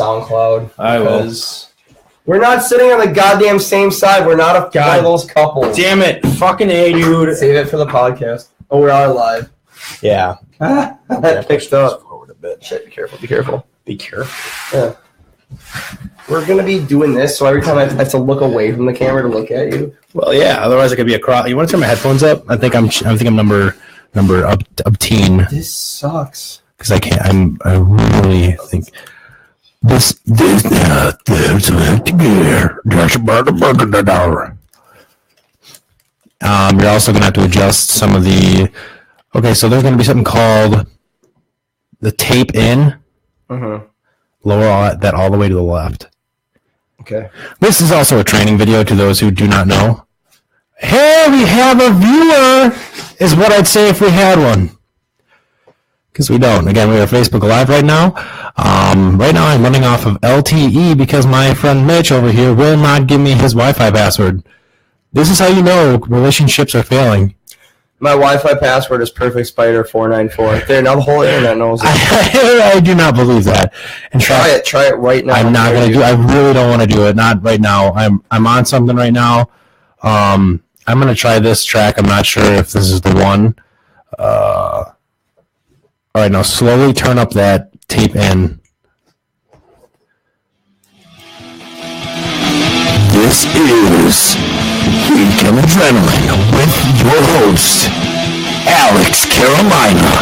SoundCloud. I will. We're not sitting on the goddamn same side. We're not one of those couples. Damn it. Fucking A, dude. Save it for the podcast. Oh, we are live. Yeah. That picked up. Forward a bit. Shit, be careful. Be careful. Be careful. Yeah. We're going to be doing this, so every time I have to look away from the camera to look at you. Well, yeah. Otherwise, it could be a cross. You want to turn my headphones up? I think I'm number up teen. This sucks. Because I really think this there's about $1. You're also gonna have to adjust some of the. Okay, so there's gonna be something called the tape in. Mm-hmm. Lower that all the way to the left. Okay. This is also a training video to those who do not know. Hey, we have a viewer, is what I'd say if we had one. Because we don't. Again, we are Facebook Live right now. Right now I'm running off of LTE because my friend Mitch over here will not give me his Wi-Fi password. This is how you know relationships are failing. My Wi-Fi password is Perfect Spider 494. There, now the whole internet knows it. I do not believe that. And try it right now. I'm not going to do it. I really don't want to do it. Not right now. I'm on something right now. I'm going to try this track. I'm not sure if this is the one. All right, now slowly turn up that tape in. This is Heat and Adrenaline with your host, Alex Carolina.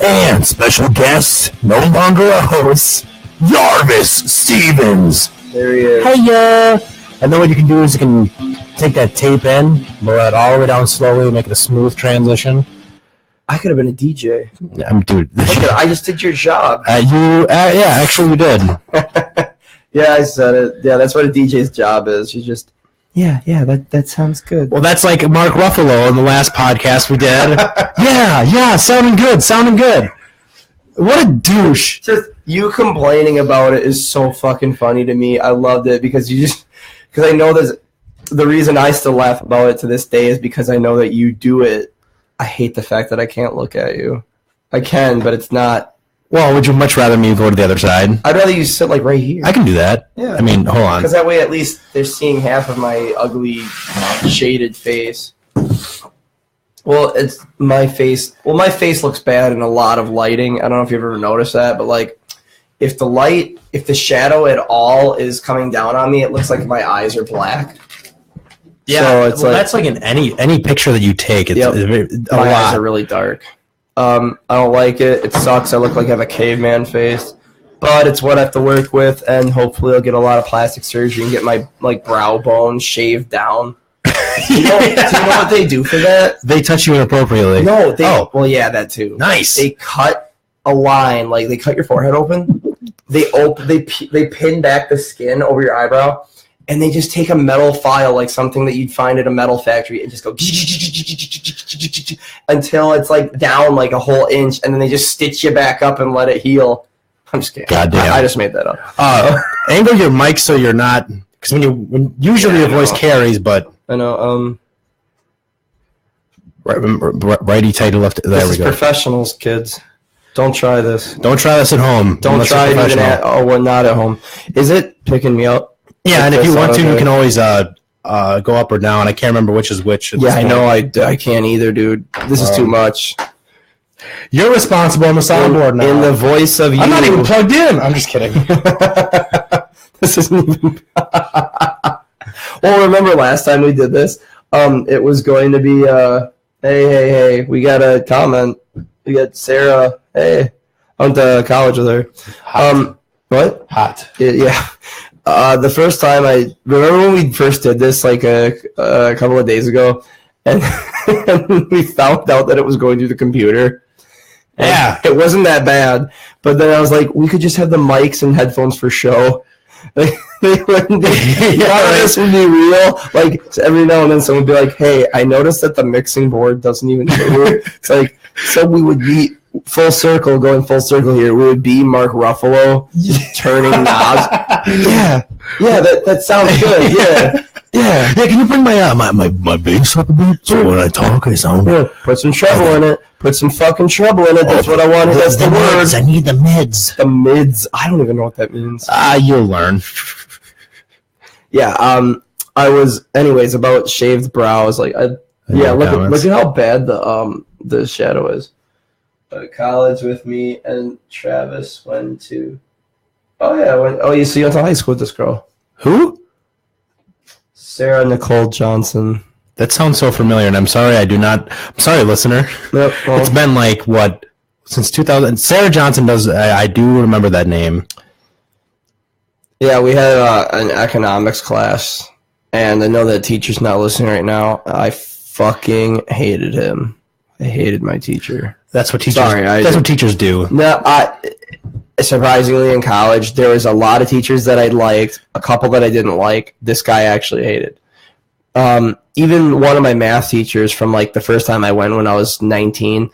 And special guest, no longer a host, Jarvis Stevens. There he is. Hiya! And then what you can do is you can take that tape in, lower it all the way down slowly, make it a smooth transition. I could have been a DJ. Dude. I just did your job. Yeah, actually you did. Yeah, I said it. Yeah, that's what a DJ's job is. You just, yeah, that sounds good. Well, that's like Mark Ruffalo in the last podcast we did. yeah, sounding good. What a douche. Just you complaining about it is so fucking funny to me. I loved it because I know the reason I still laugh about it to this day is because I know that you do it. I hate the fact that I can't look at you. I can, but it's not. Well, would you much rather me go to the other side? I'd rather you sit like right here. I can do that. Yeah. I mean, hold on. Because that way at least they're seeing half of my ugly, shaded face. Well, it's my face. Well, my face looks bad in a lot of lighting. I don't know if you've ever noticed that, but like if the shadow at all is coming down on me, it looks like my eyes are black. Yeah, so it's that's like in any picture that you take. It's my eyes are really dark. I don't like it. It sucks. I look like I have a caveman face, but it's what I have to work with, and hopefully I'll get a lot of plastic surgery and get my brow bone shaved down. Do you know what they do for that? They touch you inappropriately. No, well, yeah, that too. Nice. They cut a line, like they cut your forehead open. They pin back the skin over your eyebrow. And they just take a metal file, like something that you'd find at a metal factory, and just go until it's like down like a whole inch, and then they just stitch you back up and let it heal. I'm just kidding. Goddamn. I just made that up. Angle your mic so you're not, because usually your voice carries, but I know. Righty, tighty, left. There we go. Professionals, kids. Don't try this. Don't try this at home. Don't try it even we're not at home. Is it picking me up? Yeah, and if you want to, you can always go up or down. I can't remember which is which. Yeah, I know. I can't either, dude. This is too much. You're responsible on the soundboard now. In the voice of you. I'm not even plugged in. I'm just kidding. This isn't even... Well, remember last time we did this? It was going to be, hey, we got a comment. We got Sarah. Hey, I went to college with her. Hot. What? Hot. Yeah. The first time I remember when we first did this, like a couple of days ago, and we found out that it was going through the computer. Yeah, it wasn't that bad. But then I was like, we could just have the mics and headphones for show. Like, they wouldn't be, this would be real. Like, so every now and then someone would be like, hey, I noticed that the mixing board doesn't even move. It's like, so we would be going full circle here. We would be Mark Ruffalo turning knobs. Yeah, that sounds good. Yeah. Yeah. Yeah, can you bring my bass up a bit so when I talk I sound... Yeah, put some treble in it. Put some fucking treble in it. That's what I wanted. That's the word. I need the mids. The mids. I don't even know what that means. You'll learn. Yeah, I was... Anyways, about shaved brows. Like, look at how bad the shadow is. College with me and Travis went to... Oh, yeah. You went to high school with this girl. Who? Sarah Nicole Johnson. That sounds so familiar, and I'm sorry, I'm sorry, listener. Yep, well, it's been like, what, since 2000? Sarah Johnson does, I do remember that name. Yeah, we had an economics class, and I know that teacher's not listening right now. I fucking hated him. I hated my teacher. That's what teachers do. No, surprisingly, in college, there was a lot of teachers that I liked, a couple that I didn't like. This guy I actually hated. Even one of my math teachers from like the first time I went when I was 19,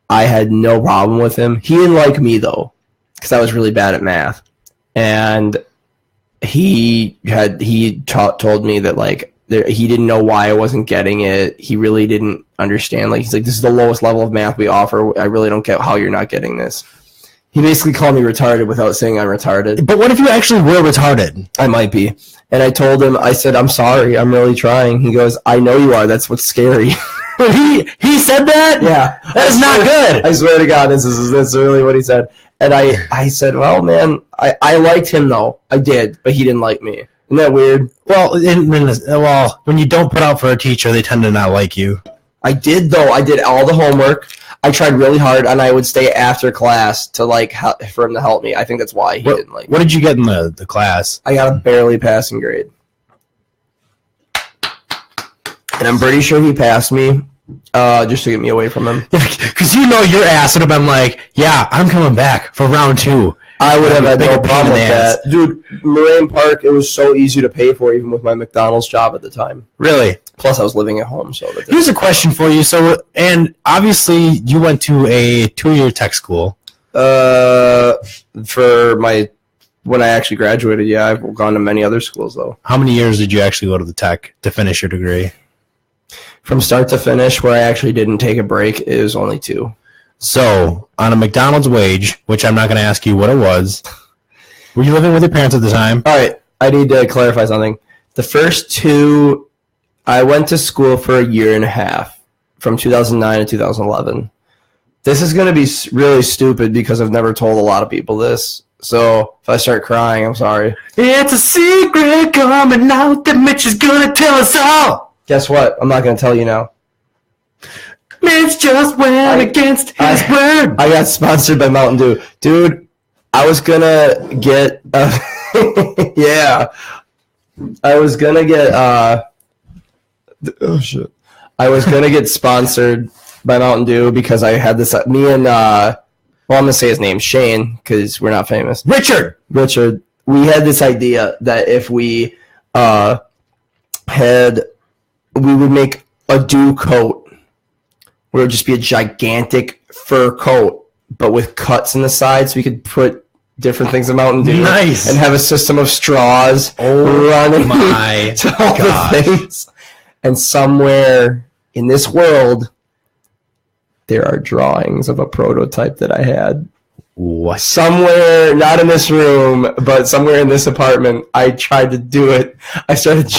I had no problem with him. He didn't like me though, because I was really bad at math, and he told me that like he didn't know why I wasn't getting it. He really didn't understand. Like he's like, this is the lowest level of math we offer. I really don't get how you're not getting this. He basically called me retarded without saying I'm retarded. But what if you actually were retarded? I might be. And I told him, I said, I'm sorry. I'm really trying. He goes, I know you are. That's what's scary. He said that? Yeah. That's not good. I swear to God, this is really what he said. And I said, well, man, I liked him, though. I did. But he didn't like me. Isn't that weird? Well, when you don't put out for a teacher, they tend to not like you. I did, though. I did all the homework. I tried really hard, and I would stay after class to for him to help me. I think that's why he didn't like me. What did you get in the class? I got a barely passing grade. And I'm pretty sure he passed me just to get me away from him. Because your ass would have been like, yeah, I'm coming back for round 2. I would have had no problem with that. Dude, Moraine Park, it was so easy to pay for even with my McDonald's job at the time. Really? Plus, I was living at home. So here's a question for you. So, and obviously, you went to a 2-year tech school. When I actually graduated, yeah, I've gone to many other schools, though. How many years did you actually go to the tech to finish your degree? From start to finish, where I actually didn't take a break, is only 2. So, on a McDonald's wage, which I'm not going to ask you what it was, were you living with your parents at the time? All right, I need to clarify something. The first 2, I went to school for a year and a half, from 2009 to 2011. This is going to be really stupid because I've never told a lot of people this. So, if I start crying, I'm sorry. It's a secret coming out that Mitch is going to tell us all. Guess what? I'm not going to tell you now. Mitch just went against his word. I got sponsored by Mountain Dew. Dude, I was going to get... yeah. I was going to get... oh, shit. I was going to get sponsored by Mountain Dew because I had this... me and... well, I'm going to say his name. Shane, because we're not famous. Richard. We had this idea that if we we would make a Dew coat. Where it would just be a gigantic fur coat, but with cuts in the sides, so we could put different things in Mountain Dew. Nice. And have a system of straws running my to all the things. And somewhere in this world, there are drawings of a prototype that I had. What? Somewhere, not in this room, but somewhere in this apartment, I tried to do it. I started...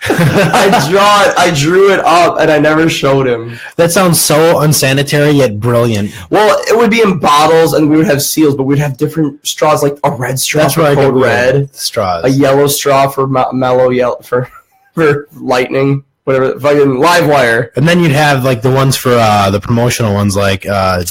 I drew it up, and I never showed him. That sounds so unsanitary yet brilliant. Well, it would be in bottles, and we would have seals, but we'd have different straws, like a red straw for Code Red, straws, a yellow straw for mellow yellow for lightning, whatever, fucking live wire, and then you'd have like the ones for the promotional ones, like July.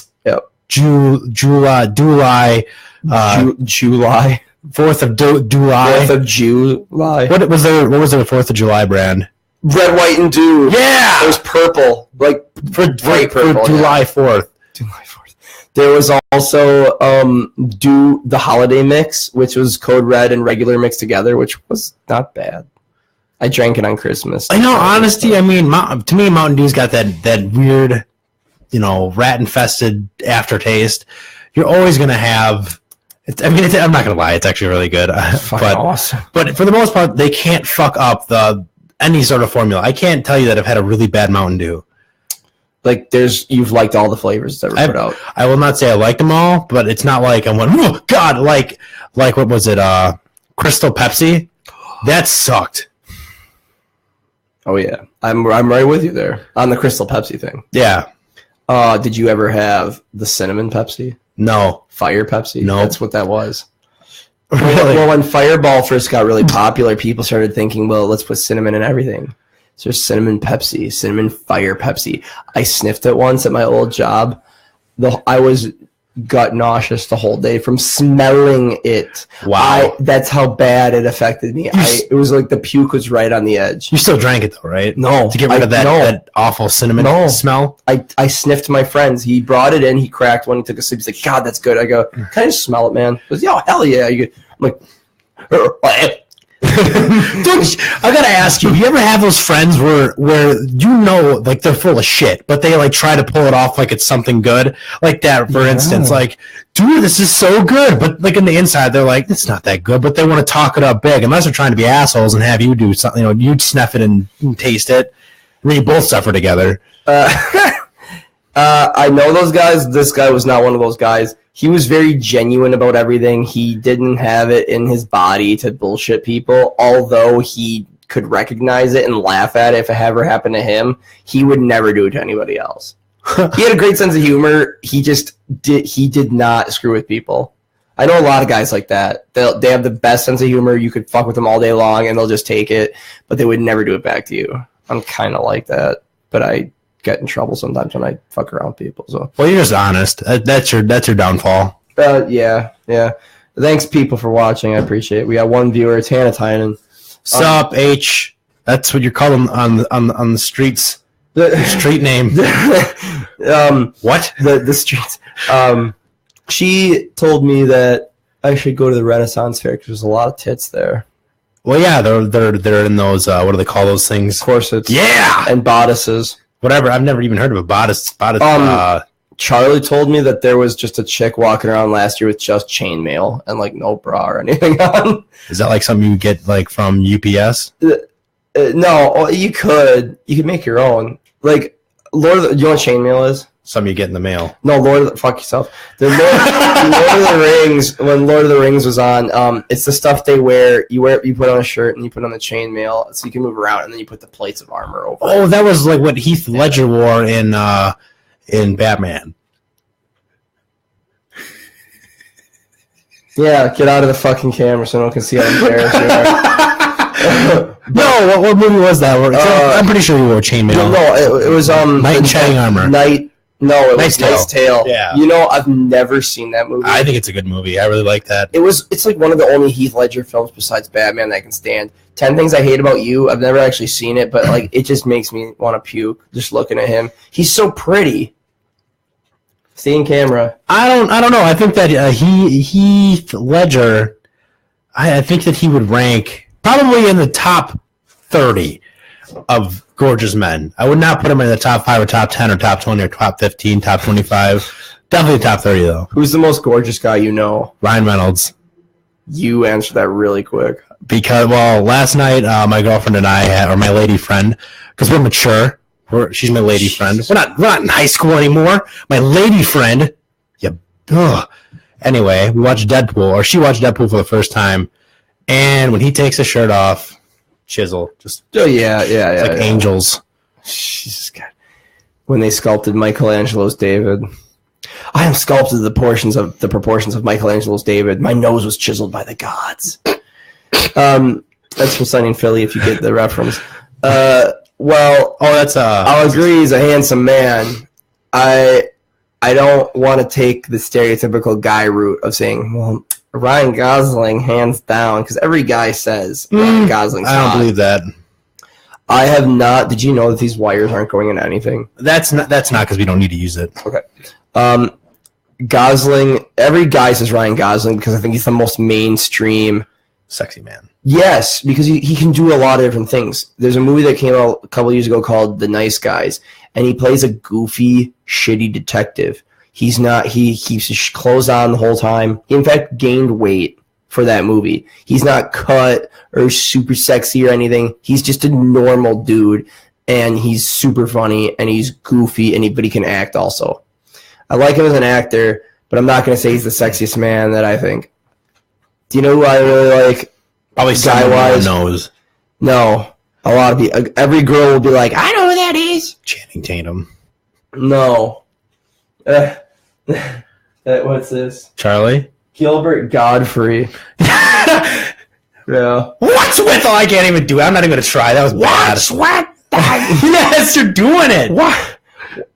4th of July. 4th of July. What was the 4th of July brand? Red, white, and Dew. Yeah! It was purple. Like, bright purple. For July 4th. July 4th. There was also Dew, the holiday mix, which was Code Red and regular mixed together, which was not bad. I drank it on Christmas. I know, honesty, I mean, to me, Mountain Dew's got that weird, rat-infested aftertaste. You're always going to have... I'm not gonna lie, it's actually really good. But awesome. But for the most part, they can't fuck up any sort of formula. I can't tell you that I've had a really bad Mountain Dew. Like you've liked all the flavors that were put out. I will not say I liked them all, but it's not like I went, oh God, like what was it? Crystal Pepsi. That sucked. Oh yeah, I'm right with you there on the Crystal Pepsi thing. Yeah. Did you ever have the cinnamon Pepsi? No. Fire Pepsi? No. That's what that was. Really? Well, when Fireball first got really popular, people started thinking, well, let's put cinnamon in everything. So there's cinnamon Pepsi, cinnamon Fire Pepsi. I sniffed it once at my old job. I was gut nauseous the whole day from smelling it. Wow. That's how bad it affected me. It was like the puke was right on the edge. You still drank it though, right? No. To get rid of that awful cinnamon smell? I sniffed my friends. He brought it in. He cracked one. He took a sip. He's like, God, that's good. I go, can I just smell it, man? He goes, yeah, hell yeah. I'm like, I gotta ask you ever have those friends where like they're full of shit, but they like try to pull it off like it's something good? Like that, for instance, like, dude, this is so good, but like in the inside they're like, it's not that good, but they want to talk it up big, unless they're trying to be assholes and have you do something, you'd sniff it and taste it, and then you both suffer together. I know those guys. This guy was not one of those guys. He was very genuine about everything. He didn't have it in his body to bullshit people, although he could recognize it and laugh at it if it ever happened to him. He would never do it to anybody else. He had a great sense of humor. He did not screw with people. I know a lot of guys like that. They have the best sense of humor. You could fuck with them all day long and they'll just take it, but they would never do it back to you. I'm kind of like that, but I get in trouble sometimes when I fuck around people. So well, you're just honest. That's your downfall. Yeah. Thanks, people, for watching. I appreciate it. We got one viewer. It's Hannah Tynan. Sup, H? That's what you're calling on the streets. The street name. What? The streets. She told me that I should go to the Renaissance Fair because there's a lot of tits there. Well, yeah, they're in those. What do they call those things? Corsets. Yeah, and bodices. Whatever. I've never even heard of a bodice. Charlie told me that there was just a chick walking around last year with just chainmail and like no bra or anything on. Is that like something you get like from UPS? No, you could make your own. Like you know what chainmail is? Something you get in the mail. No, fuck yourself. The Lord of the Rings, when Lord of the Rings was on, it's the stuff they wear. You put on a shirt and you put on the chainmail so you can move around, and then you put the plates of armor over. Oh, that was like what Heath Ledger wore in Batman. Yeah, get out of the fucking camera so no one can see how embarrassed you are. No, what movie was that? I'm pretty sure you wore chainmail. No, it was Knight in Shining Armor. No, it was Knight's Tale. Yeah. I've never seen that movie. I think it's a good movie. I really like that. It's like one of the only Heath Ledger films besides Batman that I can stand. 10 Things I Hate About You. I've never actually seen it, but like it just makes me want to puke just looking at him. He's so pretty. Stay in camera. I don't know. I think that Heath Ledger, I think that he would rank probably in the top 30 of gorgeous men. I would not put him in the top 5 or top 10 or top 20 or top 15, top 25. Definitely top 30 though. Who's the most gorgeous guy you know? Ryan Reynolds. You answered that really quick. Because, well, last night my girlfriend and I, or my lady friend, because we're mature. She's my lady friend. We're not in high school anymore. My lady friend. Yeah. Anyway, we watched Deadpool, or she watched Deadpool for the first time, and when he takes his shirt off, chisel, just yeah, angels. Jesus God. When they sculpted Michelangelo's David, I am sculpted the proportions of Michelangelo's David. My nose was chiseled by the gods. That's from Sunny in Philly. If you get the reference. I'll agree. He's a handsome man. I don't want to take the stereotypical guy route of saying, well, Ryan Gosling, hands down, because every guy says Ryan Gosling's hot. I don't believe that. I have not. Did you know that these wires aren't going into anything? That's not because we don't need to use it. Okay. Gosling, every guy says Ryan Gosling because I think he's the most mainstream. Sexy man. Yes, because he can do a lot of different things. There's a movie that came out a couple years ago called The Nice Guys, and he plays a goofy, shitty detective. He's not. He keeps his clothes on the whole time. He, in fact, gained weight for that movie. He's not cut or super sexy or anything. He's just a normal dude, and he's super funny, and he's goofy, but he can act also. I like him as an actor, but I'm not going to say he's the sexiest man that I think. Do you know who I really like? Probably guy-wise. Knows. No. A lot of people. Every girl will be like, I know who that is. Channing Tatum. No. What's this? Charlie? Gilbert Godfrey. Yeah. What's with? Oh, I can't even do it. I'm not even going to try. That was bad. What's with? Yes, you're doing it. What?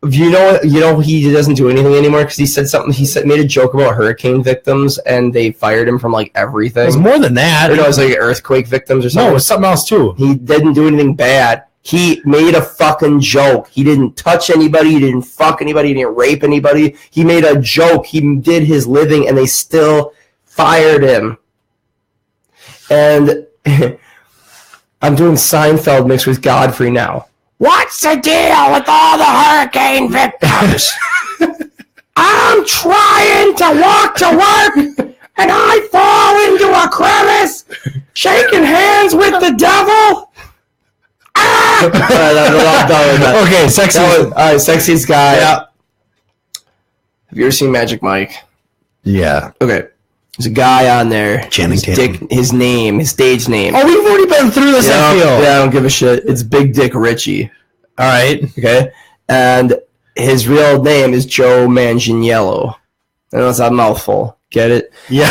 You know he doesn't do anything anymore because he said something. He made a joke about hurricane victims, and they fired him from like everything. It was more than that. Or no, it was like earthquake victims or something. No, it was something else too. He didn't do anything bad. He made a fucking joke. He didn't touch anybody. He didn't fuck anybody. He didn't rape anybody. He made a joke. He did his living, and they still fired him. And I'm doing Seinfeld mixed with Godfrey now. What's the deal with all the hurricane victims? I'm trying to walk to work, and I fall into a crevice, shaking hands with the devil. Okay, sexy. Sexiest guy. Yeah. Have you ever seen Magic Mike? Yeah. Okay. There's a guy on there. Channing Tatum. His stage name. Oh, we've already been through this, I feel. Yeah, I don't give a shit. It's Big Dick Richie. All right. Okay. And his real name is Joe Manganiello. I know it's a mouthful. Get it? Yeah.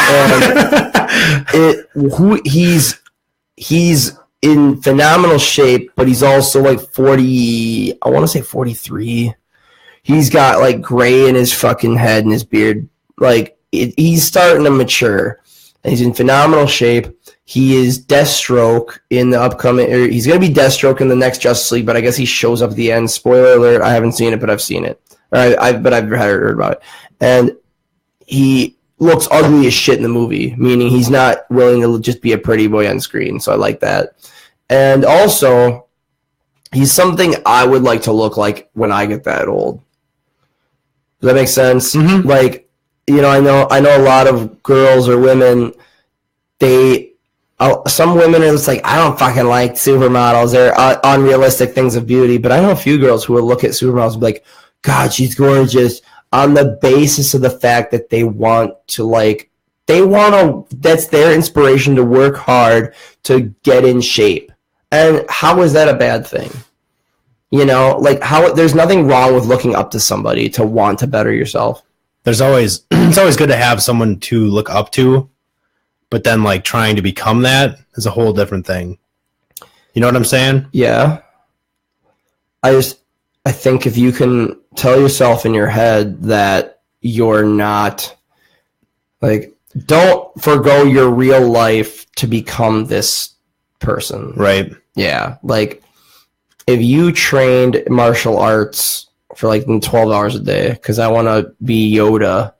He's in phenomenal shape, but he's also like 40, I want to say 43. He's got like gray in his fucking head and his beard. Like, he's starting to mature. And he's in phenomenal shape. He is Deathstroke in the upcoming, or he's going to be Deathstroke in the next Justice League, but I guess he shows up at the end. Spoiler alert, I haven't seen it, but I've seen it. But I've heard about it. And he looks ugly as shit in the movie, meaning he's not willing to just be a pretty boy on screen. So I like that. And also, he's something I would like to look like when I get that old. Does that make sense? Mm-hmm. Like, you know, I know a lot of girls or women, some women are just like, I don't fucking like supermodels. They're unrealistic things of beauty. But I know a few girls who will look at supermodels and be like, God, she's gorgeous, on the basis of the fact that that's their inspiration to work hard to get in shape. And how is that a bad thing? You know, like there's nothing wrong with looking up to somebody to want to better yourself. It's always good to have someone to look up to, but then like trying to become that is a whole different thing. You know what I'm saying? Yeah. I think if you can tell yourself in your head that you're not, like, don't forgo your real life to become this person. Right. Yeah. Like, if you trained martial arts for like 12 hours a day, because I want to be Yoda.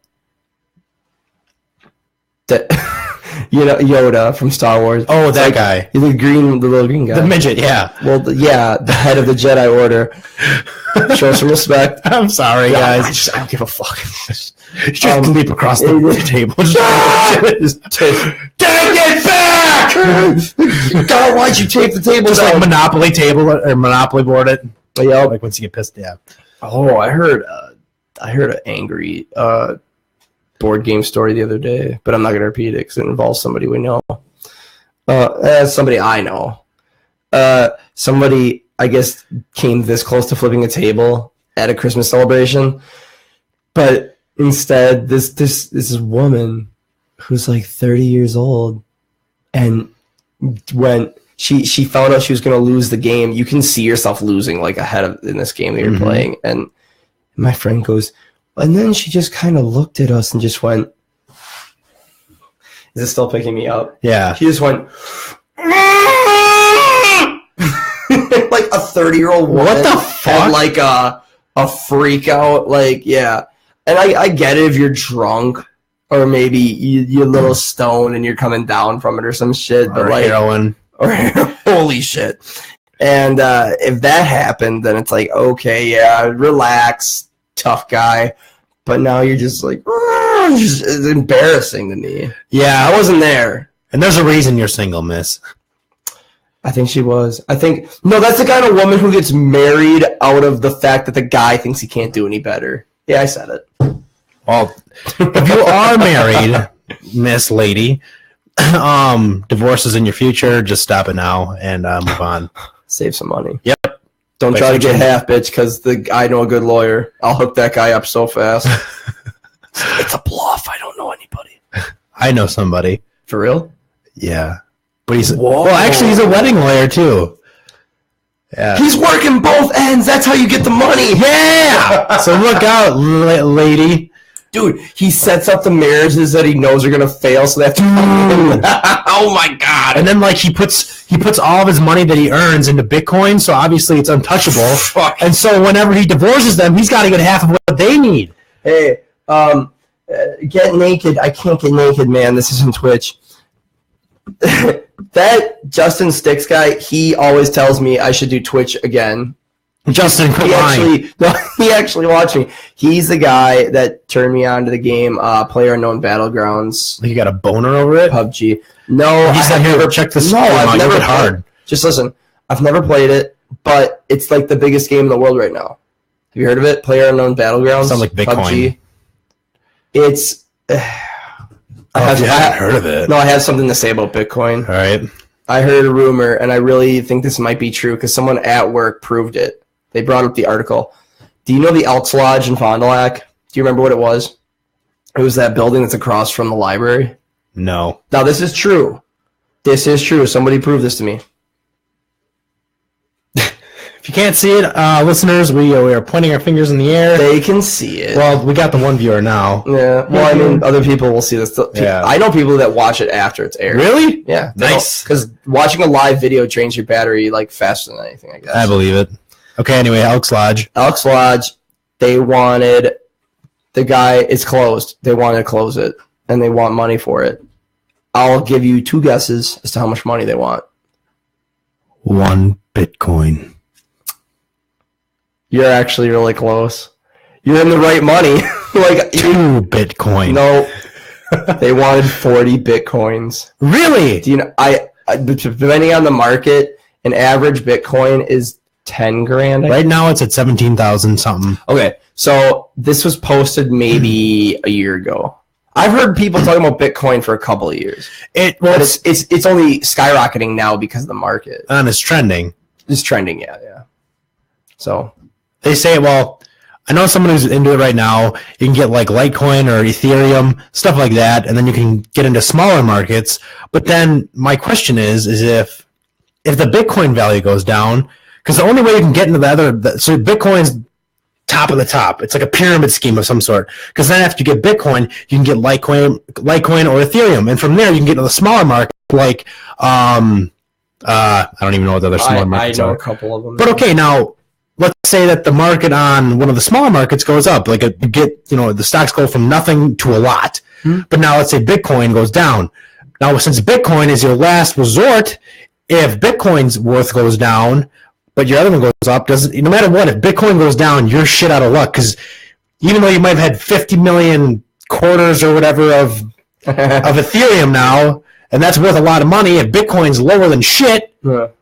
You know, Yoda from Star Wars. Oh, that guy. He's the little green guy. The midget, yeah. Well, the head of the Jedi Order. Show some respect. I'm sorry, guys. I don't give a fuck. Just leap across the table. Take it back! God, why'd you take the table Just down? like Monopoly table or Monopoly board it. Yep. Like once you get pissed, yeah. Oh, I heard an angry board game story the other day, but I'm not going to repeat it because it involves somebody we know. Somebody I know. Somebody, I guess, came this close to flipping a table at a Christmas celebration, but instead, this woman who's like 30 years old, and when she found out she was going to lose the game, you can see yourself losing like ahead in this game that you're playing, and my friend goes, and then she just kind of looked at us and just went, is it still picking me up? Yeah. She just went, like a 30-year-old woman. What the fuck? Had like a freak out. Like, yeah. And I get it if you're drunk or maybe you're a little stoned and you're coming down from it or some shit. But like heroin. Or holy shit. And if that happened, then it's like, okay, yeah, relax, tough guy. but now you're just like, it's embarrassing to me. Yeah, I wasn't there. And there's a reason you're single, miss. I think she was. No, that's the kind of woman who gets married out of the fact that the guy thinks he can't do any better. Yeah, I said it. Well, if you are married, Miss Lady, divorce is in your future. Just stop it now and move on. Save some money. Yep. Don't try to get half, bitch, because I know a good lawyer. I'll hook that guy up so fast. It's a bluff. I don't know anybody. I know somebody. For real? Yeah. But he's he's a wedding lawyer too. Yeah. He's working both ends. That's how you get the money. Yeah. So look out, lady. Dude, he sets up the marriages that he knows are gonna fail, so they have to. Oh my god! And then like he puts all of his money that he earns into Bitcoin, so obviously it's untouchable. Fuck. And so whenever he divorces them, he's got to get half of what they need. Hey, get naked. I can't get naked, man. This isn't Twitch. That Justin Sticks guy, he always tells me I should do Twitch again. Justin, quit lying. He actually watched me. He's the guy that turned me on to the game, PlayerUnknown Battlegrounds. You got a boner over it? PUBG. No, he's not here. Check this. No, I've never hard. Just listen. I've never played it, but it's like the biggest game in the world right now. Have you heard of it? PlayerUnknown Battlegrounds. Sounds like Bitcoin. PUBG. It's. I haven't heard of it. No, I have something to say about Bitcoin. All right. I heard a rumor, and I really think this might be true because someone at work proved it. They brought up the article. Do you know the Elks Lodge in Fond du Lac? Do you remember what it was? It was that building that's across from the library. No. Now, this is true. This is true. Somebody proved this to me. If you can't see it, listeners, we are pointing our fingers in the air. They can see it. Well, we got the one viewer now. Yeah. Well, I mean, other people will see this. Yeah. I know people that watch it after it's aired. Really? Yeah. Nice. Because watching a live video drains your battery like faster than anything, I guess. I believe it. Okay, anyway, Elks Lodge. Elks Lodge, they wanted the guy, it's closed. They wanted to close it, and they want money for it. I'll give you two guesses as to how much money they want. 1 Bitcoin. You're actually really close. You're in the right money. Like 2 Bitcoin. No, they wanted 40 Bitcoins. Really? Do you know? I depending on the market, an average Bitcoin is 10 grand. Right now it's at 17,000 something. Okay, so this was posted maybe a year ago. I've heard people talking about Bitcoin for a couple of years. It's only skyrocketing now because of the market. And it's trending. It's trending, yeah. So they say, well, I know someone who's into it right now. You can get like Litecoin or Ethereum, stuff like that, and then you can get into smaller markets. But then my question is if the Bitcoin value goes down, because the only way you can get into so Bitcoin's top of the top. It's like a pyramid scheme of some sort. Because then after you get Bitcoin, you can get Litecoin or Ethereum, and from there you can get into the smaller market like I don't even know what the other smaller markets are. I know a couple of them. But okay, now let's say that the market on one of the smaller markets goes up. Like the stocks go from nothing to a lot. But now let's say Bitcoin goes down. Now since Bitcoin is your last resort, if Bitcoin's worth goes down, but your other one goes up, no matter what, if Bitcoin goes down, you're shit out of luck. Because even though you might have had 50 million quarters or whatever of Ethereum now, and that's worth a lot of money, if Bitcoin's lower than shit, well,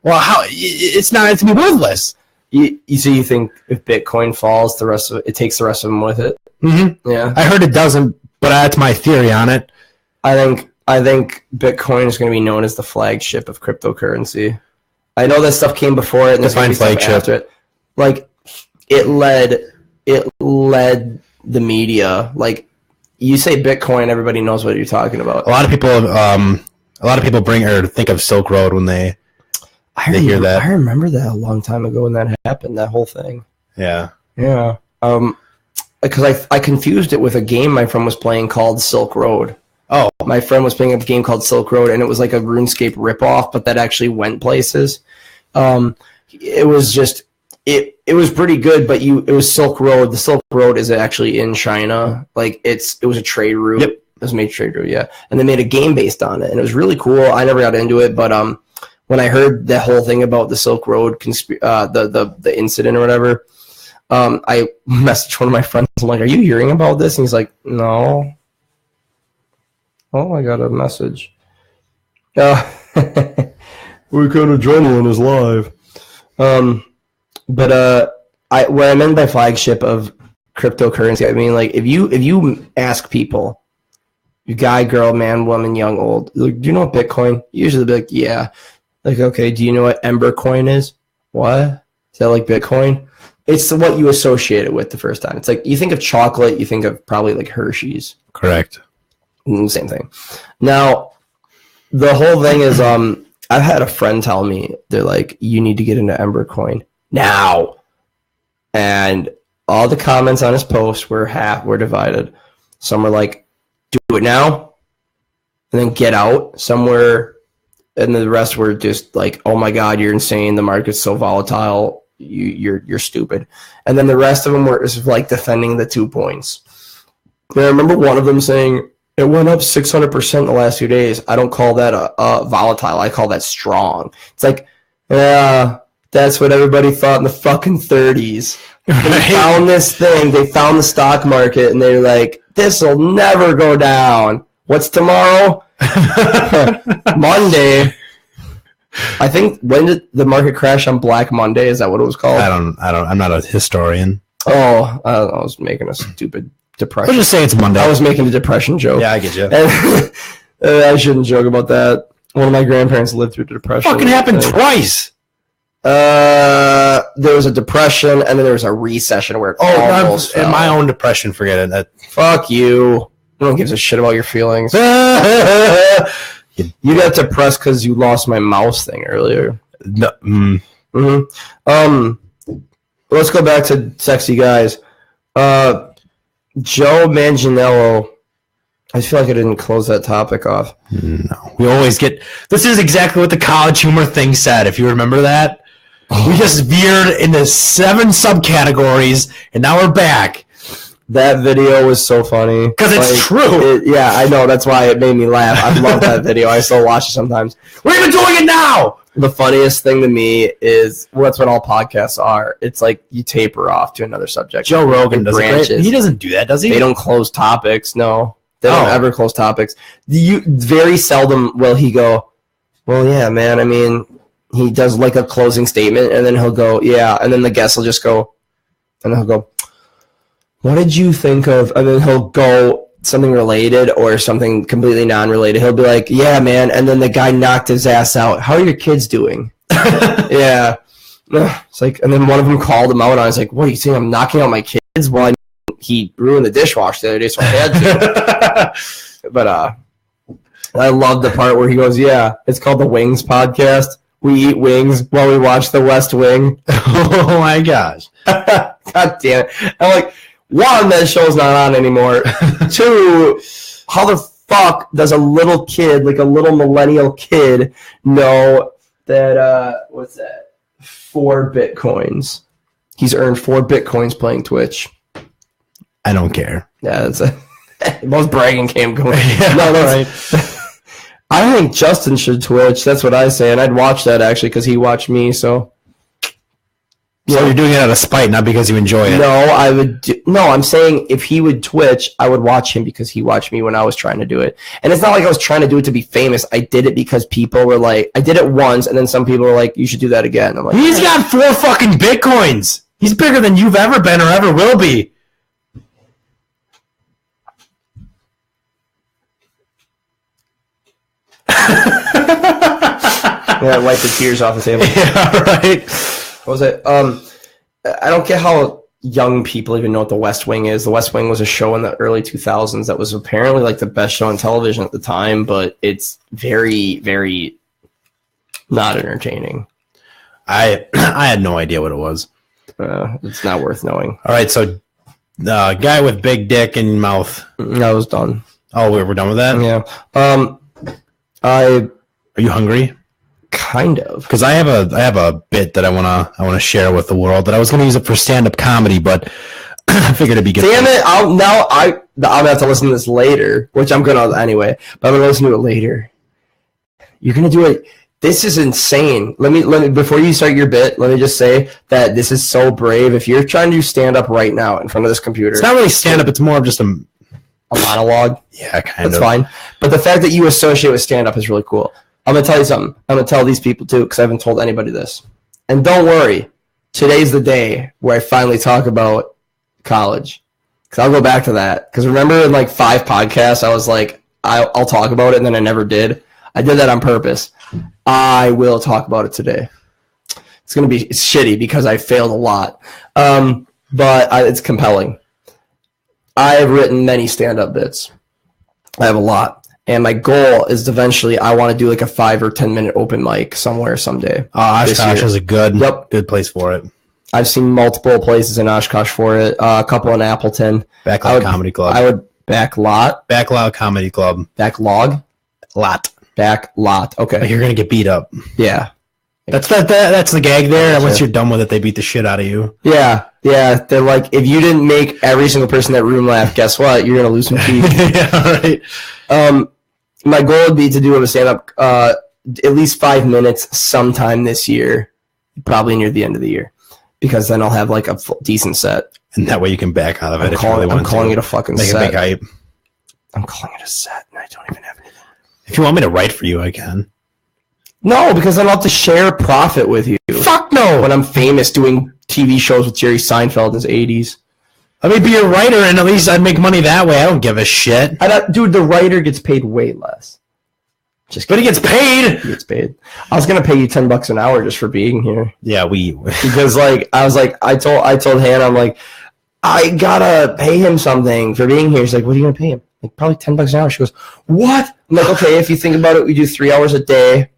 it's not to be worthless. You think if Bitcoin falls, the rest of it takes the rest of them with it? Mm-hmm. Yeah. I heard it doesn't, but that's my theory on it. I think Bitcoin is going to be known as the flagship of cryptocurrency. I know that stuff came before it and define flagship after it. Like it led the media. Like you say Bitcoin, everybody knows what you're talking about. A lot of people bring or think of Silk Road when they hear that. I remember that a long time ago when that happened, that whole thing. Yeah. Yeah. Because I confused it with a game my friend was playing called Silk Road. Oh, my friend was playing a game called Silk Road, and it was like a RuneScape ripoff, but that actually went places. It was just it was pretty good, but it was Silk Road. The Silk Road is actually in China. Like it was a trade route. Yep. It was a major trade route, yeah. And they made a game based on it, and it was really cool. I never got into it, but when I heard that whole thing about the Silk Road the incident or whatever, I messaged one of my friends. I'm like, "Are you hearing about this?" And he's like, "No." Oh, I got a message. We kind of adrenaline is live. But what I meant by flagship of cryptocurrency, I mean, like, if you ask people, you guy, girl, man, woman, young, old, like, do you know what Bitcoin? Usually they'll be like, yeah. Like, okay, do you know what Ember Coin is? What? Is that like Bitcoin? It's what you associate it with the first time. It's like, you think of chocolate, you think of probably like Hershey's. Correct. Same thing. Now, the whole thing is, I've had a friend tell me, they're like, you need to get into Ember Coin now. And all the comments on his post were divided. Some were like, do it now, and then get out somewhere. And the rest were just like, oh my God, you're insane. The market's so volatile. You're stupid. And then the rest of them were just like defending the 2 points. And I remember one of them saying, it went up 600% in the last few days. I don't call that a volatile. I call that strong. It's like, yeah, that's what everybody thought in the fucking 30s. They found this thing. They found the stock market, and they're like, this will never go down. What's tomorrow? Monday. I think, when did the market crash on Black Monday? Is that what it was called? I'm not a historian. Oh, I was making a stupid depression. I'll just say it's Monday. I was making a depression joke. Yeah, I get you. And, I shouldn't joke about that. One of my grandparents lived through the depression. Fucking happened twice. There was a depression, and then there was a recession where it almost fell. My own depression, forget it. Fuck you. No one gives a shit about your feelings. You got depressed because you lost my mouse thing earlier. No. Let's go back to sexy guys. Joe Manganiello. I feel like I didn't close that topic off. No. We always get... This is exactly what the college humor thing said, if you remember that. We just veered into 7 subcategories, and now we're back. That video was so funny. Because it's true. Yeah, I know. That's why it made me laugh. I love that video. I still watch it sometimes. We're even doing it now! The funniest thing to me is, well, that's what all podcasts are. It's like you taper off to another subject. Joe Rogan doesn't. He doesn't do that, does he? They don't close topics. No. They don't ever close topics. Very seldom will he go, well, yeah, man, I mean, he does like a closing statement, and then he'll go, yeah, and then the guest will just go, and he'll go, what did you think of, and then he'll go something related or something completely non-related. He'll be like, yeah, man, and then the guy knocked his ass out. How are your kids doing? Yeah. It's like, and then one of them called him out, and I was like, what, are you saying I'm knocking out my kids? Well, I mean, he ruined the dishwasher the other day, so I had to. But I love the part where he goes, yeah, it's called the Wings Podcast. We eat wings while we watch The West Wing. Oh, my gosh. God damn it. I'm like, one, that show's not on anymore. 2, how the fuck does a little kid, like a little millennial kid, know that, what's that, 4 Bitcoins? He's earned 4 Bitcoins playing Twitch. I don't care. Yeah, that's a most bragging cam going. Yeah, no, right. I think Justin should Twitch. That's what I say, and I'd watch that actually because he watched me. So you're doing it out of spite, not because you enjoy it. No, I would. I'm saying if he would Twitch, I would watch him because he watched me when I was trying to do it. And it's not like I was trying to do it to be famous. I did it because people were like, I did it once, and then some people were like, you should do that again. I'm like, he's got 4 fucking Bitcoins. He's bigger than you've ever been or ever will be. Yeah, wipe the tears off the table. Yeah, right. What was it? I don't get how young people even know what The West Wing is. The West Wing was a show in the early 2000s that was apparently like the best show on television at the time, but it's very, very not entertaining. I had no idea what it was. It's not worth knowing. All right, so the guy with big dick and mouth. I was done. Oh, we're done with that? Yeah. Are you hungry? Kind of. Because I have a bit that I wanna share with the world that I was gonna use it for stand-up comedy, but I figured it'd be good. Damn it! I'm gonna have to listen to this later, which I'm gonna anyway. But I'm gonna listen to it later. You're gonna do it. this is insane. Let me before you start your bit, let me just say that this is so brave. If you're trying to stand up right now in front of this computer, It's not really stand up. It's more of just a monologue. Yeah, kind That's of. fine. But the fact that you associate with stand up is really cool. I'm gonna tell you something. I'm gonna tell these people too, because I haven't told anybody this. And don't worry, today's the day where I finally talk about college. Because I'll go back to that. Because remember in like 5 podcasts, I was like, I'll talk about it, and then I never did. I did that on purpose. I will talk about it today. It's shitty because I failed a lot. But it's compelling. I have written many stand-up bits. I have a lot. And my goal is eventually I want to do like a 5 or 10 minute open mic somewhere someday. Oshkosh is a good place for it. I've seen multiple places in Oshkosh for it. A couple in Appleton. Backlog Comedy Club. I would Backlog Comedy Club. Backlog? Backlot. Okay. Like you're gonna get beat up. Yeah. That's the gag there. Once you're done with it, they beat the shit out of you. Yeah. They're like, if you didn't make every single person in that room laugh, guess what? You're gonna lose some teeth. Yeah, right. My goal would be to do a stand-up at least 5 minutes sometime this year, probably near the end of the year, because then I'll have like a decent set. And that way you can back out of it. I'm calling it a fucking make set. A big hype. I'm calling it a set, and I don't even have anything. If you want me to write for you, I can. No, because then I'll have to share profit with you. Fuck no! When I'm famous doing TV shows with Jerry Seinfeld in his 80s. Let me be a writer, and at least I'd make money that way. I don't give a shit. Dude, the writer gets paid way less. But he gets paid. He gets paid. I was gonna pay you $10 an hour just for being here. Yeah, because I told Hannah, I'm like, I gotta pay him something for being here. She's like, what are you gonna pay him? Like probably $10 an hour. She goes, what? I'm like, okay, if you think about it, we do 3 hours a day.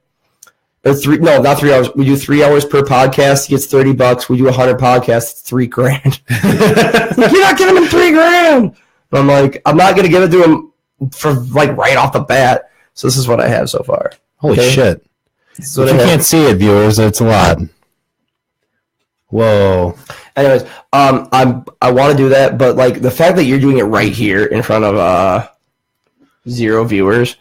Not 3 hours. We do 3 hours per podcast. He gets $30. We do 100 podcasts. It's $3,000. You're not giving him $3,000. And I'm like, I'm not gonna give it to him for like right off the bat. So this is what I have so far. Holy shit! If you can't see it, viewers, it's a lot. Whoa. Anyways, I want to do that, but like the fact that you're doing it right here in front of 0 viewers,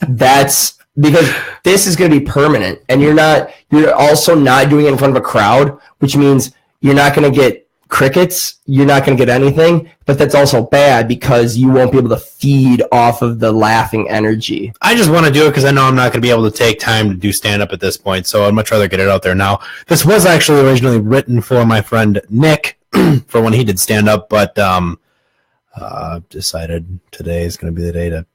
that's because this is going to be permanent, and you're also not doing it in front of a crowd, which means you're not going to get crickets, you're not going to get anything, but that's also bad because you won't be able to feed off of the laughing energy. I just want to do it because I know I'm not going to be able to take time to do stand-up at this point, so I'd much rather get it out there now. This was actually originally written for my friend Nick for when he did stand-up, but decided today is going to be the day to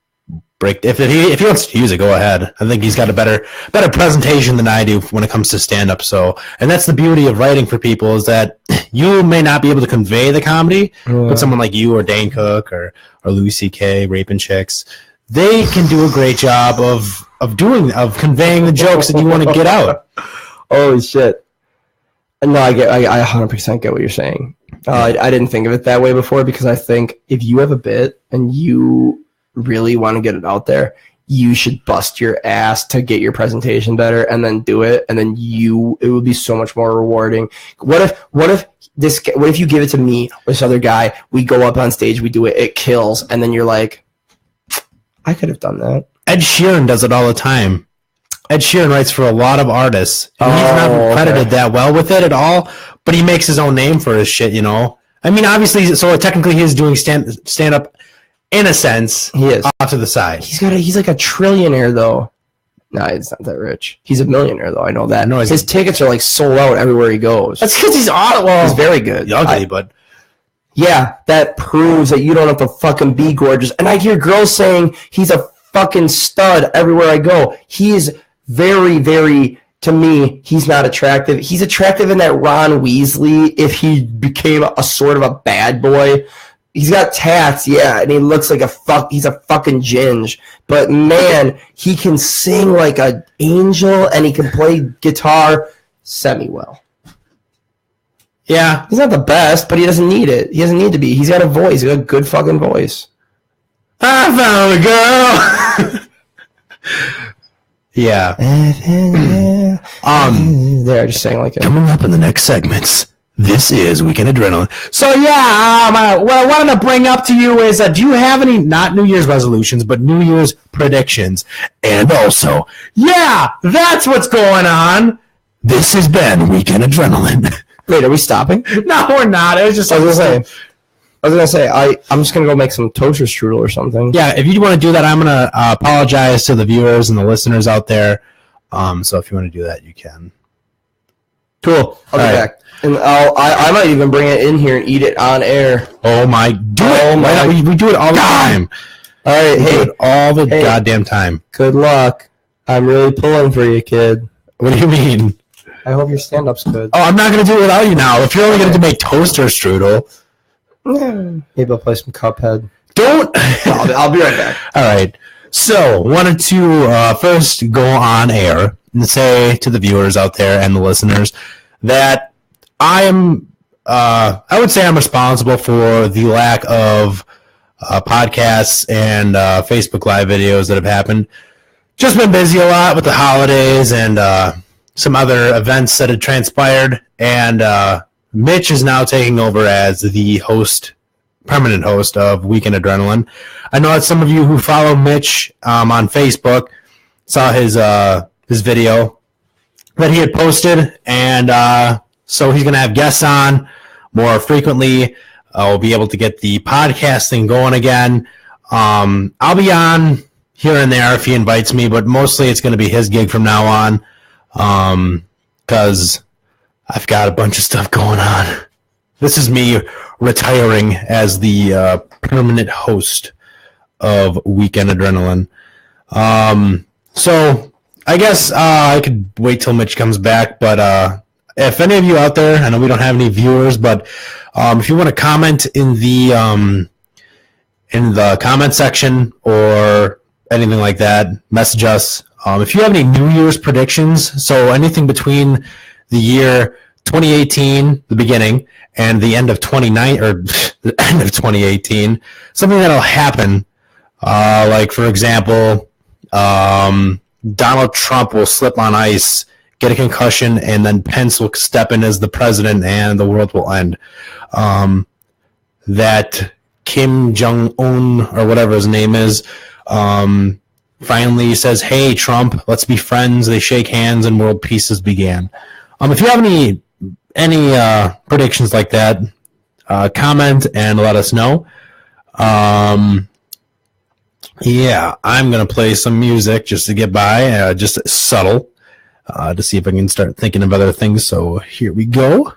break. If he wants to use it, go ahead. I think he's got a better presentation than I do when it comes to stand-up. So, and that's the beauty of writing for people is that you may not be able to convey the comedy, but someone like you or Dane Cook or Louis C.K. raping chicks, they can do a great job of conveying the jokes that you want to get out. Holy shit! No, I 100% get what you're saying. I didn't think of it that way before because I think if you have a bit and you really want to get it out there, you should bust your ass to get your presentation better and then do it, and then it would be so much more rewarding. What if you give it to me or this other guy, we go up on stage, we do it, it kills, and then you're like, I could have done that. Ed Sheeran does it all the time. Ed Sheeran writes for a lot of artists. And he's not credited that well with it at all, but he makes his own name for his shit, you know? I mean, obviously, so technically he's doing stand-up in a sense. He is. Off to the side. He's like a trillionaire, though. No, he's not that rich. He's a millionaire, though. I know that. No, his tickets are like sold out everywhere he goes. That's because he's he's very good. Ugly, but... Yeah, that proves that you don't have to fucking be gorgeous. And I hear girls saying he's a fucking stud everywhere I go. He is very, very, to me, he's not attractive. He's attractive in that Ron Weasley, if he became a sort of a bad boy. He's got tats, yeah, and he looks like he's a fucking ginge. But man, he can sing like an angel, and he can play guitar semi-well. Yeah. He's not the best, but he doesn't need it. He doesn't need to be. He's got a voice. He's got a good fucking voice. I found a girl! Yeah. There, just saying like it. Coming up in the next segments, This is Weekend Adrenaline. So, yeah, what I wanted to bring up to you is, do you have any, not New Year's resolutions, but New Year's predictions? And also, yeah, that's what's going on. This has been Weekend Adrenaline. Wait, are we stopping? No, we're not. It was just... I was gonna say, I'm just gonna go make some toaster strudel or something. Yeah, if you want to do that, I'm gonna apologize to the viewers and the listeners out there. So if you want to do that, you can. Cool. I'll be back. And I might even bring it in here and eat it on air. Oh my! We do it all the time. All right, we do it all the goddamn time. Good luck. I'm really pulling for you, kid. What do you mean? I hope your stand-up's good. Oh, I'm not gonna do it without you now. If you're only gonna make toaster strudel, maybe I'll play some Cuphead. Don't. I'll be right back. All right. So, wanted to first go on air and say to the viewers out there and the listeners that I would say I'm responsible for the lack of podcasts and Facebook Live videos that have happened. Just been busy a lot with the holidays and some other events that had transpired. And Mitch is now taking over as the permanent host of Weekend Adrenaline. I know that some of you who follow Mitch on Facebook saw his video that he had posted, and so he's going to have guests on more frequently. We'll be able to get the podcasting going again. I'll be on here and there if he invites me, but mostly it's going to be his gig from now on because I've got a bunch of stuff going on. This is me retiring as the permanent host of Weekend Adrenaline. So I guess I could wait till Mitch comes back, but if any of you out there, I know we don't have any viewers, but if you want to comment in the comment section or anything like that, message us. If you have any New Year's predictions, so anything between the year 2018, the beginning, and the end of the end of 2018, something that'll happen, like for example, Donald Trump will slip on ice, get a concussion, and then Pence will step in as the president and the world will end. That Kim Jong-un, or whatever his name is, finally says, "Hey, Trump, let's be friends." They shake hands and world peace has began. If you have any predictions like that, comment and let us know. Yeah, I'm going to play some music just to get by, just subtle, to see if I can start thinking of other things. So here we go.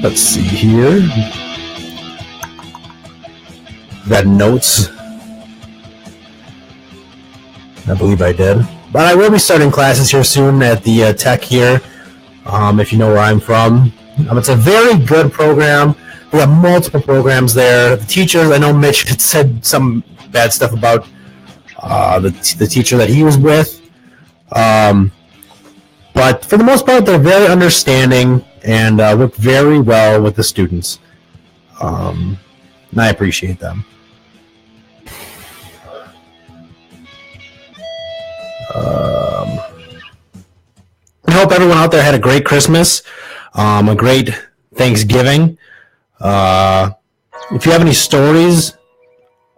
Let's see here. Got notes. I believe I did. But I will be starting classes here soon at the Tech here. If you know where I'm from. It's a very good program. We have multiple programs there. The teachers, I know Mitch had said some bad stuff about the teacher that he was with. But for the most part, they're very understanding and work very well with the students. And I appreciate them. I hope everyone out there had a great Christmas, a great Thanksgiving. If you have any stories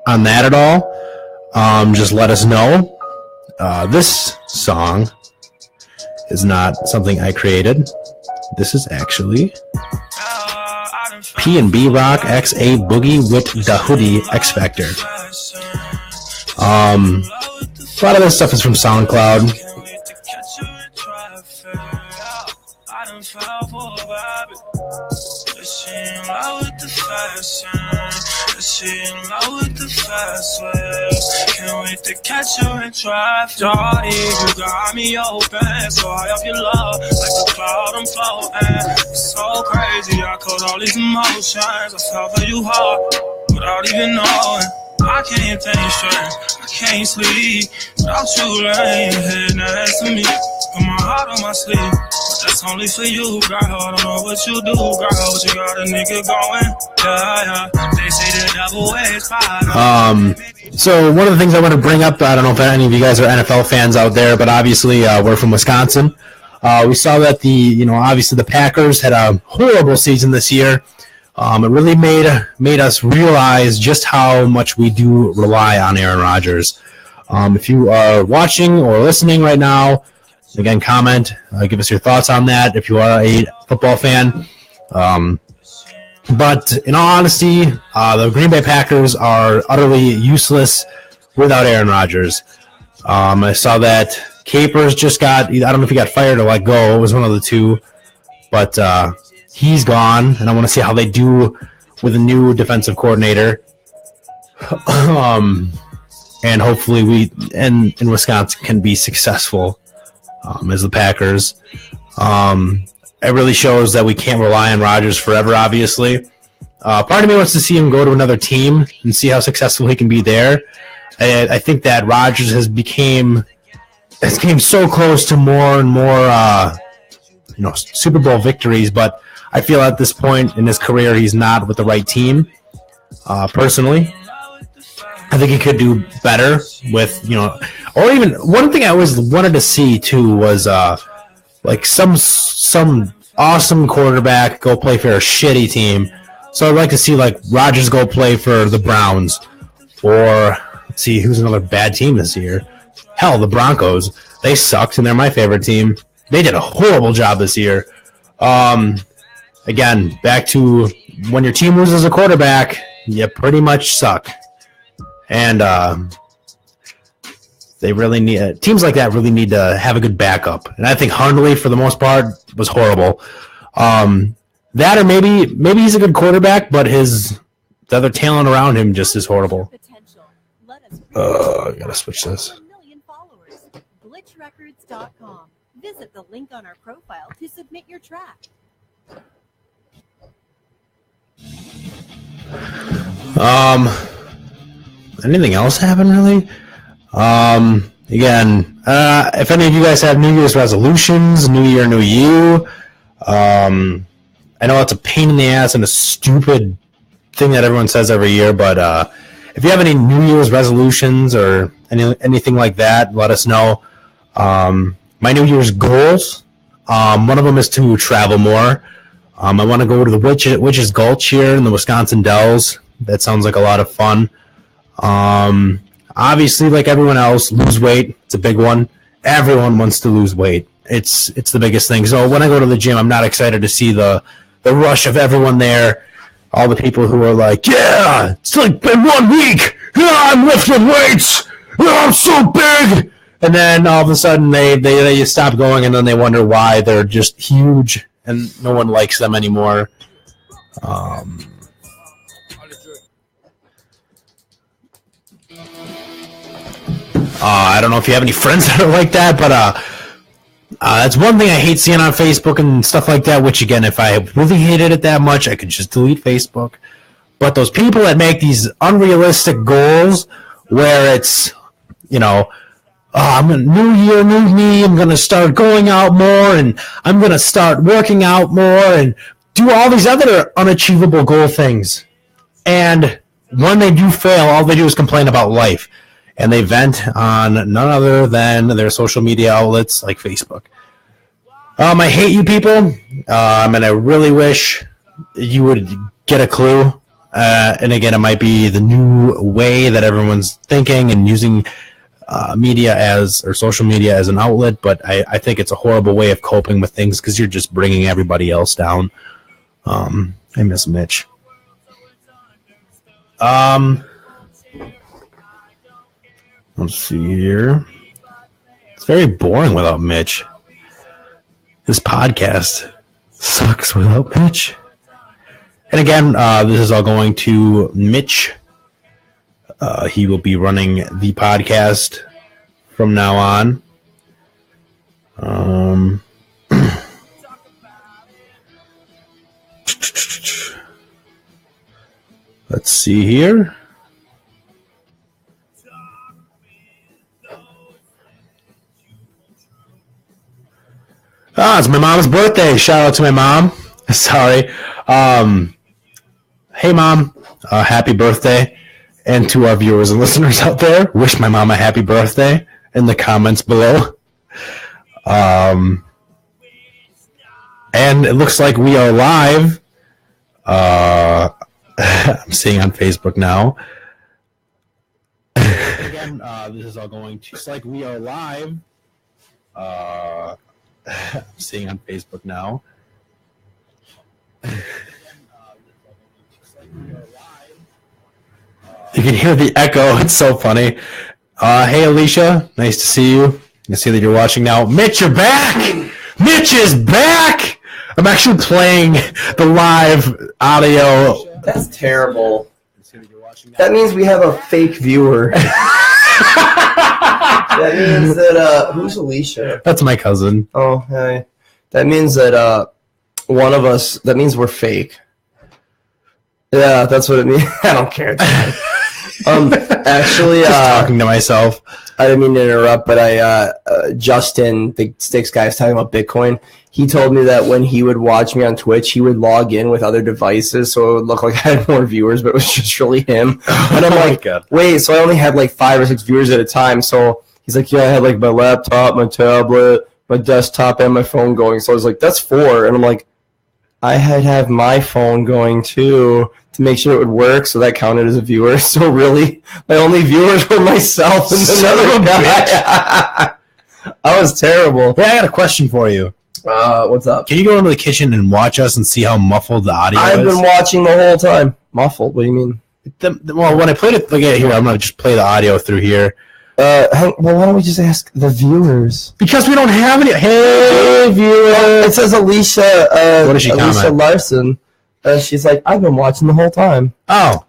on that at all, just let us know. This song is not something I created. This is actually P&B Rock X A Boogie with the Hoodie X Factor. A lot of this stuff is from SoundCloud. Can't wait to catch you in traffic. Jordy, you got me open, so high up your love, like a cloud I'm floating. It's so crazy, I caught all these emotions. I fell for you hard, without even knowing. I can't think straight, I can't sleep without you laying head next to me. Put my heart on my sleeve, but that's only for you, girl. I don't know what you do, girl, but you got a nigga going. Yeah, yeah. They say the double edged fire. So one of the things I want to bring up, I don't know if any of you guys are NFL fans out there, but obviously we're from Wisconsin. We saw that obviously the Packers had a horrible season this year. It really made us realize just how much we do rely on Aaron Rodgers. If you are watching or listening right now, again, comment, give us your thoughts on that if you are a football fan. But in all honesty, the Green Bay Packers are utterly useless without Aaron Rodgers. I saw that Capers just got, I don't know if he got fired or let go. It was one of the two. But he's gone, and I want to see how they do with a new defensive coordinator. And hopefully we in Wisconsin can be successful as the Packers. It really shows that we can't rely on Rodgers forever, obviously. Part of me wants to see him go to another team and see how successful he can be there. I think that Rodgers has became so close to more and more Super Bowl victories, but I feel at this point in his career he's not with the right team. Personally, I think he could do better with, or even one thing I always wanted to see too was like some awesome quarterback go play for a shitty team. So I'd like to see like Rodgers go play for the Browns, or let's see who's another bad team this year. Hell, the Broncos. They sucked and they're my favorite team. They did a horrible job this year. Again, back to when your team loses a quarterback, you pretty much suck. And they really need teams like that really need to have a good backup. And I think Hundley, for the most part, was horrible. That or maybe he's a good quarterback, but the other talent around him just is horrible. I gotta switch this. Glitchrecords.com. Visit the link on our profile to submit your track. Anything else happen really? Again, if any of you guys have New Year's resolutions, New Year, New You, I know it's a pain in the ass and a stupid thing that everyone says every year, but if you have any New Year's resolutions or anything like that, let us know. My New Year's goals, one of them is to travel more. I want to go to the Witch's Gulch here in the Wisconsin Dells. That sounds like a lot of fun. Obviously, like everyone else, lose weight. It's a big one. Everyone wants to lose weight. It's the biggest thing. So when I go to the gym, I'm not excited to see the rush of everyone there. All the people who are like, yeah, it's like been 1 week. Yeah, I'm lifting weights. Yeah, I'm so big. And then all of a sudden they stop going, and then they wonder why they're just huge and no one likes them anymore. I don't know if you have any friends that are like that, but that's one thing I hate seeing on Facebook and stuff like that, which, again, if I really hated it that much, I could just delete Facebook. But those people that make these unrealistic goals where it's, I'm going to new year, new me, I'm going to start going out more, and I'm going to start working out more and do all these other unachievable goal things. And when they do fail, all they do is complain about life. And they vent on none other than their social media outlets like Facebook. I hate you people, and I really wish you would get a clue. And again, it might be the new way that everyone's thinking and using social media as an outlet, but I think it's a horrible way of coping with things because you're just bringing everybody else down. I miss Mitch. Let's see here. It's very boring without Mitch. This podcast sucks without Mitch. And again, this is all going to Mitch. He will be running the podcast from now on. Let's see here. It's my mom's birthday. Shout out to my mom. Sorry. Hey, Mom. Happy birthday. And to our viewers and listeners out there, wish my mom a happy birthday in the comments below. And it looks like we are live. I'm seeing on Facebook now. Again, this is all going to. Looks like we are live. I'm seeing on Facebook now. You can hear the echo. It's so funny. Hey, Alicia. Nice to see you. I see that you're watching now. Mitch, you're back! Mitch is back! I'm actually playing the live audio. That's terrible. That means we have a fake viewer. That means that, who's Alicia? That's my cousin. Oh, hey. That means that, one of us, that means we're fake. Yeah, that's what it means. I don't care. Actually, Just talking to myself. I didn't mean to interrupt, but Justin, the Sticks guy, is talking about Bitcoin. He told me that when he would watch me on Twitch, he would log in with other devices, so it would look like I had more viewers, but it was just really him. And I'm like, wait, so I only had like 5 or 6 viewers at a time. So he's like, yeah, I had like my laptop, my tablet, my desktop, and my phone going. So I was like, that's 4. And I'm like, I had to have my phone going too to make sure it would work, so that counted as a viewer. So really, my only viewers were myself and another guy. I was terrible. Hey, I got a question for you. What's up? Can you go into the kitchen and watch us and see how muffled the audio is? I've been watching the whole time. Muffled? What do you mean? Well, when I played it, look at here, I'm going to just play the audio through here. Well, why don't we just ask the viewers? Because we don't have any. Hey, viewers. It says Alicia. What does she Alicia comment? Larson. She's like, I've been watching the whole time. Oh.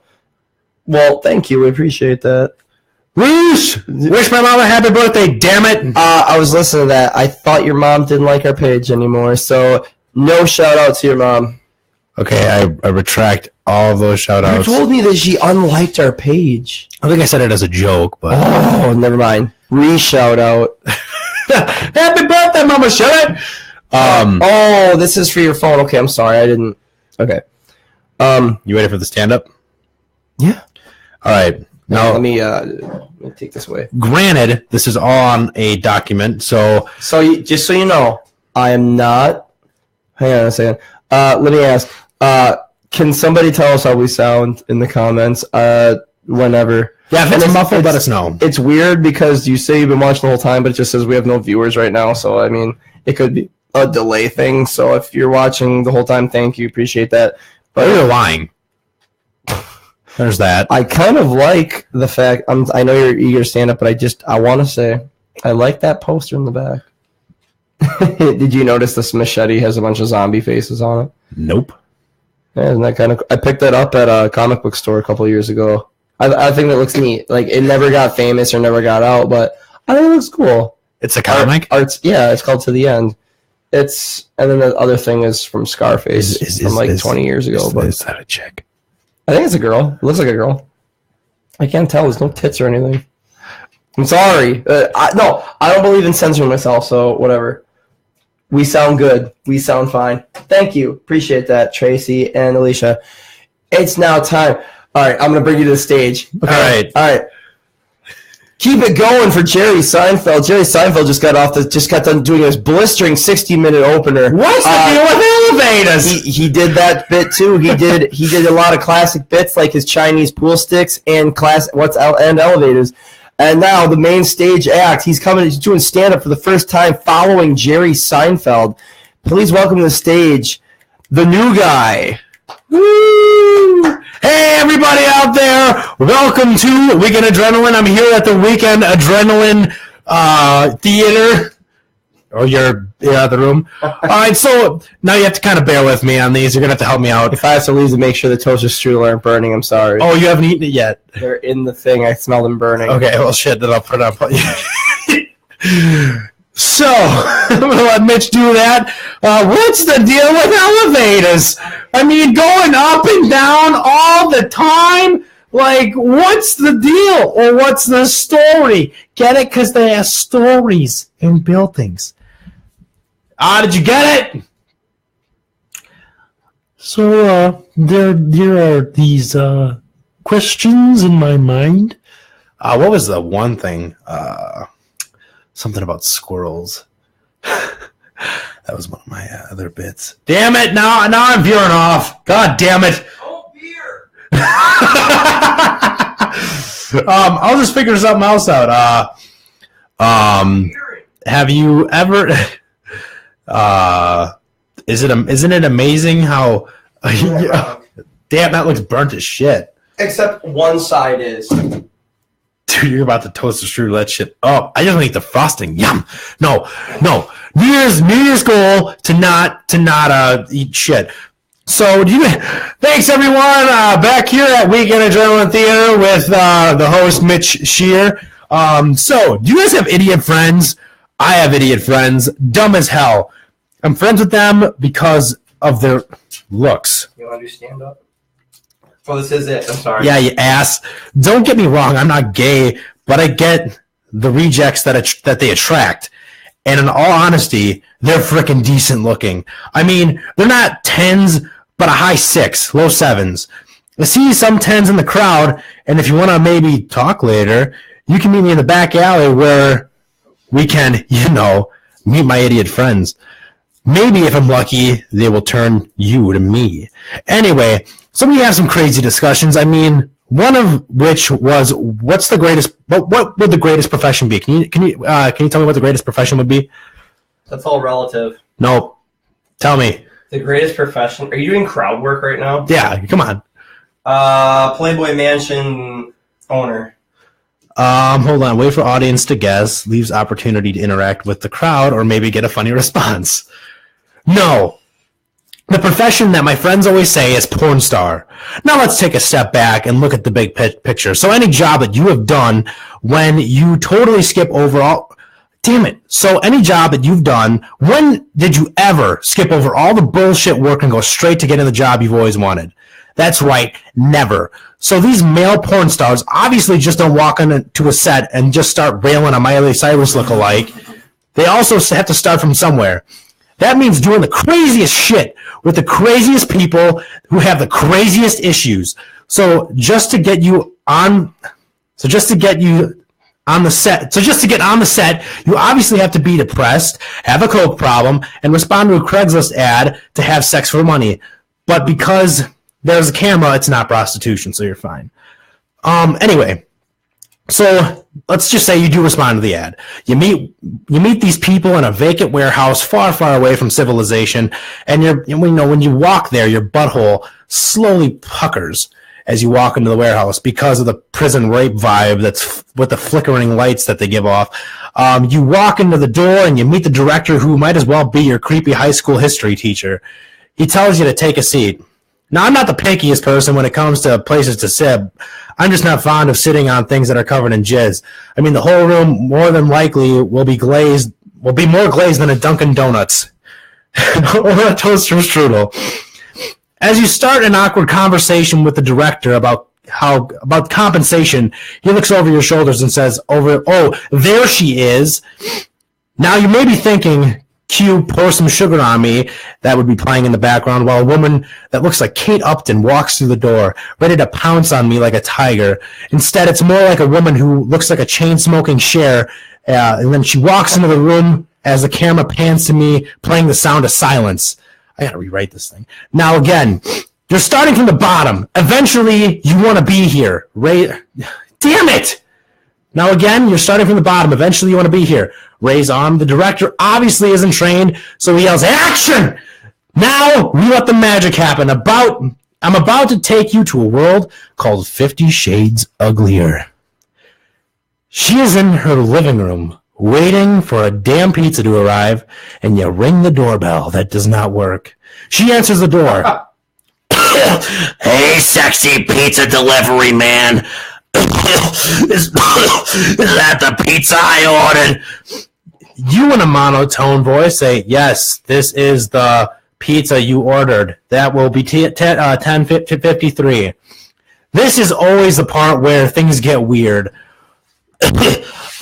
Well, thank you. We appreciate that. Wish my mom a happy birthday, damn it. I was listening to that. I thought your mom didn't like our page anymore, so no shout out to your mom. Okay, I retract all of those shout outs. You told me that she unliked our page. I think I said it as a joke, but. Oh, never mind. Re-shout out. Happy birthday, mama, shut it. Oh, this is for your phone. Okay, I'm sorry. I didn't. Okay. You ready for the stand up? Yeah. All right. Now let me take this away. Granted, this is all on a document, so just so you know, I am not. Hang on a second. Let me ask. Can somebody tell us how we sound in the comments? Whenever. Yeah, if it's muffled, let us know. It's weird because you say you've been watching the whole time, but it just says we have no viewers right now. So I mean, it could be a delay thing. So if you're watching the whole time, thank you, appreciate that. But you're lying. There's that. I kind of like the fact. I know you're eager to stand up, but I want to say I like that poster in the back. Did you notice this machete has a bunch of zombie faces on it? Nope. Yeah, isn't that kind of? I picked that up at a comic book store a couple of years ago. I think that looks neat. Like it never got famous or never got out, but I think it looks cool. It's a comic. Yeah, it's called To the End. And then the other thing is from Scarface from like 20 years ago. But is that a chick? I think it's a girl. It looks like a girl. I can't tell. There's no tits or anything. I'm sorry. I don't believe in censoring myself, so whatever. We sound good. We sound fine. Thank you. Appreciate that, Tracy and Alicia. It's now time. All right, I'm going to bring you to the stage. Okay. All right. Keep it going for Jerry Seinfeld. Jerry Seinfeld just got done doing his blistering 60-minute opener. What's the deal with elevators? He did that bit too. He did a lot of classic bits like his Chinese pool sticks and elevators. And now the main stage act. He's doing stand up for the first time following Jerry Seinfeld. Please welcome to the stage the new guy. Woo! Hey, everybody out there. Welcome to Weekend Adrenaline. I'm here at the Weekend Adrenaline Theater. Oh, you're out of the room. All right, so now you have to kind of bear with me on these. You're going to have to help me out. If I have to leave to make sure the toaster strudel aren't burning, I'm sorry. Oh, you haven't eaten it yet? They're in the thing. I smell them burning. Okay, well, shit, then I'll put it on. So, I'm going to let Mitch do that. What's the deal with elevators? I mean, going up and down all the time? Like, what's the deal? Or what's the story? Get it? Because they have stories in buildings. Did you get it? So, there are these questions in my mind. What was the one thing? Something about squirrels. That was one of my other bits. Damn it! Now I'm veering off. God damn it! Oh, beer. I'll just figure something else out. Have you ever? Isn't it amazing how? Damn, that looks burnt as shit. Except one side is. Dude, you're about to toast the strudel that shit up. I just want to eat the frosting. Yum. No. New Year's goal to not eat shit. So thanks everyone. Back here at Weekend Adrenaline Theater with the host Mitch Shear. So do you guys have idiot friends? I have idiot friends. Dumb as hell. I'm friends with them because of their looks. You want to do stand up? Oh, this is it. I'm sorry. Yeah, you ass. Don't get me wrong. I'm not gay, but I get the rejects that they attract. And in all honesty, they're freaking decent looking. I mean, they're not 10s, but a high 6, low 7s. I see some 10s in the crowd, and if you want to maybe talk later, you can meet me in the back alley where we can, meet my idiot friends. Maybe if I'm lucky, they will turn you to me. Anyway, so we have some crazy discussions. I mean, one of which was, what would the greatest profession be? Can you tell me what the greatest profession would be? That's all relative. No. Tell me. The greatest profession. Are you doing crowd work right now? Yeah, come on. Playboy Mansion owner. Hold on. Wait for audience to guess. Leaves opportunity to interact with the crowd or maybe get a funny response. No. The profession that my friends always say is porn star. Now let's take a step back and look at the big picture. So any job that you have done when you totally skip over all... Damn it. So any job that you've done, when did you ever skip over all the bullshit work and go straight to getting the job you've always wanted? That's right. Never. So these male porn stars obviously just don't walk into a set and just start railing on Miley Cyrus lookalike. They also have to start from somewhere. That means doing the craziest shit with the craziest people who have the craziest issues. So just to get on the set, you obviously have to be depressed, have a coke problem, and respond to a Craigslist ad to have sex for money. But because there's a camera, it's not prostitution, so you're fine. Anyway, so let's just say you do respond to the ad. You meet these people in a vacant warehouse far, far away from civilization, and when you walk there, your butthole slowly puckers as you walk into the warehouse because of the prison rape vibe that's with the flickering lights that they give off. You walk into the door and you meet the director, who might as well be your creepy high school history teacher. He tells you to take a seat. Now, I'm not the pickiest person when it comes to places to sit. I'm just not fond of sitting on things that are covered in jizz. I mean, the whole room more than likely will be more glazed than a Dunkin' Donuts or a toaster strudel. As you start an awkward conversation with the director about compensation, he looks over your shoulders and says, "Oh, there she is." Now you may be thinking, cue Pour Some Sugar on Me, that would be playing in the background while a woman that looks like Kate Upton walks through the door, ready to pounce on me like a tiger. Instead, it's more like a woman who looks like a chain-smoking Cher, and then she walks into the room as the camera pans to me, playing The Sound of Silence. I gotta rewrite this thing. Now again, you're starting from the bottom. Eventually, you want to be here. Damn it! Now again, you're starting from the bottom. Eventually, you want to be here. Ray's arm. The director obviously isn't trained, so he yells, "Action!" Now, we let the magic happen. I'm about to take you to a world called 50 Shades Uglier. She is in her living room, waiting for a damn pizza to arrive, and you ring the doorbell that does not work. She answers the door. "Hey, sexy pizza delivery man. Is that the pizza I ordered?" You, in a monotone voice, say, "Yes, this is the pizza you ordered. That will be 10:53. This is always the part where things get weird.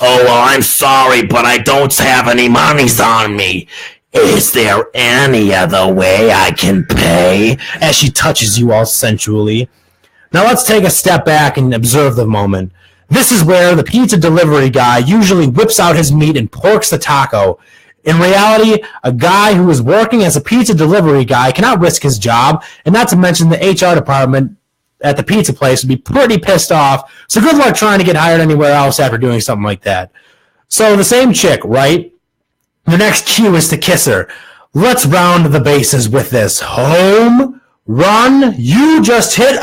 "Oh, well, I'm sorry, but I don't have any monies on me. Is there any other way I can pay?" As she touches you all sensually. Now let's take a step back and observe the moment. This is where the pizza delivery guy usually whips out his meat and porks the taco. In reality, a guy who is working as a pizza delivery guy cannot risk his job, and not to mention the HR department at the pizza place would be pretty pissed off, so good luck trying to get hired anywhere else after doing something like that. So the same chick, right? The next cue is to kiss her. Let's round the bases with this. Home run, you just hit.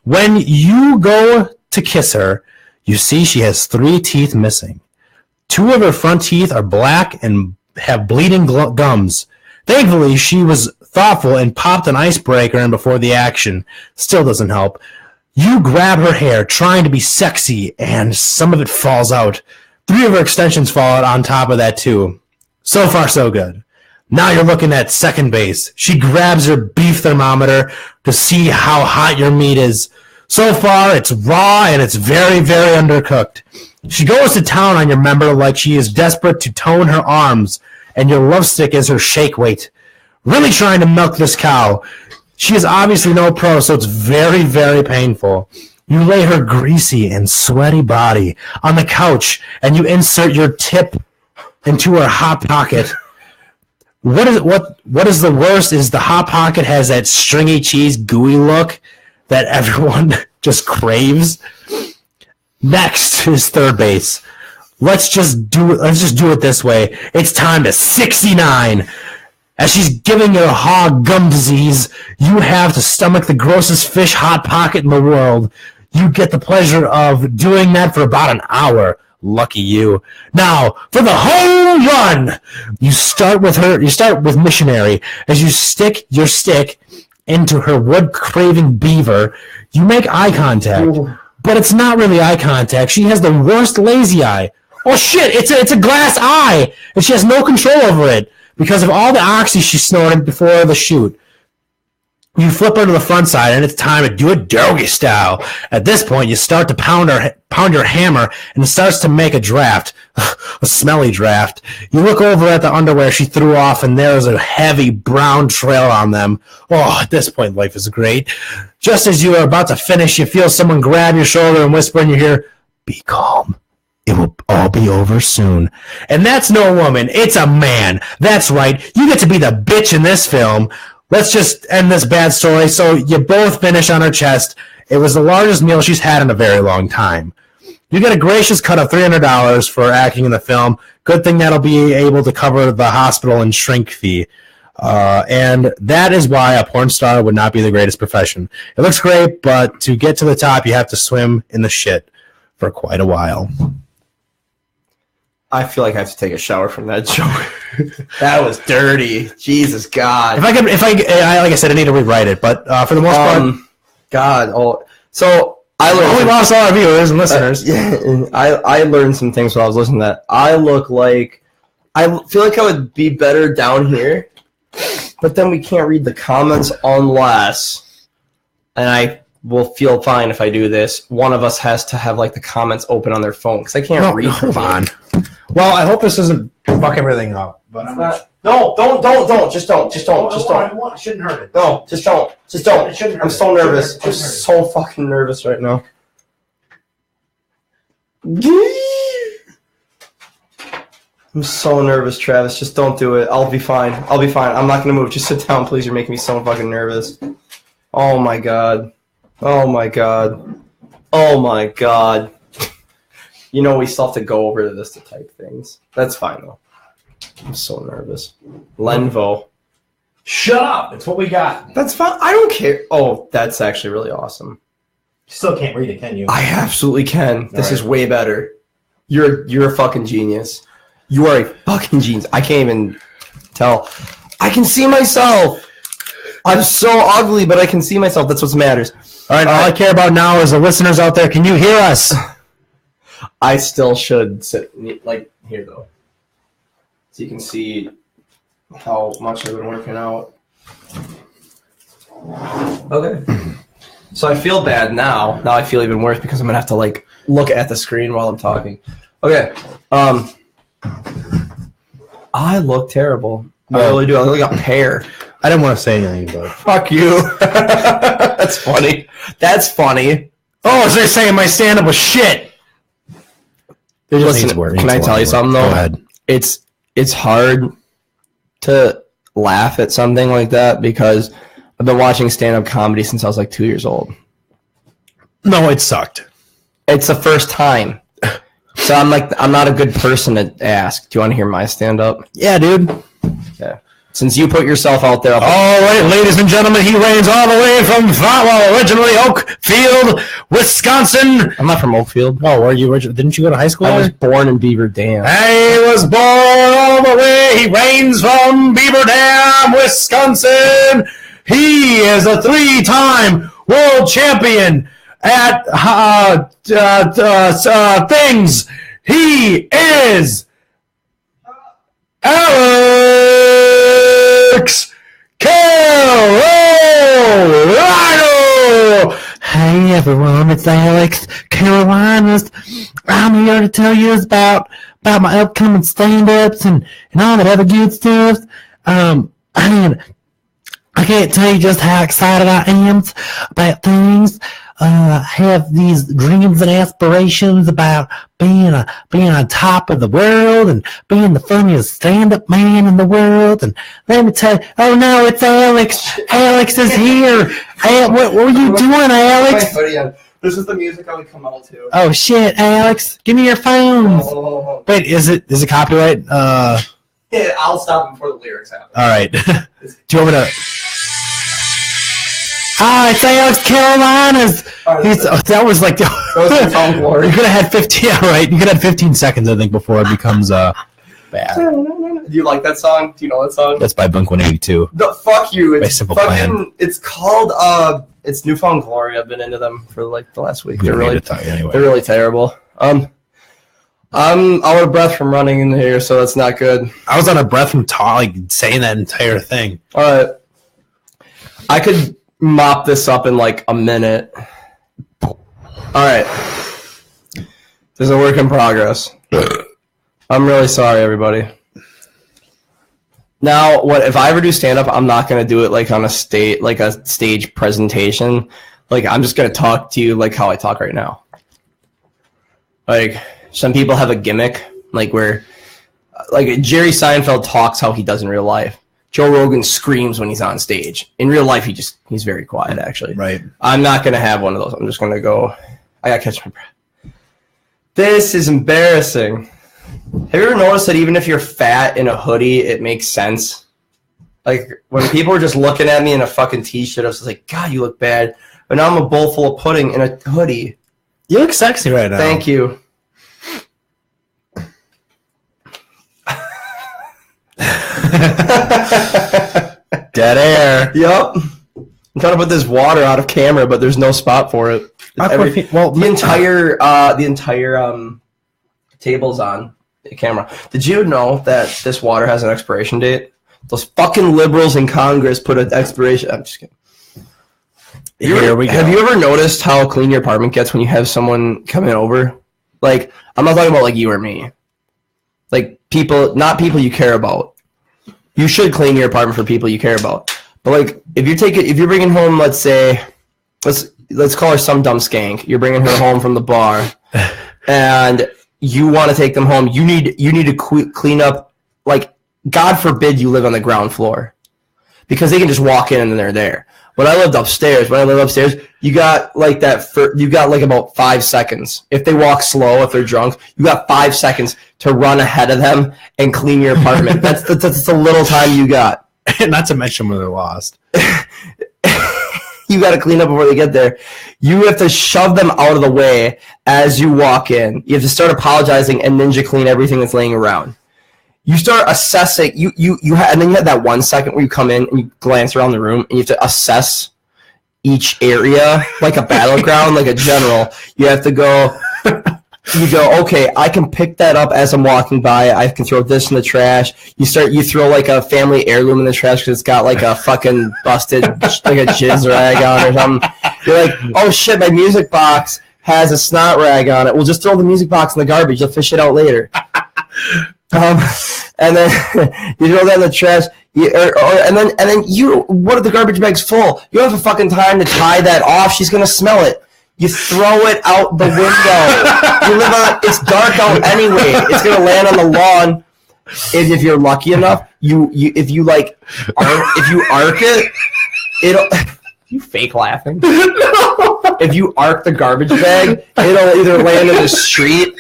When you go to kiss her, you see she has 3 teeth missing. 2 of her front teeth are black and have bleeding gums. Thankfully, she was thoughtful and popped an icebreaker in before the action. Still doesn't help. You grab her hair, trying to be sexy, and some of it falls out. 3 of her extensions fall out on top of that, too. So far, so good. Now you're looking at second base. She grabs her beef thermometer to see how hot your meat is. So far, it's raw and it's very, very undercooked. She goes to town on your member like she is desperate to tone her arms, and your love stick is her shake weight. Really trying to milk this cow. She is obviously no pro, so it's very, very painful. You lay her greasy and sweaty body on the couch, and you insert your tip into her hot pocket. What is the worst is the hot pocket has that stringy cheese gooey look that everyone just craves. Next is third base. Let's just do it this way. It's time to 69. As she's giving you a hog gum disease, you have to stomach the grossest fish hot pocket in the world. You get the pleasure of doing that for about an hour. Lucky you. Now, for the home run, you start with missionary. As you stick your stick into her wood-craving beaver, you make eye contact. Ooh. But it's not really eye contact. She has the worst lazy eye. Oh shit, it's a glass eye, and she has no control over it because of all the oxy she snorted before the shoot. You flip her to the front side, and it's time to do it doggy style. At this point, you start to pound your hammer, and it starts to make a draft, a smelly draft. You look over at the underwear she threw off, and there's a heavy brown trail on them. Oh, at this point, life is great. Just as you are about to finish, you feel someone grab your shoulder and whisper in your ear, "Be calm. It will all be over soon." And that's no woman. It's a man. That's right. You get to be the bitch in this film. Let's just end this bad story. So you both finish on her chest. It was the largest meal she's had in a very long time. You get a gracious cut of $300 for acting in the film. Good thing that'll be able to cover the hospital and shrink fee. And that is why a porn star would not be the greatest profession. It looks great, but to get to the top, you have to swim in the shit for quite a while. I feel like I have to take a shower from that joke. That was dirty. Jesus God. Like I said, I need to rewrite it, but for the most part, God. So I learned. We lost all our viewers and listeners. Yeah, I learned some things while I was listening to that. I feel like I would be better down here, but then we can't read the comments unless, and I will feel fine if I do this. One of us has to have like the comments open on their phone because I can't read. Hold on. Well, I hope this doesn't fuck everything up. But I'm not. No, don't. Just don't. It shouldn't hurt it. No, just don't. It shouldn't hurt. I'm so nervous. I'm so fucking nervous right now. I'm so nervous, Travis. Just don't do it. I'll be fine. I'm not gonna move. Just sit down, please. You're making me so fucking nervous. Oh my God. You know, we still have to go over to this to type things. That's fine, though. I'm so nervous. Lenvo. Shut up! It's what we got. That's fine. I don't care. Oh, that's actually really awesome. You still can't read it, can you? I absolutely can. This is way better. You're a fucking genius. You are a fucking genius. I can't even tell. I can see myself. I'm so ugly, but I can see myself. That's what matters. All right, all I care about now is the listeners out there. Can you hear us? I still should sit like here though, so you can see how much I've been working out. Okay, so I feel bad now. Now I feel even worse because I'm gonna have to like look at the screen while I'm talking. Okay, I look terrible. I really do. I look like a pear. I didn't want to say anything, but Fuck you. That's funny. That's funny. oh, so they're saying my stand-up was shit. Listen, can I tell you something though? Go ahead. It's hard to laugh at something like that because I've been watching stand-up comedy since I was like 2 years old. No, it sucked. It's the first time. So I'm not a good person to ask. Do you want to hear my stand-up? Yeah, dude. Yeah. Since you put yourself out there. All right, ladies and gentlemen, he reigns all the way from originally Oakfield, Wisconsin. I'm not from Oakfield. Oh, were you originally? Didn't you go to high school? I was born in Beaver Dam. I was born all the way. He reigns from Beaver Dam, Wisconsin. He is a 3-time world champion at things. He is Alex Carolina. Hey everyone, it's Alex Carolinas. I'm here to tell you about my upcoming stand-ups and all that other good stuff. And I can't tell you just how excited I am about things. I have these dreams and aspirations about being on top of the world and being the funniest stand-up man in the world. And let me tell you, oh no, it's Alex. Alex is here. Hey, what were you doing, Alex? This is the music I would come out to. Oh shit, Alex, give me your phone. Oh. Wait, is it copyright? Yeah, I'll stop before the lyrics happen. All right. Do you want me to? Ah, it's Alex Carolinas. That was like Newfound Glory. You could have had 15. Yeah, right. You could have 15 seconds, I think, before it becomes bad. Do you like that song? Do you know that song? That's by Blink-182. Fuck you. By It's Simple fucking. Plan. It's called it's Newfound Glory. I've been into them for like the last week. We They're don't need really to tell you anyway. they're really terrible. I'm out of breath from running in here, so that's not good. I was out of breath from saying that entire thing. All right, I could mop this up in like a minute. All right, this is a work in progress. I'm really sorry, everybody. Now, what if I ever do stand up? I'm not gonna do it like on a stage presentation. Like I'm just gonna talk to you like how I talk right now. Like some people have a gimmick, like where, like Jerry Seinfeld talks how he does in real life. Joe Rogan screams when he's on stage. In real life, he's very quiet actually. Right. I'm not gonna have one of those. I'm just gonna go. I gotta catch my breath. This is embarrassing. Have you ever noticed that even if you're fat in a hoodie, it makes sense? Like, when people are just looking at me in a fucking t-shirt, I was like, God, you look bad. But now I'm a bowl full of pudding in a hoodie. You look sexy right now. Thank you. Dead air. Yup. I'm trying to put this water out of camera, but there's no spot for it. The entire table's on the camera. Did you know that this water has an expiration date? Those fucking liberals in Congress put an expiration. I'm just kidding. Here we go. Have you ever noticed how clean your apartment gets when you have someone coming over? Like, I'm not talking about like you or me. Like people, not people you care about. You should clean your apartment for people you care about. But like, if you're bringing home, let's say, let's call her some dumb skank. You're bringing her home from the bar, and you want to take them home. You need to clean up. Like, God forbid you live on the ground floor, because they can just walk in and they're there. When I lived upstairs, you got like about 5 seconds. If they walk slow, if they're drunk, you got 5 seconds to run ahead of them and clean your apartment. That's the little time you got. Not to mention when they're lost. You got to clean up before they get there. You have to shove them out of the way as you walk in. You have to start apologizing and ninja clean everything that's laying around. You start assessing. And then you have that 1 second where you come in and you glance around the room and you have to assess each area like a battleground, like a general. You have to go. You go, okay, I can pick that up as I'm walking by. I can throw this in the trash. You throw like a family heirloom in the trash because it's got like a fucking busted, like a jizz rag on or something. You're like, oh shit, my music box has a snot rag on it. We'll just throw the music box in the garbage. You'll fish it out later. And then you throw that in the trash. And then what are the garbage bags full? You don't have a fucking time to tie that off. She's gonna smell it. You throw it out the window. You live on. It's dark out anyway. It's gonna land on the lawn. And if you're lucky enough, if you arc it, it'll. You fake laughing. If you arc the garbage bag, it'll either land in the street.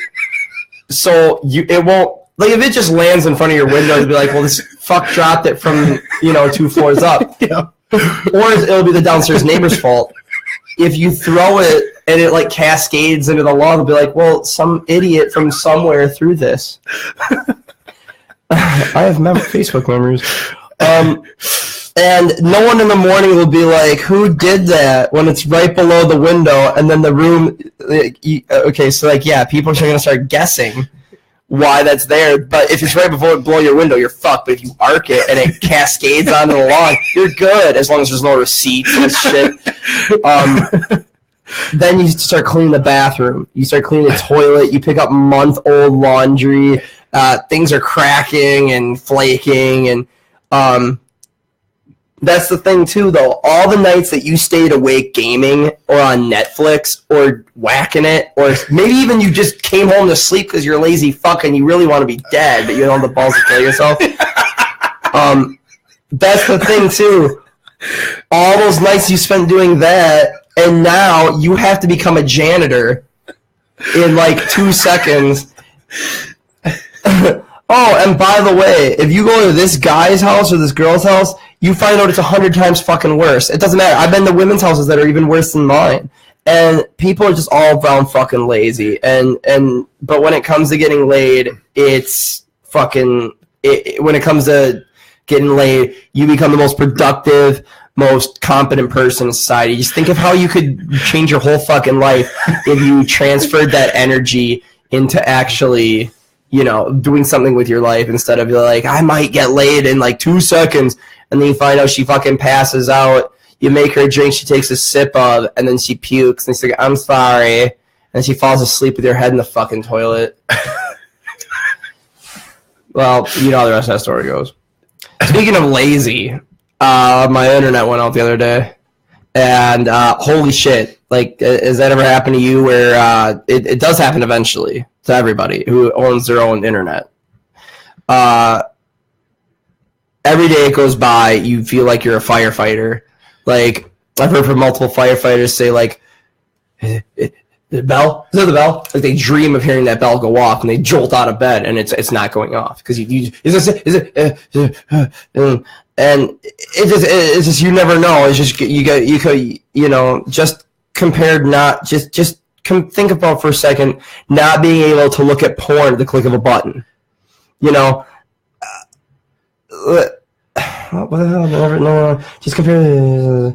So it won't. Like, if it just lands in front of your window, you'll be like, well, this fuck dropped it from, 2 floors up. Yeah. Or it'll be the downstairs neighbor's fault. If you throw it and it, like, cascades into the lawn, it'll be like, well, some idiot from somewhere threw this. I have Facebook memories. And no one in the morning will be like, who did that, when it's right below the window, and then the room... Okay, so, like, yeah, people are going to start guessing why that's there, but if it's right before it blow your window, you're fucked. But if you arc it and it cascades onto the lawn, you're good, as long as there's no receipts and shit. Then you start cleaning the bathroom. You start cleaning the toilet. You pick up month-old laundry. Things are cracking and flaking, and that's the thing too, though. All the nights that you stayed awake gaming or on Netflix or whacking it, or maybe even you just came home to sleep because you're a lazy fuck and you really want to be dead, but you don't have the balls to kill yourself. That's the thing too. All those nights you spent doing that, and now you have to become a janitor in like 2 seconds. Oh, and by the way, if you go to this guy's house or this girl's house, you find out it's 100 times fucking worse. It doesn't matter. I've been to women's houses that are even worse than mine. And people are just all around fucking lazy. But when it comes to getting laid, it's fucking... when it comes to getting laid, you become the most productive, most competent person in society. Just think of how you could change your whole fucking life if you transferred that energy into actually... doing something with your life, instead of like, I might get laid in like 2 seconds, and then you find out she fucking passes out. You make her a drink, she takes a sip of, and then she pukes, and she's like, I'm sorry, and she falls asleep with your head in the fucking toilet. Well, you know how the rest of that story goes. Speaking of lazy, my internet went out the other day, and holy shit, like, has that ever happened to you where it does happen eventually to everybody who owns their own internet? Every day it goes by, you feel like you're a firefighter. Like, I've heard from multiple firefighters say, like, the bell? Is that the bell? Like, they dream of hearing that bell go off, and they jolt out of bed, and it's not going off. Because and it's just, you never know. It's just, just compared, not, think about for a second, not being able to look at porn at the click of a button. What the hell? No. Just compare,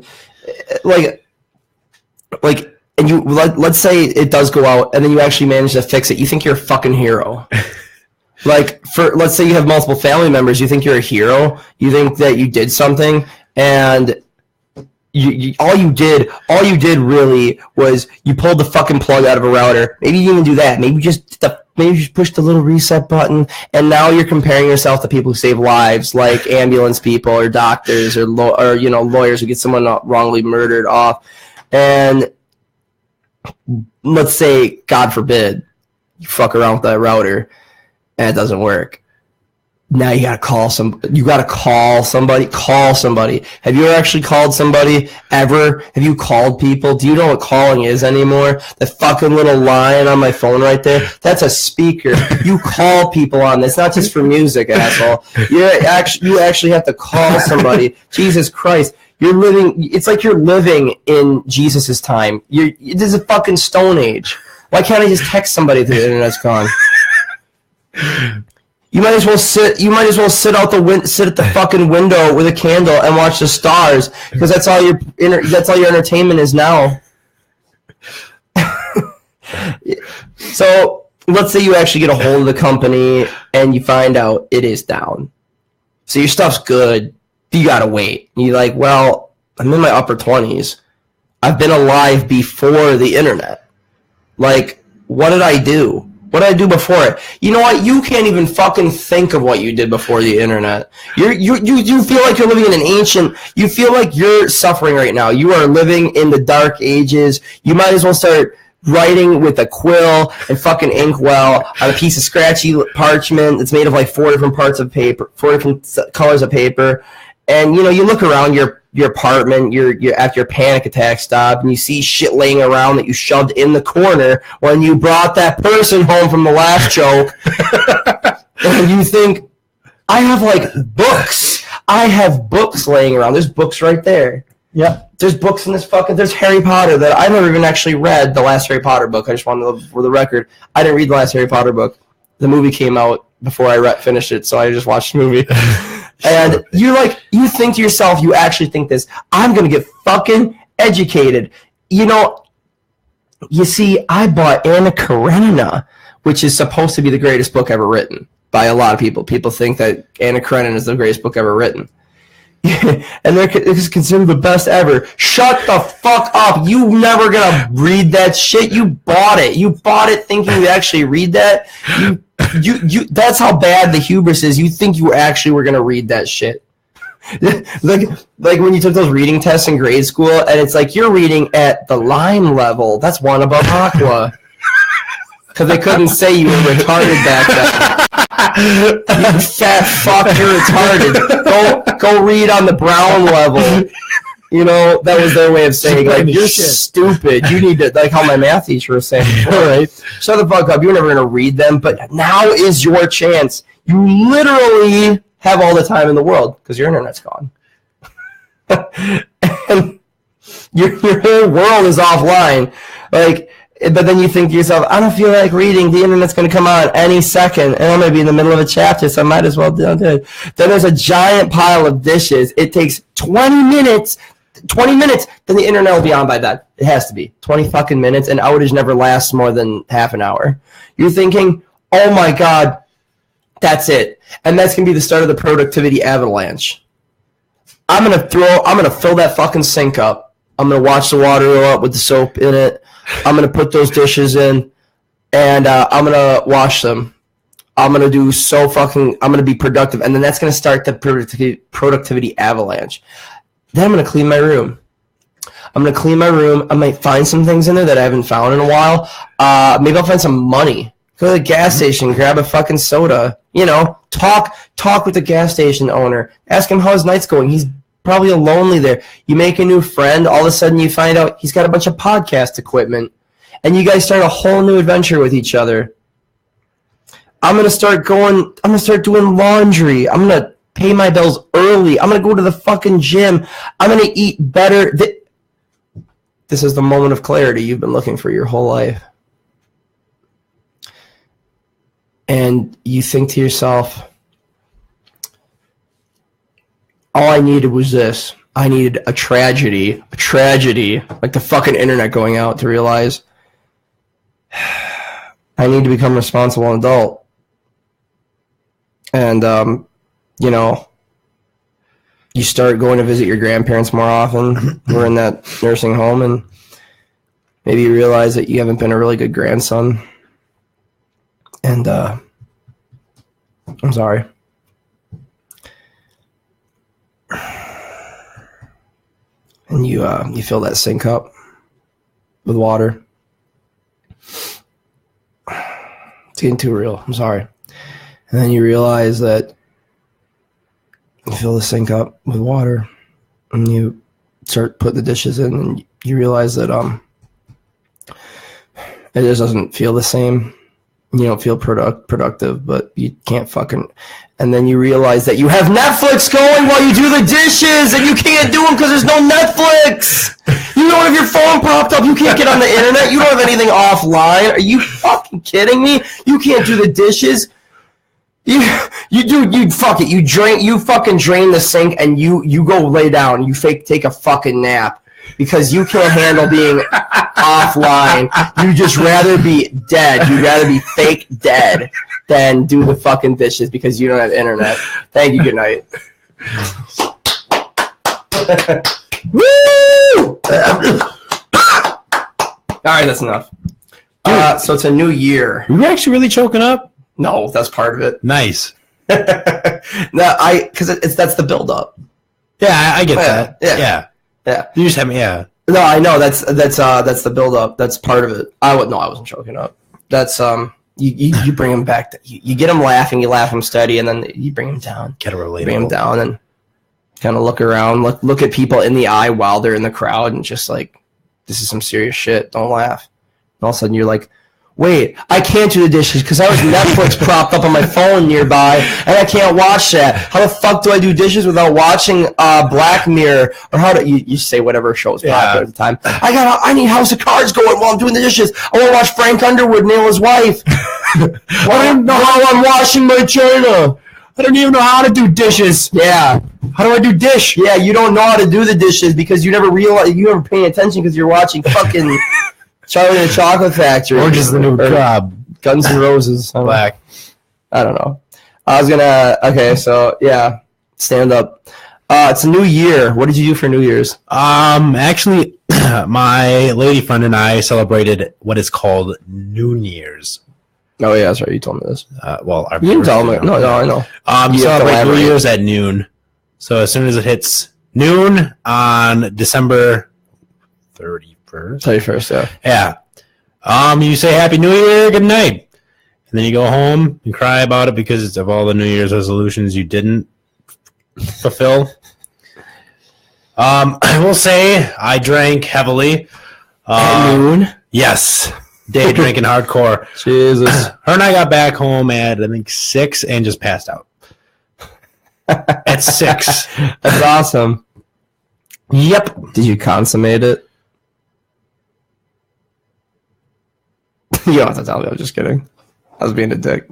and you let's say it does go out, and then you actually manage to fix it. You think you're a fucking hero. Like, let's say you have multiple family members, you think you're a hero. You think that you did something, and all you did really was you pulled the fucking plug out of a router. Maybe you didn't even do that. Maybe you just pushed the little reset button, and now you're comparing yourself to people who save lives, like ambulance people or doctors or lawyers who get someone wrongly murdered off. And let's say, God forbid, you fuck around with that router and it doesn't work. Now you gotta call somebody. Call somebody. Have you ever actually called somebody ever? Have you called people? Do you know what calling is anymore? The fucking little line on my phone right there, that's a speaker. You call people on this, not just for music, asshole. You actually have to call somebody. Jesus Christ. It's like you're living in Jesus' time. This is a fucking Stone Age. Why can't I just text somebody that the internet's gone? You might as well sit out sit at the fucking window with a candle and watch the stars, because that's all your entertainment is now. So let's say you actually get a hold of the company and you find out it is down. So your stuff's good. You gotta wait. You're like, well, I'm in my upper 20s. I've been alive before the internet. Like, what did I do? What did I do before it? You know what? You can't even fucking think of what you did before the internet. You feel like you're living in an ancient. You feel like you're suffering right now. You are living in the dark ages. You might as well start writing with a quill and fucking inkwell on a piece of scratchy parchment that's made of like 4 different parts of paper, 4 different colors of paper. And you know, you look around your apartment, you're after your panic attack stop, and you see shit laying around that you shoved in the corner when you brought that person home from the last choke. And you think, I have like books. I have books laying around. There's books right there. Yeah. There's books in this fucking. There's Harry Potter that I've never even actually read the last Harry Potter book. I just wanted to, for the record, I didn't read the last Harry Potter book. The movie came out before I finished it, so I just watched the movie. And you think to yourself, you actually think this, I'm going to get fucking educated. You know, you see, I bought Anna Karenina, which is supposed to be the greatest book ever written by a lot of people. People think that Anna Karenina is the greatest book ever written. And it's considered the best ever. Shut the fuck up. You never going to read that shit. You bought it. You bought it thinking you'd actually read that. You that's how bad the hubris is. You think you actually were gonna read that shit. like when you took those reading tests in grade school, and it's like you're reading at the line level. That's one above Aqua. Because they couldn't say you were retarded back then. You fat fuck, you're retarded. Go read on the brown level. You know, that was their way of saying, like, you're stupid. You need to, like how my math teacher was saying. All right, shut the fuck up. You're never going to read them, but now is your chance. You literally have all the time in the world because your internet's gone. And your whole world is offline. Like, but then you think to yourself, I don't feel like reading. The internet's going to come on any second, and I'm going to be in the middle of a chapter, so I might as well do it. Then there's a giant pile of dishes. It takes 20 minutes, then the internet will be on by that. It has to be 20 fucking minutes. An outage never lasts more than half an hour. You're thinking, oh my God, that's it. And that's going to be the start of the productivity avalanche. I'm going to fill that fucking sink up. I'm going to watch the water roll up with the soap in it. I'm going to put those dishes in, and I'm going to wash them. I'm going to be productive. And then that's going to start the productivity avalanche. Then I'm going to clean my room. I might find some things in there that I haven't found in a while. Maybe I'll find some money. Go to the gas station, grab a fucking soda. You know, talk with the gas station owner. Ask him how his night's going. He's probably lonely there. You make a new friend. All of a sudden you find out he's got a bunch of podcast equipment. And you guys start a whole new adventure with each other. I'm going to start doing laundry. I'm going to pay my bills early. I'm going to go to the fucking gym. I'm going to eat better. This is the moment of clarity you've been looking for your whole life. And you think to yourself, all I needed was this. I needed a tragedy, like the fucking internet going out to realize I need to become a responsible adult. And, you know, you start going to visit your grandparents more often. We're in that nursing home, and maybe you realize that you haven't been a really good grandson. And I'm sorry. And you fill that sink up with water. It's getting too real. I'm sorry. And then you realize that you fill the sink up with water, and you start putting the dishes in, and you realize that it just doesn't feel the same. You don't feel productive, but you can't fucking... And then you realize that you have Netflix going while you do the dishes, and you can't do them because there's no Netflix! You don't have your phone popped up, you can't get on the internet, you don't have anything offline. Are you fucking kidding me? You can't do the dishes. You fuck it. You fucking drain the sink, and you go lay down. You take a fucking nap because you can't handle being offline. You just rather be dead. You'd rather be fake dead than do the fucking dishes because you don't have internet. Thank you. Good night. Woo! All right, that's enough. So it's a new year. Were you actually really choking up? No, that's part of it. Nice. No, because that's the build up. Yeah, I get that. Yeah. You just have me. Yeah. No, I know that's the build up. That's part of it. I wasn't choking up. That's you bring them back. You get them laughing. You laugh them steady, and then you bring them down. Get a relatable. Bring them down and kind of look around, look at people in the eye while they're in the crowd, and just like, this is some serious shit. Don't laugh. And all of a sudden, you're like, wait, I can't do the dishes because I was Netflix propped up on my phone nearby, and I can't watch that. How the fuck do I do dishes without watching Black Mirror? Or how do you say whatever show was popular at the time? I need House of Cards going while I'm doing the dishes. I want to watch Frank Underwood nail his wife. I don't know how I'm washing my china. I don't even know how to do dishes. Yeah. How do I do dish? Yeah, you don't know how to do the dishes because you never realize you never paying attention because you're watching fucking Charlie and the Chocolate Factory. Or just the new job. Guns N' Roses. Black. I don't know. I was gonna. Okay, so yeah, stand up. It's a new year. What did you do for New Year's? Actually, my lady friend and I celebrated what is called New Year's. Oh yeah, that's right. You told me this. Well, you didn't tell me. No, I know. You celebrate New Year's at noon. So as soon as it hits noon on December 31st. 31st, yeah. You say Happy New Year, good night. And then you go home and cry about it because of all the New Year's resolutions you didn't fulfill. I will say I drank heavily. At noon? Yes. Day drinking hardcore. Jesus. Her and I got back home at, I think, 6 and just passed out. At 6. That's awesome. Yep. Did you consummate it? You don't have to tell me. I'm just kidding. I was being a dick.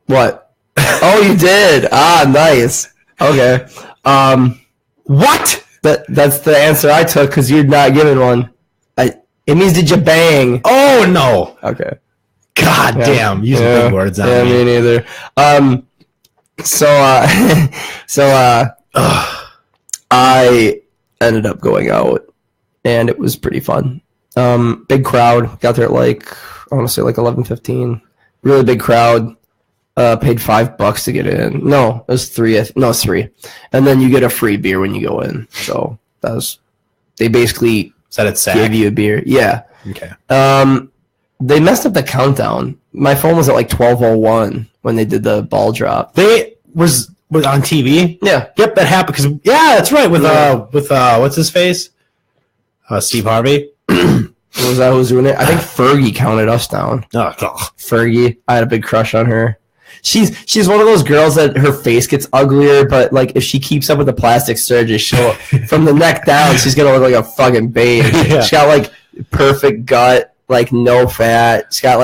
What? Oh, you did. Nice. Okay. What? That's the answer I took because you're not giving one. It means did you bang? Oh no. Okay. God damn. Using big words on me. Me neither. I ended up going out, and it was pretty fun. Big crowd. Got there at I want to say 11:15. Really big crowd. Paid $5 to get in. No, it was 3. No, it's 3. And then you get a free beer when you go in. So they basically gave you a beer. Yeah. Okay. They messed up the countdown. My phone was at 12:01 when they did the ball drop. They was on TV. Yeah. Yep, that happened because that's right with what's his face? Steve Harvey. Was that who was doing it? I think Fergie counted us down. Oh God. Fergie, I had a big crush on her. She's one of those girls that her face gets uglier, but if she keeps up with the plastic surgery, she'll from the neck down, she's gonna look like a fucking babe. Yeah. She's got perfect gut, no fat. She's got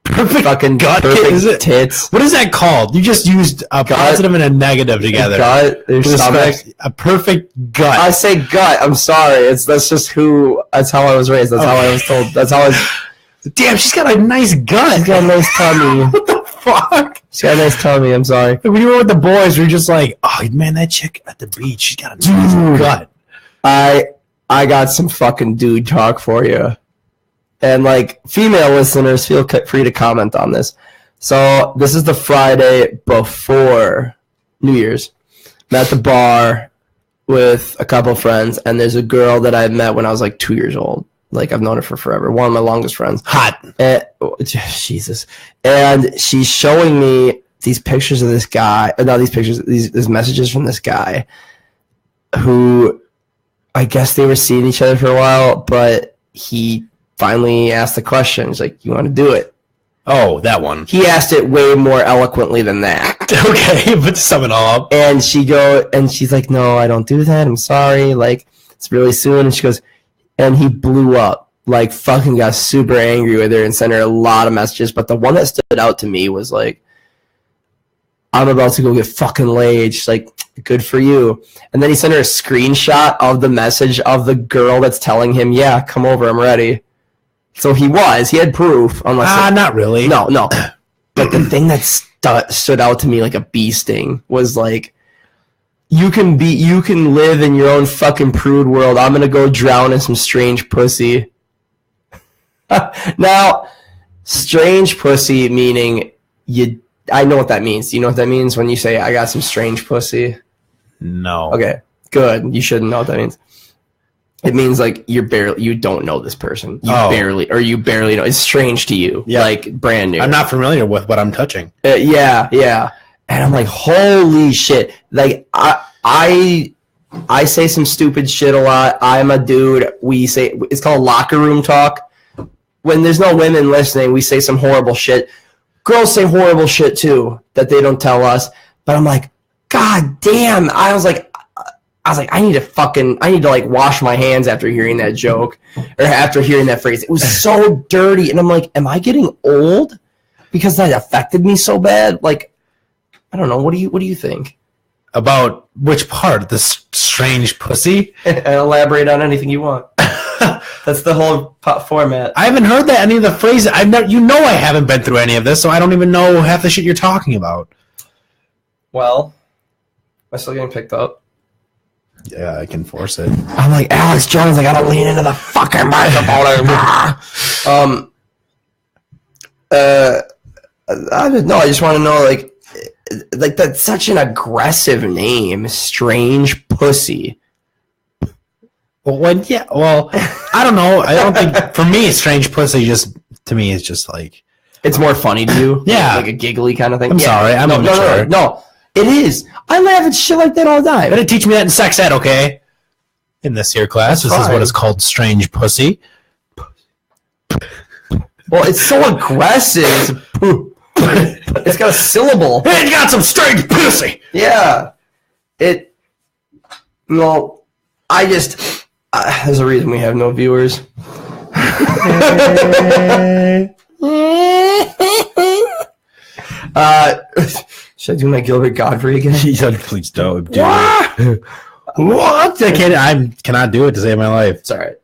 perfect fucking gut. Perfect tits. What is that called? You just used a positive and a negative together. Gut, their stomach. A perfect gut. I say gut. I'm sorry. That's how I was raised. That's how I was told. That's how I was. Damn, she's got a nice gut. She's got a nice tummy. What the fuck? She's got a nice tummy. I'm sorry. When you were with the boys, we were just like, oh man, that chick at the beach, she's got a nice gut. I got some fucking dude talk for you. And female listeners, feel free to comment on this. So this is the Friday before New Year's. I'm at the bar with a couple friends, and there's a girl that I met when I was 2 years old. I've known her for forever. One of my longest friends. Hot. Jesus. And she's showing me these pictures of this guy. Not these pictures. These messages from this guy who I guess they were seeing each other for a while, but he finally asked the question. He's like, you want to do it? Oh, that one. He asked it way more eloquently than that. Okay, but sum it all up. And she's like, no, I don't do that. I'm sorry. It's really soon. And she goes, and he blew up. Fucking got super angry with her and sent her a lot of messages. But the one that stood out to me was I'm about to go get fucking laid. She's like, good for you. And then he sent her a screenshot of the message of the girl that's telling him, yeah, come over, I'm ready. So he had proof. Not really. No. But the thing that stood out to me like a bee sting was you can live in your own fucking prude world. I'm gonna go drown in some strange pussy. Now, strange pussy meaning you. I know what that means. Do you know what that means when you say I got some strange pussy? No. Okay, good. You shouldn't know what that means. It means like you don't know this person. You barely know. It's strange to you. Yeah. Like brand new. I'm not familiar with what I'm touching. Yeah. And I'm like, holy shit. Like I say some stupid shit a lot. I'm a dude. We say it's called locker room talk. When there's no women listening, we say some horrible shit. Girls say horrible shit too that they don't tell us. But I'm like, God damn. I was like, I need to like wash my hands after hearing that joke or after hearing that phrase. It was so dirty. And I'm like, am I getting old? Because that affected me so bad. Like, I don't know. What do you think? About which part? The strange pussy? Elaborate on anything you want. That's the whole format. I haven't heard that any of the phrases. I haven't been through any of this, so I don't even know half the shit you're talking about. Well, am I still getting picked up? Yeah, I can force it. I'm like, Alex Jones, I gotta lean into the fucking microphone. I don't know. I just want to know, like that's such an aggressive name, strange pussy. Well, I don't know. I don't think for me, strange pussy to me is just like it's more funny to you. Yeah, like a giggly kind of thing. I'm sorry, I'm immature. No, it is. I laugh at shit like that all the time. They didn't teach me that in sex ed, okay? In this year class, this is what is called strange pussy. Well, it's so aggressive. It's got a syllable. It got some strange pussy. Yeah. There's a reason we have no viewers. Should I do my Gilbert Godfrey again? Please don't do it. What? I cannot do it to save my life. It's all right.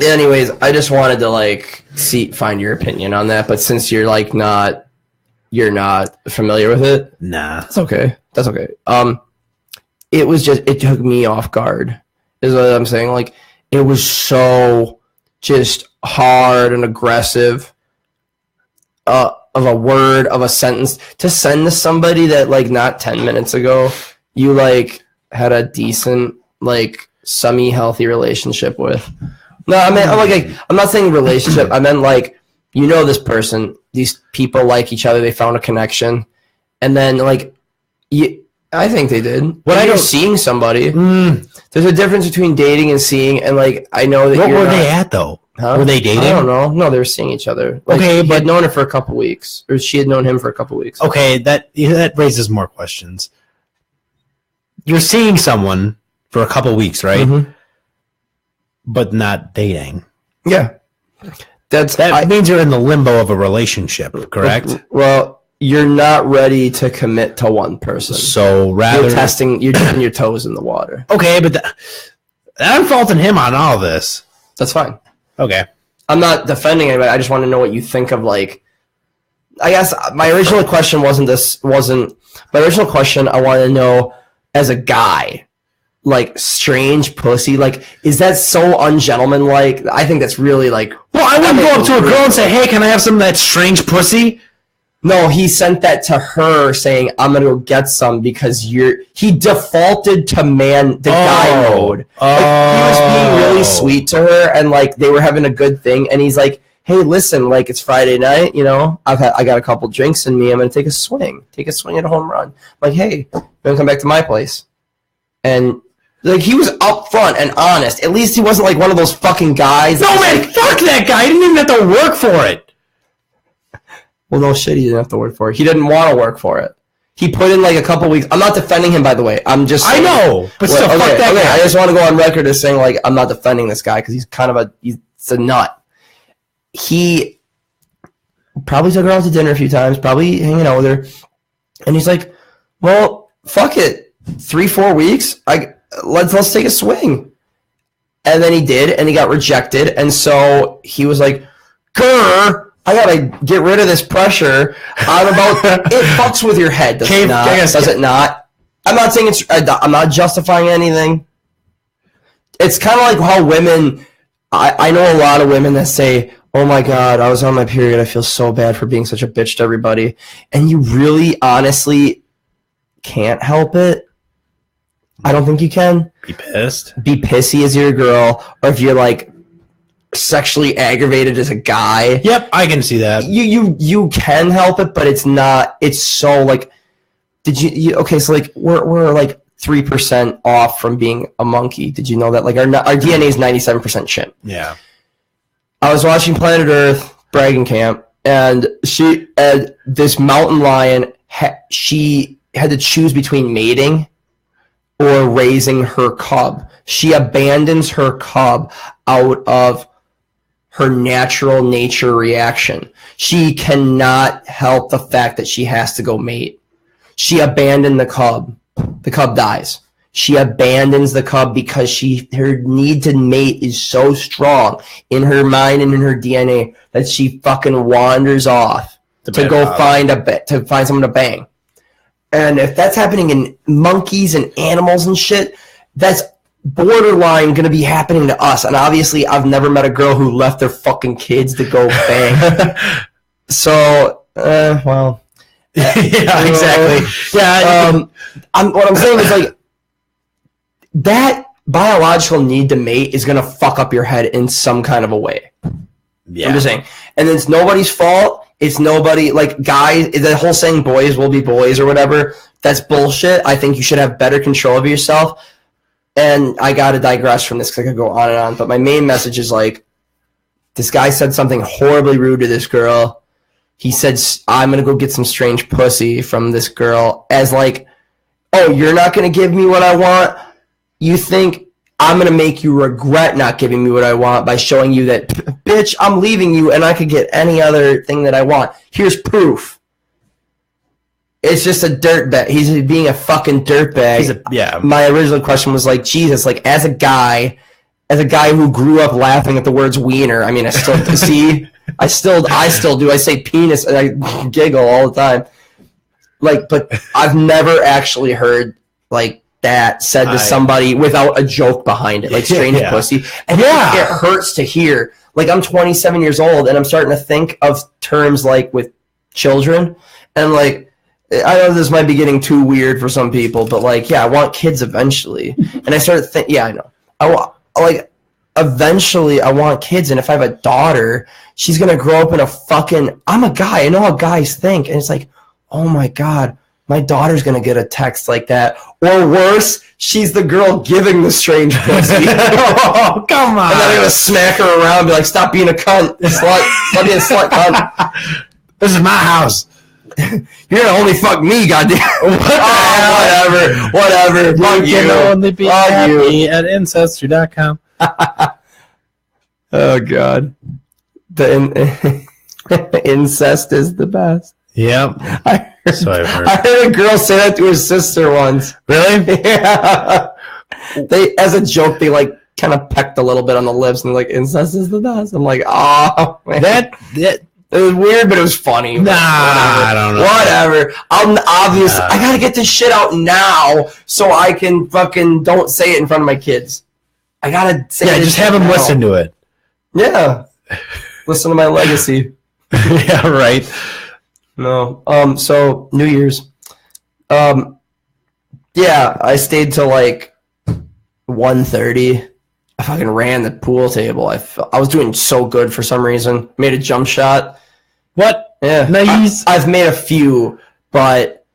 Anyways, I just wanted to find your opinion on that, but since you're not familiar with it, nah, that's okay. It took me off guard, is what I'm saying. Like, it was so just hard and aggressive of a word, of a sentence to send to somebody that not 10 minutes ago you had a decent semi-healthy relationship with. No, I mean, I'm not saying relationship. I meant this person, these people like each other, they found a connection, and then I think they did. When you're seeing somebody, there's a difference between dating and seeing, and I know that. What were they at though? Huh? Were they dating? I don't know. No, they were seeing each other. Okay, but had known her for a couple weeks, or she had known him for a couple weeks. Okay, that raises more questions. You're seeing someone for a couple weeks, right? Mm-hmm. But not dating. Yeah, that means you're in the limbo of a relationship, correct? Well, you're not ready to commit to one person. So you're dipping your toes in the water. Okay, but I'm faulting him on all this. That's fine. Okay. I'm not defending anybody. I just want to know what you think of I guess my original question wasn't my original question. I want to know, as a guy, strange pussy, is that so ungentlemanlike? I think that's really well, I wouldn't go up to a girl and say, hey, can I have some of that strange pussy? No, he sent that to her saying, I'm going to go get some because he defaulted to guy mode. He was being really sweet to her and they were having a good thing. And he's like, hey, listen, it's Friday night, I got a couple drinks in me. I'm going to take a swing at a home run. I'm like, hey, you want to come back to my place? And he was upfront and honest. At least he wasn't one of those fucking guys. No, man, fuck that guy. He didn't even have to work for it. Well, no shit, he didn't have to work for it. He didn't want to work for it. He put in a couple weeks. I'm not defending him, by the way. I'm just saying, I know, but still, fuck that guy. I just want to go on record as saying, I'm not defending this guy because he's kind of he's a nut. He probably took her out to dinner a few times, probably hanging out with her. And he's like, well, fuck it. 3-4 weeks? Let's take a swing. And then he did, and he got rejected. And so he was like, grr, I gotta get rid of this pressure. It fucks with your head. Does it not? I'm not saying I'm not justifying anything. It's kind of like how women I know a lot of women that say, oh my God, I was on my period. I feel so bad for being such a bitch to everybody. And you really, honestly can't help it. I don't think you can. Be pissed. Be pissy as you're a girl, or if you're like sexually aggravated as a guy. Yep, I can see that. You can help it, but it's not. It's so like. Did you okay? So like we're like 3% off from being a monkey. Did you know that? Like our DNA is 97% chimp. Yeah. I was watching Planet Earth bragging camp, and this mountain lion. She had to choose between mating or raising her cub. She abandons her cub out of her natural nature reaction. She cannot help the fact that she has to go mate. She abandoned the cub. The cub dies. She abandons the cub because her need to mate is so strong in her mind and in her DNA that she fucking wanders off to go find someone to bang. And if that's happening in monkeys and animals and shit, that's borderline going to be happening to us. And obviously, I've never met a girl who left their fucking kids to go bang. So, well. Yeah, exactly. Yeah. What I'm saying is, like, that biological need to mate is going to fuck up your head in some kind of a way. Yeah. I'm just saying. And it's nobody's fault. It's nobody, like, guys, the whole saying boys will be boys or whatever, that's bullshit. I think you should have better control of yourself. And I got to digress from this because I could go on and on. But my main message is, like, this guy said something horribly rude to this girl. He said, I'm going to go get some strange pussy from this girl, as like, oh, you're not going to give me what I want? You think I'm going to make you regret not giving me what I want by showing you that, bitch, I'm leaving you and I could get any other thing that I want.Here's proof. It's just a dirtbag. He's being a fucking dirtbag. Yeah. My original question was like, Jesus, like as a guy who grew up laughing at the words wiener, I mean, I still see, I still do. I say penis and I giggle all the time. Like, but I've never actually heard like that said to somebody without a joke behind it, like strange pussy. And it hurts to hear. Like, I'm 27 years old and I'm starting to think of terms like with children, and like, I know this might be getting too weird for some people, but like, yeah, I want kids eventually. And I started thinking, yeah, I know. Eventually I want kids. And if I have a daughter, she's going to grow up in I'm a guy. I know how guys think. And it's like, oh my God, my daughter's going to get a text like that. Or worse, she's the girl giving the strange pussy. Oh, come on. And then I'm going to smack her around and be like, stop being a cunt. Slut. Stop being a slut, cunt. This is my house. You're gonna only fuck me, goddamn. Whatever. Fuck you. Can only be happy at Ancestry.com. Oh God, the incest is the best. Yep. I heard a girl say that to her sister once. Really? Yeah. They, as a joke, they like kind of pecked a little bit on the lips and like, incest is the best. I'm like, oh man. That it was weird, but it was funny. Nah, I don't know. Whatever. I gotta get this shit out now so I can fucking don't say it in front of my kids. I gotta say it. Yeah, just have them listen to it. Yeah. Listen to my legacy. Yeah, right. No. So New Year's. Yeah, I stayed till like 1:30. I fucking ran the pool table. I was doing so good for some reason. Made a jump shot. What? Yeah. Nice. I've made a few, but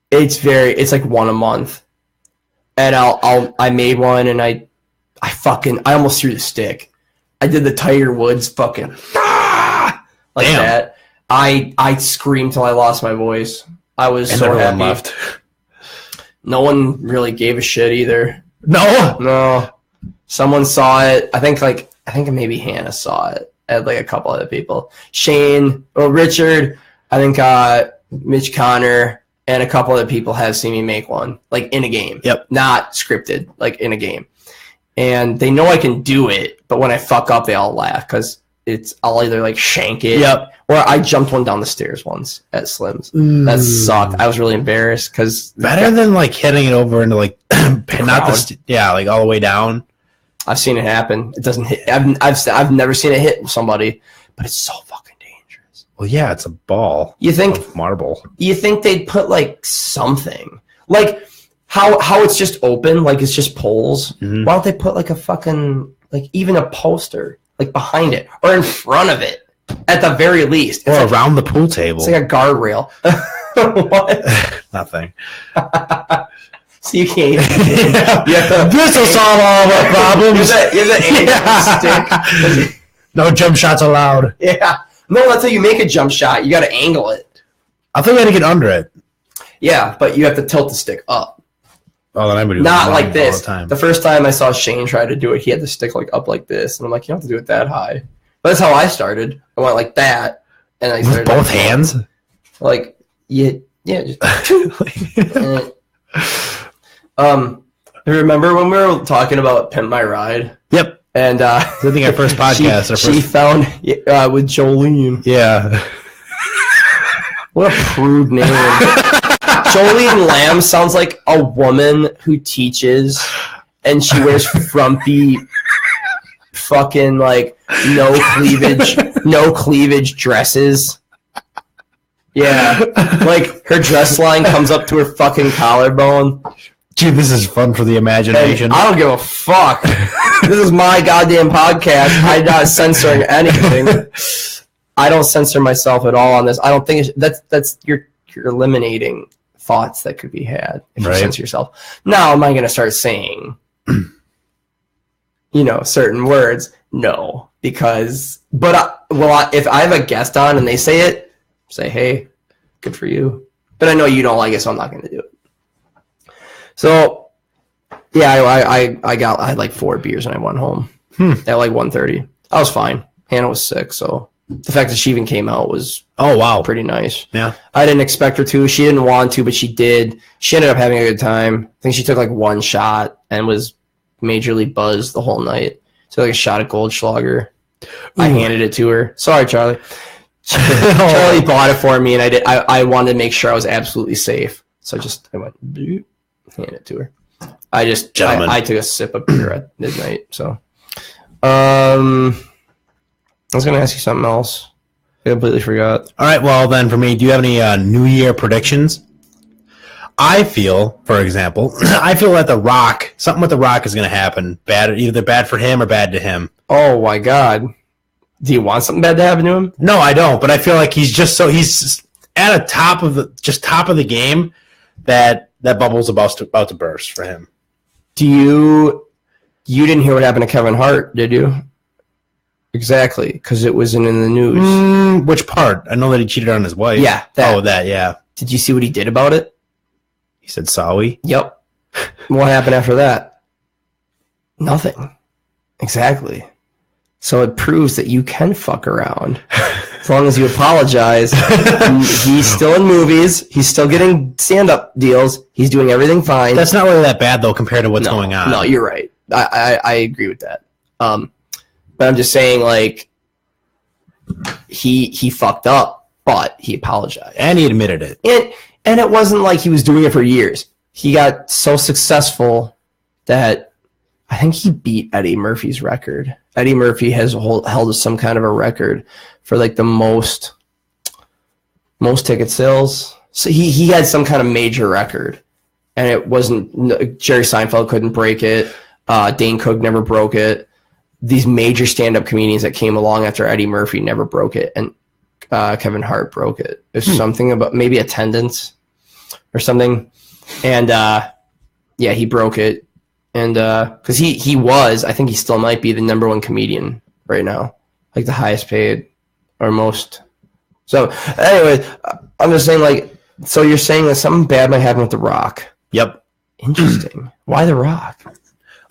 it's like one a month. And I made one and I almost threw the stick. I did the Tiger Woods fucking like damn. that. I screamed till I lost my voice. I was so happy. Left. No one really gave a shit either. No. Someone saw it. I think maybe Hannah saw it. And like a couple other people. Shane or Richard. I think Mitch Connor and a couple other people have seen me make one. Like in a game. Yep. Not scripted. Like in a game. And they know I can do it, but when I fuck up, they all laugh because I'll either like shank it. Yep. Or I jumped one down the stairs once at Slim's. That sucked. I was really embarrassed because better than like hitting it over into like not like all the way down. I've seen it happen. It doesn't hit. I've never seen it hit somebody, but it's so fucking dangerous. Well, yeah, it's a ball. You think of marble? You think they'd put like something like how it's just open, like it's just poles. Mm-hmm. Why don't they put like a fucking like even a poster like behind it or in front of it at the very least, Or like, around the pool table. It's like a guardrail. What? Nothing. So you can't. This will solve all of our problems. You're the stick. No jump shots allowed. Yeah. No, that's how you make a jump shot. You got to angle it. I think I had to get under it. Yeah, but you have to tilt the stick up. Oh, then I would do Not like this. all the time. The first time I saw Shane try to do it, he had the stick like up like this, and I'm like, you don't have to do it that high. But that's how I started. I went like that, and I started with both hands. Like yeah. Just, remember when we were talking about Pimp My Ride? Yep. And I think our first podcast. She found with Jolene. Yeah. What a prude name. Jolene Lamb sounds like a woman who teaches and she wears frumpy fucking like no cleavage dresses. Yeah. Like her dress line comes up to her fucking collarbone. Dude, this is fun for the imagination. And I don't give a fuck. This is my goddamn podcast. I'm not censoring anything. I don't censor myself at all on this. I don't think that's you're eliminating thoughts that could be had if you censor yourself. Now, am I going to start saying, certain words? No, because if I have a guest on and they say it, say, hey, good for you. But I know you don't like it, so I'm not going to do it. So, yeah, I had like 4 beers and I went home at like 1:30. I was fine. Hannah was sick, so the fact that she even came out was pretty nice. Yeah, I didn't expect her to. She didn't want to, but she did. She ended up having a good time. I think she took like 1 shot and was majorly buzzed the whole night. So like a shot of Goldschlager. I handed it to her. Sorry, Charlie. Charlie bought it for me, and I wanted to make sure I was absolutely safe. So I went. Hand it to her. I took a sip of beer at midnight. So, I was going to ask you something else. I completely forgot. All right. Well, then for me, do you have any New Year predictions? I feel, for example, that something with The Rock is going to happen. Either bad for him or bad to him. Oh my God. Do you want something bad to happen to him? No, I don't. But I feel like he's at a top of the game that bubble's about to burst for him. You didn't hear what happened to Kevin Hart, did you? Exactly, because it wasn't in the news. Which part? I know that he cheated on his wife. Yeah. Yeah. Did you see what he did about it? He said sorry. Yep. What happened after that? Nothing. Exactly. So it proves that you can fuck around. As long as you apologize. He's still in movies. He's still getting stand-up deals. He's doing everything fine. That's not really that bad, though, compared to what's going on. No, you're right. I agree with that. But I'm just saying, like, he fucked up, but he apologized. And he admitted it. And it wasn't like he was doing it for years. He got so successful that I think he beat Eddie Murphy's record. Eddie Murphy has held some kind of a record for like the most ticket sales. So he had some kind of major record, and it wasn't. Jerry Seinfeld couldn't break it. Dane Cook never broke it. These major stand-up comedians that came along after Eddie Murphy never broke it, and Kevin Hart broke it. There's something about maybe attendance or something, and he broke it. And because he was, I think he still might be the #1 comedian right now, like the highest paid or most. So anyway, I'm just saying, like, so you're saying that something bad might happen with The Rock. Yep. Interesting. Why The Rock?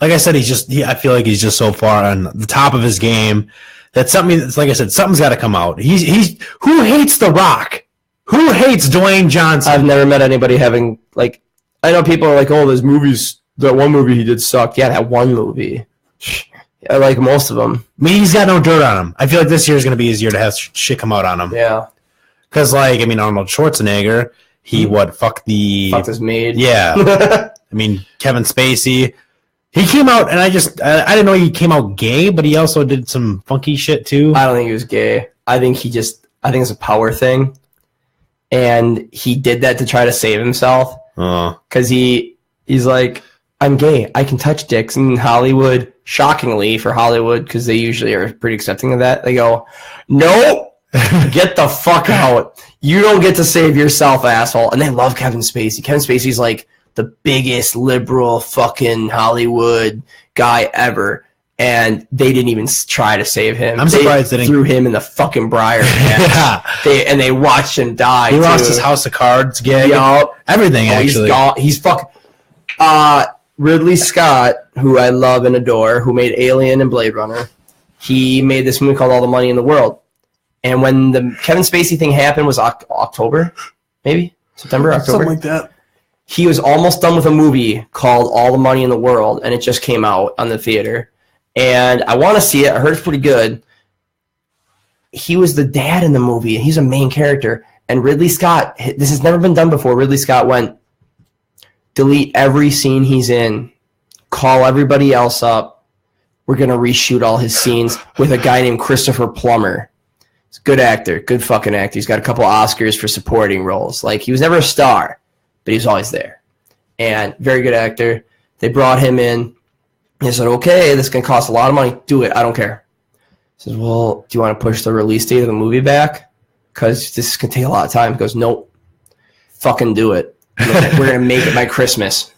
Like I said, I feel like he's just so far on the top of his game that something's got to come out. Who hates The Rock? Who hates Dwayne Johnson? I've never met anybody having, like, I know people are like, oh, there's movies. That one movie he did sucked. Yeah, that one movie. I like most of them. I mean, he's got no dirt on him. I feel like this year is going to be his year to have shit come out on him. Yeah. Because, Arnold Schwarzenegger, fucked his maid. Yeah. I mean, Kevin Spacey, He came out, and I didn't know he came out gay, but he also did some funky shit too. I don't think he was gay. I think it's a power thing. And he did that to try to save himself. Because he's like, I'm gay. I can touch dicks. And Hollywood, shockingly for Hollywood, because they usually are pretty accepting of that, they go, nope, get the fuck out. You don't get to save yourself, asshole. And they love Kevin Spacey. Kevin Spacey's like the biggest liberal fucking Hollywood guy ever, and they didn't even try to save him. I'm surprised they threw him in the fucking briar. And they watched him die. He lost his House of Cards gig. Everything, actually. He's fucking... Ridley Scott, who I love and adore, who made Alien and Blade Runner, he made this movie called All the Money in the World. And when the Kevin Spacey thing happened was October, maybe? September, October? Something like that. He was almost done with a movie called All the Money in the World, and it just came out on the theater. And I want to see it. I heard it's pretty good. He was the dad in the movie, and he's a main character. And Ridley Scott, this has never been done before. Ridley Scott went, delete every scene he's in, call everybody else up. We're going to reshoot all his scenes with a guy named Christopher Plummer. He's a good actor, good fucking actor. He's got a couple Oscars for supporting roles. Like, he was never a star, but he was always there. And very good actor. They brought him in. He said, okay, this is going to cost a lot of money. Do it. I don't care. He says, well, do you want to push the release date of the movie back? Because this is going to take a lot of time. He goes, nope. Fucking do it. We're going to make it by Christmas.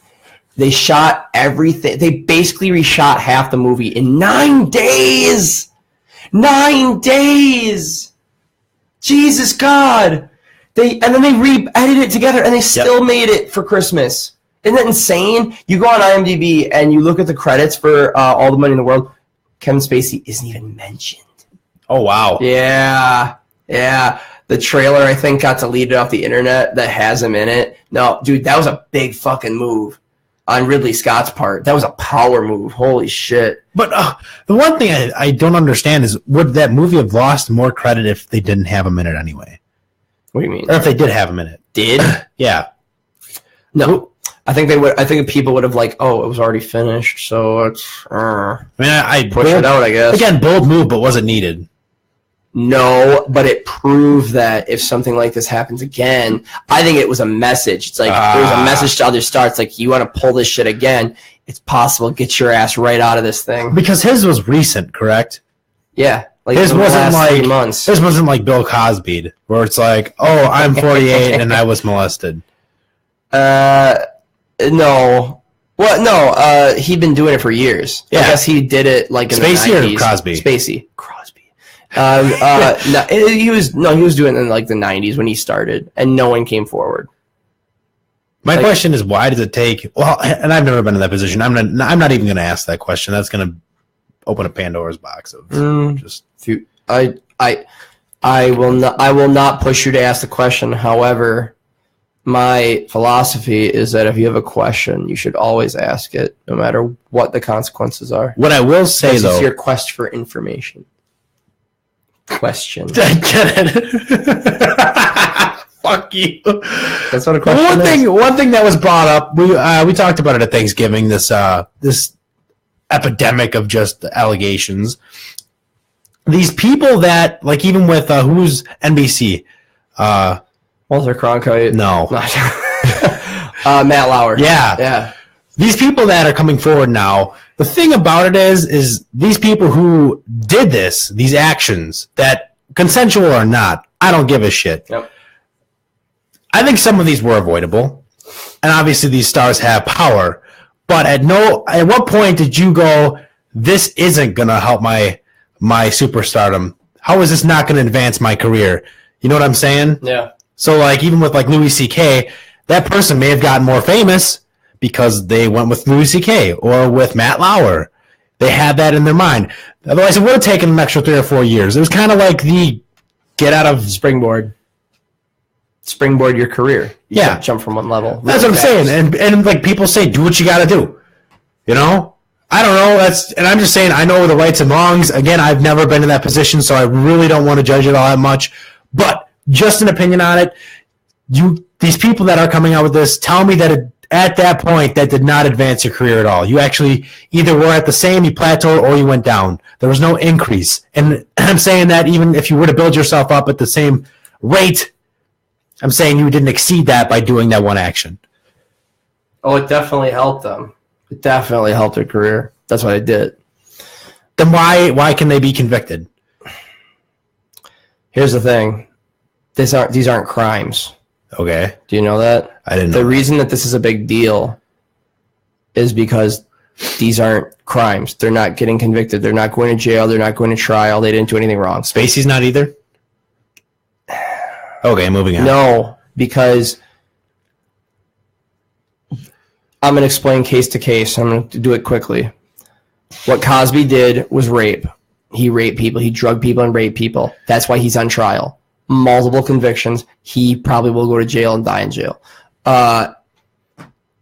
They shot everything. They basically reshot half the movie in 9 days. 9 days. Jesus God. And then they re-edited it together, and they still made it for Christmas. Isn't that insane? You go on IMDb and you look at the credits for All the Money in the World. Kevin Spacey isn't even mentioned. Oh, wow. Yeah. The trailer, I think, got deleted off the internet that has him in it. No, dude, that was a big fucking move on Ridley Scott's part. That was a power move. Holy shit. But the one thing I don't understand is, would that movie have lost more credit if they didn't have him in it anyway? What do you mean? Or if they did have him in it. Did? Yeah. No. I think they would. I think people would have like, oh, it was already finished, so it's. I mean, I push it out, I guess. Again, bold move, but was it needed? No, but it proved that if something like this happens again, I think it was a message. It's like there's a message to other stars. It's like, you want to pull this shit again, it's possible. Get your ass right out of this thing. Because his was recent, correct? Yeah. Like his wasn't like 3 months. His wasn't like Bill Cosby, where it's like, oh, I'm 48 and I was molested. No. Well, no. He'd been doing it for years. Yeah. I guess he did it like in Spacey the 90s. Or Crosby? Spacey. Crosby. No, he was doing it in like the 90s when he started, and no one came forward. My question is, why does it take? Well, and I've never been in that position. I'm not even going to ask that question. That's going to open a Pandora's box of just. I will not push you to ask the question. However, my philosophy is that if you have a question, you should always ask it, no matter what the consequences are. What I will say, though, it's your quest for information. Question. I get it. Fuck you. That's what a question is. One thing that was brought up, we talked about it at Thanksgiving. This epidemic of just laughs. These people that, like, even with who's NBC, Walter Cronkite. No. Matt Lauer. Yeah. These people that are coming forward now, the thing about it is these people who did this, these actions, that consensual or not, I don't give a shit. Yep. I think some of these were avoidable, and obviously these stars have power. But at what point did you go, this isn't gonna help my superstardom? How is this not gonna advance my career? You know what I'm saying? Yeah. So, like, even with, like, Louis C.K., that person may have gotten more famous because they went with Louis C.K. or with Matt Lauer. They had that in their mind. Otherwise, it would have taken an extra 3 or 4 years. It was kind of like the get out of springboard your career. You can't jump from one level. That's what I'm saying. And like, people say, do what you got to do. You know? I don't know. And I'm just saying, I know the rights and wrongs. Again, I've never been in that position, so I really don't want to judge it all that much. But just an opinion on it. These people that are coming out with this, tell me that at that point, that did not advance your career at all. You actually either were at the same, you plateaued, or you went down. There was no increase. And I'm saying that even if you were to build yourself up at the same rate, I'm saying you didn't exceed that by doing that one action. Oh, it definitely helped them. It definitely helped their career. That's why they did it. Then why can they be convicted? Here's the thing. These aren't crimes. Okay. Do you know that? I didn't know. The reason that this is a big deal is because these aren't crimes. They're not getting convicted. They're not going to jail. They're not going to trial. They didn't do anything wrong. Spacey's not either? Okay, moving on. No, because I'm going to explain case to case. I'm going to do it quickly. What Cosby did was rape. He raped people. He drugged people and raped people. That's why he's on trial. Multiple convictions. He probably will go to jail and die in jail.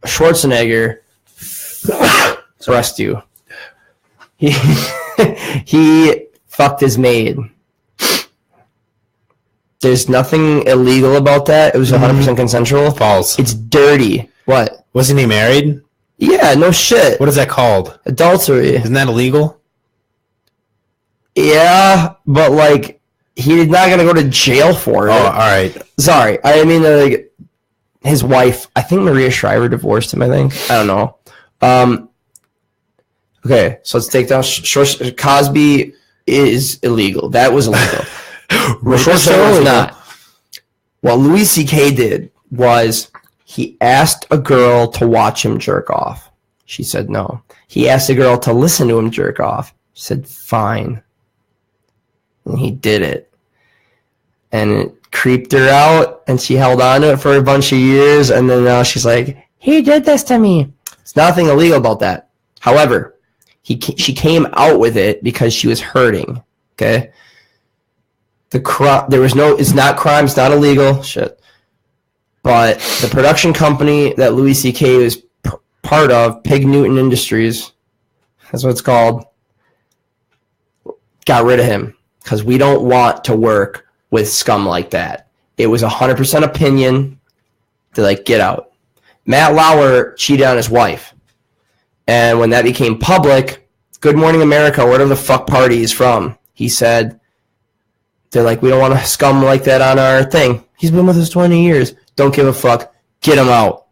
Schwarzenegger, rest you. He fucked his maid. There's nothing illegal about that. It was 100% consensual. False. It's dirty. What? Wasn't he married? Yeah, no shit. What is that called? Adultery. Isn't that illegal? Yeah, but like he's not gonna go to jail for it. Oh, all right. Sorry, I mean like his wife. I think Maria Shriver divorced him. I don't know. Okay, so let's take down. Cosby is illegal. That was illegal. Schwarzenegger was not. What Louis C.K. did was he asked a girl to watch him jerk off. She said no. He asked a girl to listen to him jerk off. She said fine. And he did it. And it creeped her out, and she held on to it for a bunch of years, and then now she's like, he did this to me. There's nothing illegal about that. However, she came out with it because she was hurting. Okay? It's not crime, it's not illegal. Shit. But the production company that Louis C.K. was part of, Pig Newton Industries, that's what it's called, got rid of him because we don't want to work with scum like that. It was 100% opinion to like get out. Matt Lauer cheated on his wife. And when that became public, Good Morning America, whatever the fuck party he's from, he said, they're like, we don't want a scum like that on our thing. He's been with us 20 years. Don't give a fuck. Get him out.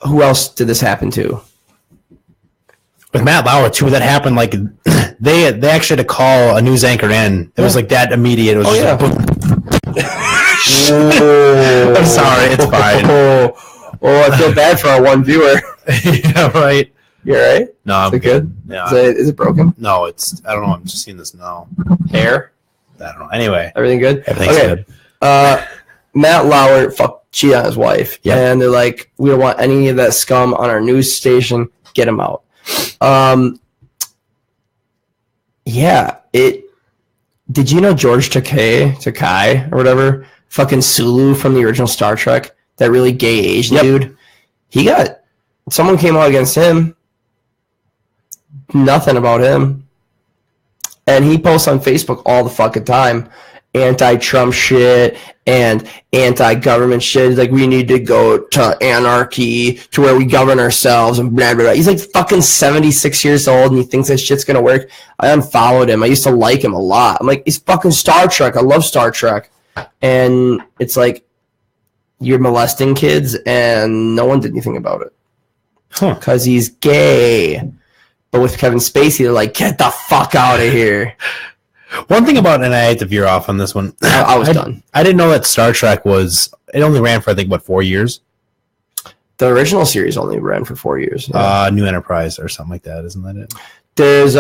Who else did this happen to? With Matt Lauer, too, that happened like they actually had to call a news anchor in. It was like that immediate. It was just like, I'm sorry, it's fine. I feel bad for our one viewer. Yeah, right. You all right? No, I'm good. Yeah. Is it broken? No, it's, I don't know. I'm just seeing this now. Hair? I don't know. Anyway. Everything good? Everything's good. Matt Lauer cheated on his wife. Yep. And they're like, we don't want any of that scum on our news station. Get him out. Yeah. Did you know George Takei or whatever? Fucking Sulu from the original Star Trek. That really gay Asian dude. Someone came out against him. Nothing about him. And he posts on Facebook all the fucking time. Anti-Trump shit and anti-government shit. He's like, we need to go to anarchy to where we govern ourselves and blah, blah, blah. He's like fucking 76 years old and he thinks that shit's gonna work. I unfollowed him. I used to like him a lot. I'm like, he's fucking Star Trek. I love Star Trek. And it's like, you're molesting kids and no one did anything about it. Because he's gay. But with Kevin Spacey, they're like, get the fuck out of here. One thing about, and I hate to veer off on this one. I was done. I didn't know that Star Trek it only ran for, I think, 4 years? The original series only ran for 4 years. Yeah. New Enterprise or something like that, isn't that it? There's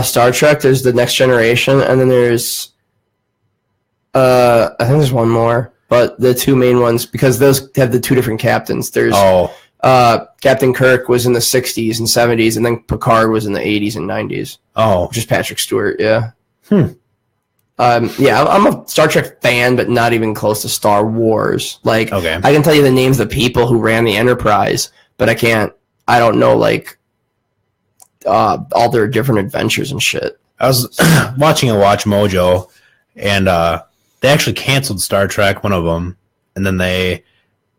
Star Trek, there's The Next Generation, and then there's, I think there's one more. But the two main ones, because those have the two different captains. There's Captain Kirk was in the 60s and 70s, and then Picard was in the 80s and 90s. Oh. Which is Patrick Stewart, yeah. Yeah, I'm a Star Trek fan, but not even close to Star Wars. Like, okay. I can tell you the names of the people who ran the Enterprise, but I don't know, like, all their different adventures and shit. I was watching a Watch Mojo, and they actually canceled Star Trek, one of them, and then they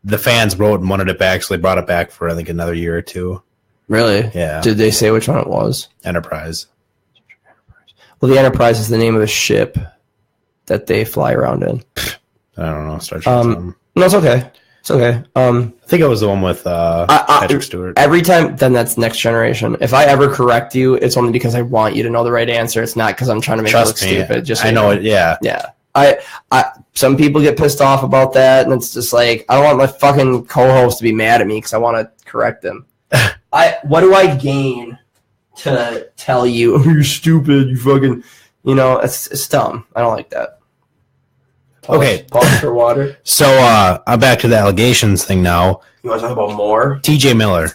the fans wrote and wanted it back, so they brought it back for I think another year or two. Really? Yeah. Did they say which one it was? Enterprise. Well, the Enterprise is the name of the ship that they fly around in. I don't know. Star Trek. Something. No, it's okay. It's okay. I think it was the one with Patrick Stewart. Every time, then that's Next Generation. If I ever correct you, it's only because I want you to know the right answer. It's not because I'm trying to make Trust you me, look stupid. Just so I you know it. Yeah. Yeah. I some people get pissed off about that, and it's just like I don't want my fucking co-host to be mad at me because I want to correct them. What do I gain to tell you? Oh, you're stupid. You fucking, it's dumb. I don't like that. Okay. Pause for water. So I'm back to the allegations thing now. You want to talk about more? TJ Miller.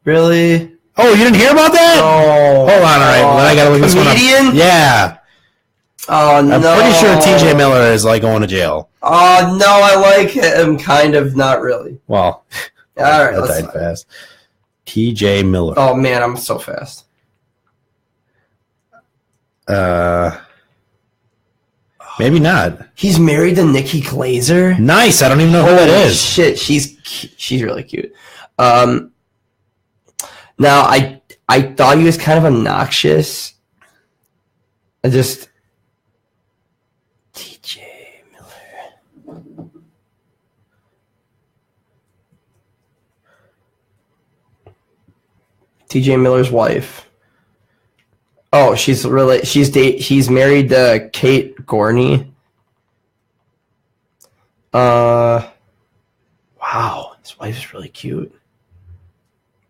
Really? Oh, you didn't hear about that? Oh. Hold on, all right. Well, I gotta look this one up. Comedian? Yeah. Oh, no. I'm pretty sure TJ Miller is like going to jail. Oh, no, I like him. Kind of, not really. Well, All right, that died fast. TJ Miller. Oh, man, I'm so fast. Maybe not. He's married to Nikki Glazer. Nice. I don't even know who that is. Shit, she's really cute. Now, I thought he was kind of obnoxious. TJ Miller. TJ Miller's wife. Oh, he's married to Kate Gorney. Wow, his wife's really cute.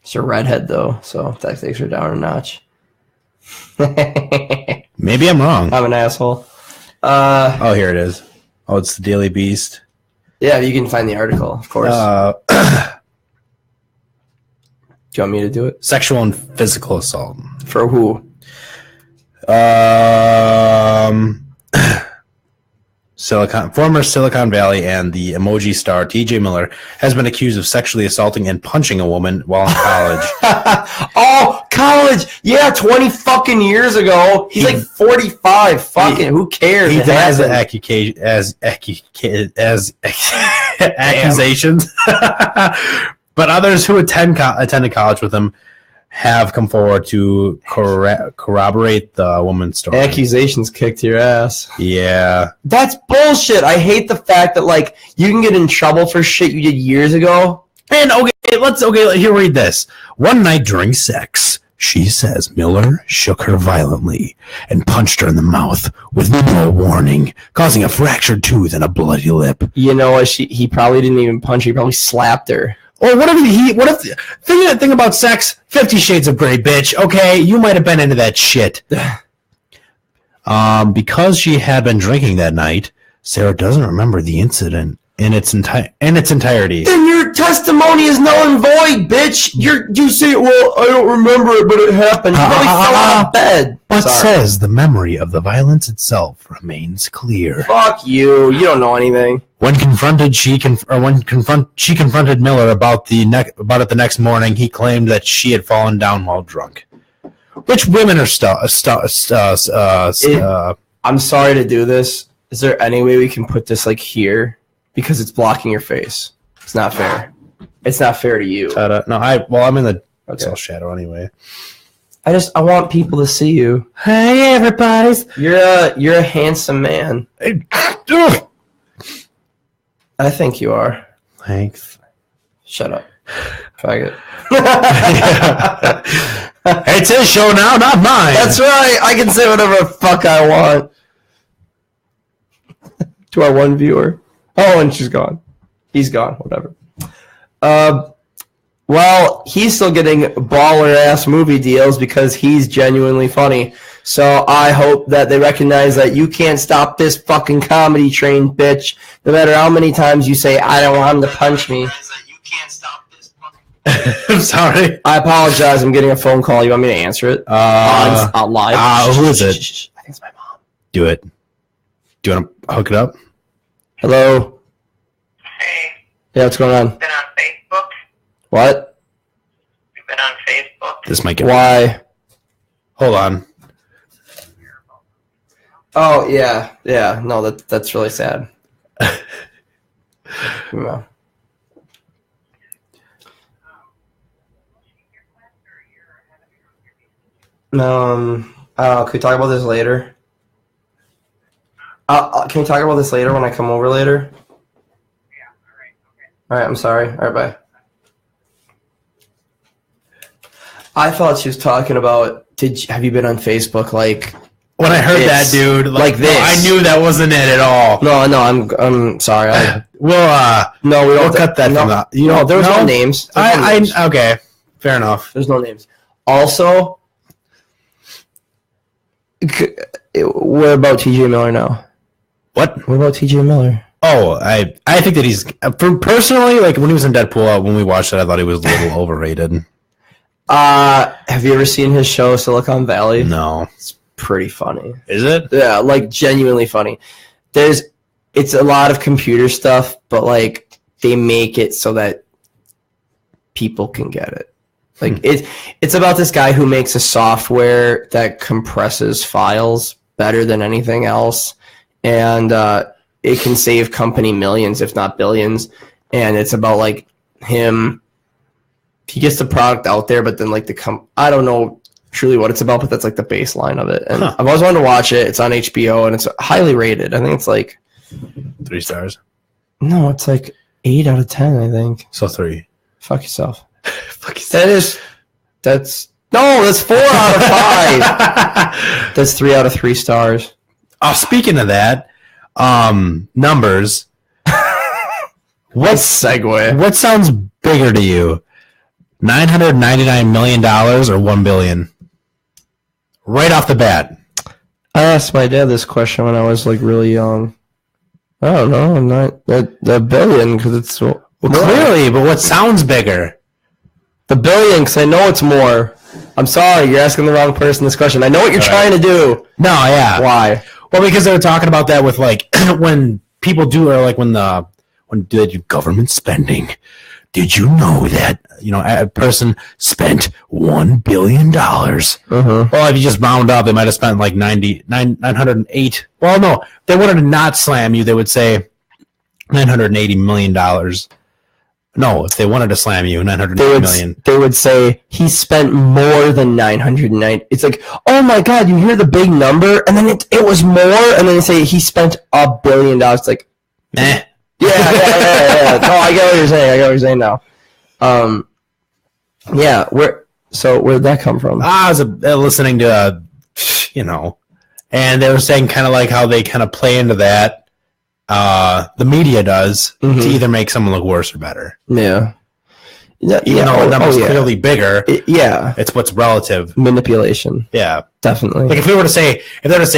She's a redhead though, so that takes her down a notch. Maybe I'm wrong. I'm an asshole. Oh, here it is. Oh, it's the Daily Beast. Yeah, you can find the article, of course. Do you want me to do it? Sexual and physical assault. For who? Former Silicon Valley and the emoji star TJ Miller has been accused of sexually assaulting and punching a woman while in college. Oh, college! Yeah, 20 fucking years ago. He's like 45. Fucking, who cares? He It has happened. accusations, but others who attended college with him have come forward to corroborate the woman's story. Accusations kicked your ass. Yeah. That's bullshit. I hate the fact that, like, you can get in trouble for shit you did years ago. And here, read this. One night during sex, she says Miller shook her violently and punched her in the mouth with no warning, causing a fractured tooth and a bloody lip. You know what? He probably didn't even punch her. He probably slapped her. Or think about sex, 50 Shades of Grey, bitch. Okay, you might have been into that shit. Because she had been drinking that night, Sarah doesn't remember the incident in its entirety. Then your testimony is null and void, bitch. You say, well, I don't remember it, but it happened. You probably fell out of bed. But says the memory of the violence itself remains clear. Fuck you. You don't know anything. When confronted, she confronted Miller about it the next morning. He claimed that she had fallen down while drunk. Which women are I'm sorry to do this. Is there any way we can put this like here? Because it's blocking your face. It's not fair. It's not fair to you. I'm in the cell shadow anyway. I want people to see you. Hey, everybody! You're a handsome man. I think you are. Thanks. Shut up. Faggot. It's his show now, not mine. That's right. I can say whatever the fuck I want. To our one viewer. Oh, and she's gone. He's gone. Whatever. Well, he's still getting baller-ass movie deals because he's genuinely funny. So I hope that they recognize that you can't stop this fucking comedy train, bitch. No matter how many times you say, I don't want him to punch me. I'm sorry. I apologize. I'm getting a phone call. You want me to answer it? On live? Who is it? I think it's my mom. Do it. Do you want to hook it up? Hello? Hey. Yeah, what's going on? Been on Facebook? What? You've been on Facebook? This might get... Why? Hold on. Oh, yeah. Yeah, no, that's really sad. No. Can we talk about this later? Can we talk about this later when I come over later? Yeah, all right, okay. All right, I'm sorry. All right, bye. I thought she was talking about, have you been on Facebook, like... When I heard that, dude, like this. No, I knew that wasn't it at all. No, I'm sorry. We'll cut that from that. There was no names. Okay, fair enough. There's no names. Also, what about TJ Miller now? What about TJ Miller? Oh, I think that he's personally, like when he was in Deadpool, when we watched it, I thought he was a little overrated. Have you ever seen his show Silicon Valley? No. It's pretty funny. Is it? Yeah, like genuinely funny. It's a lot of computer stuff, but like they make it so that people can get it. Like it's about this guy who makes a software that compresses files better than anything else, and it can save company millions, if not billions. And it's about like him. He gets the product out there, but then like I don't know truly what it's about, but that's like the baseline of it. And I've always wanted to watch it. It's on HBO and it's highly rated. I think it's like 3 stars. No, it's like 8 out of 10. I think so. 3. Fuck yourself. Fuck yourself. That's 4 out of 5. That's 3 out of 3 stars. Oh, speaking of that, numbers. What segue? What sounds bigger to you? $999 million or $1 billion? Right off the bat. I asked my dad this question when I was like really young. I don't know. I'm not the billion because it's clearly, but what sounds bigger? The billion, because I know it's more. I'm sorry, you're asking the wrong person this question. I know what you're trying to do. No, yeah. Why? Well, because they were talking about that with like when people do, or like when they do government spending. Did you know that, a person spent $1 billion? Uh-huh. Well, if you just round up, they might have spent like 908. Well, no, they wanted to not slam you. They would say $980 million. No, if they wanted to slam you, $980 million. They would say he spent more than 990. It's like, oh my God, you hear the big number, and then it was more, and then they say he spent $1 billion. It's like, meh. Yeah. No, I get what you're saying. Now. Yeah. Where'd that come from? I was listening to, and they were saying kind of like how they kind of play into that. The media does to either make someone look worse or better. Yeah. Even though the number's clearly bigger. It's what's relative. Manipulation. Yeah. Definitely. Like if they were to say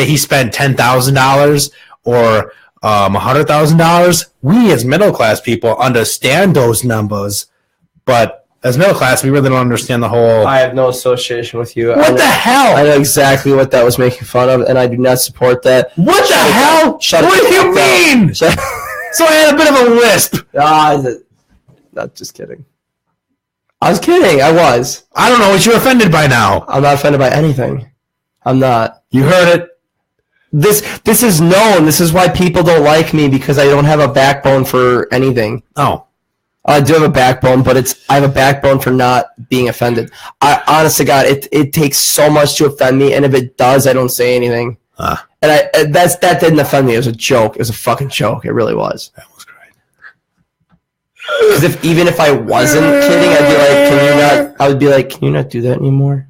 he spent $10,000 or $100,000, we as middle class people understand those numbers, but as middle class, we really don't understand the whole. I have no association with you. What the hell? I know exactly what that was making fun of, and I do not support that. What the hell? What do you mean? So I had a bit of a lisp. Not just kidding. I was kidding. I was. I don't know what you're offended by now. I'm not offended by anything. I'm not. You heard it. This is known. This is why people don't like me, because I don't have a backbone for anything. Oh. I do have a backbone, but I have a backbone for not being offended. Honest to God, it takes so much to offend me, and if it does, I don't say anything. And that didn't offend me. It was a joke. It was a fucking joke. It really was. That was great. Because even if I wasn't kidding, I would be like, can you not do that anymore?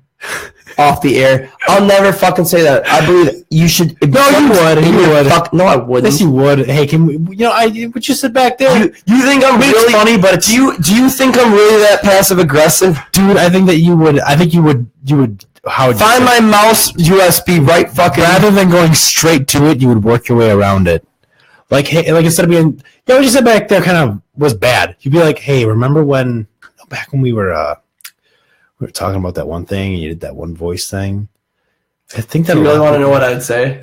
Off the air. I'll never fucking say that. I believe you should. No, you would. You would. No, I wouldn't. Yes, you would. Hey, can we? Would you sit back there? You think I'm really funny? But do you think I'm really that passive aggressive, dude? I think that you would. I think you would. How would you find my mouse USB right fucking? Rather than going straight to it, you would work your way around it. Like, hey, like instead of being, what you said back there kind of was bad. You'd be like, hey, remember when back when we were talking about that one thing and you did that one voice thing? I think that you really want to know what I'd say.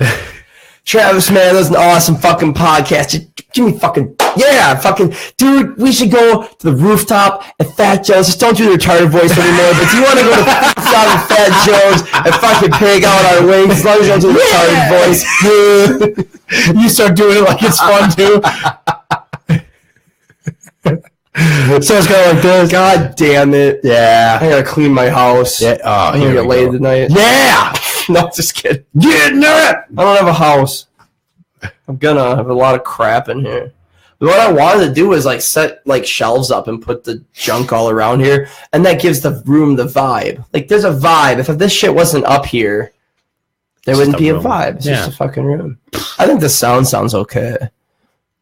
Travis, man, that was an awesome fucking podcast. Just give me fucking dude. We should go to the rooftop at Fat Joe's. Just don't do the retarded voice anymore. But do you want to go to Fat Joe's and fucking pig out our wings? As long as you don't do the retarded voice, you start doing it like it's fun too. So it's kind of like this. God damn it. Yeah. I gotta clean my house. Yeah. Oh, I'm gonna here get we laid go. tonight. Yeah. No, just kidding. Get it. I don't have a house. I'm gonna have a lot of crap in here. But what I wanted to do was like set like shelves up and put the junk all around here, and that gives the room the vibe. Like there's a vibe. If this shit wasn't up here, there wouldn't be a vibe. It's just a fucking room. I think the sounds okay.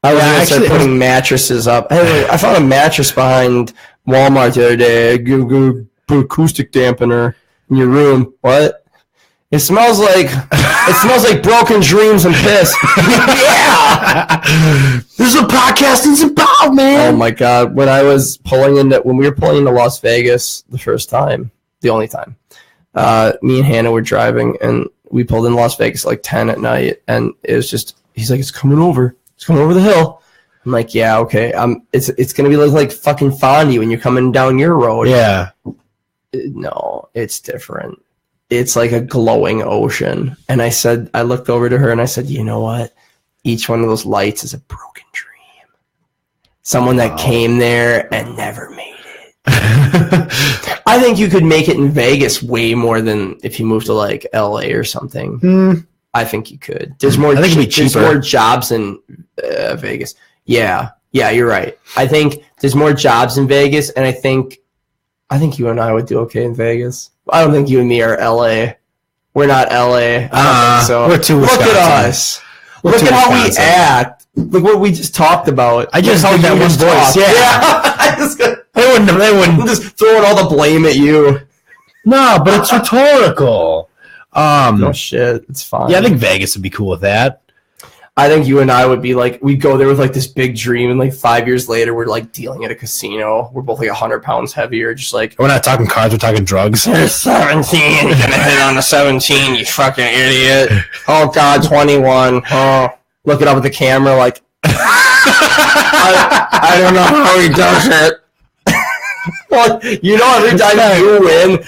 I was gonna start putting mattresses up. Hey, I found a mattress behind Walmart the other day. Go put acoustic dampener in your room. What? It smells like broken dreams and piss. Yeah. This is what podcasting's about, man. Oh my god! When we were pulling into Las Vegas the first time, the only time, me and Hannah were driving, and we pulled in Las Vegas like 10 at night, and it was just he's like, it's coming over the hill. I'm like, yeah, okay. It's gonna be like fucking Fondy when you're coming down your road. Yeah. No, it's different. It's like a glowing ocean. And I looked over to her and I said, you know what? Each one of those lights is a broken dream. Someone that came there and never made it. I think you could make it in Vegas way more than if you moved to like LA or something. I think you could. There's more. I think it'd be cheaper. There's more jobs in Vegas. Yeah, you're right. I think there's more jobs in Vegas, and I think you and I would do okay in Vegas. I don't think you and me are LA. We're not LA. So we're too look Wisconsin. at us. We're Look too at how Wisconsin. we act. Look what we just talked about. I just Look did how that you one just voice. talked. Yeah. I They wouldn't. I'm just throwing all the blame at you. No, but it's rhetorical. No shit. It's fine. Yeah, I think Vegas would be cool with that. I think you and I would be like, we'd go there with like this big dream, and like 5 years later, we're like dealing at a casino. We're both like 100 pounds heavier, just like, We're not talking cards, we're talking drugs. there's 17. You're gonna hit on the 17, you fucking idiot. Oh god, 21. Oh, look it up at the camera, like, I don't know how he does it. Well, you know, every time you win,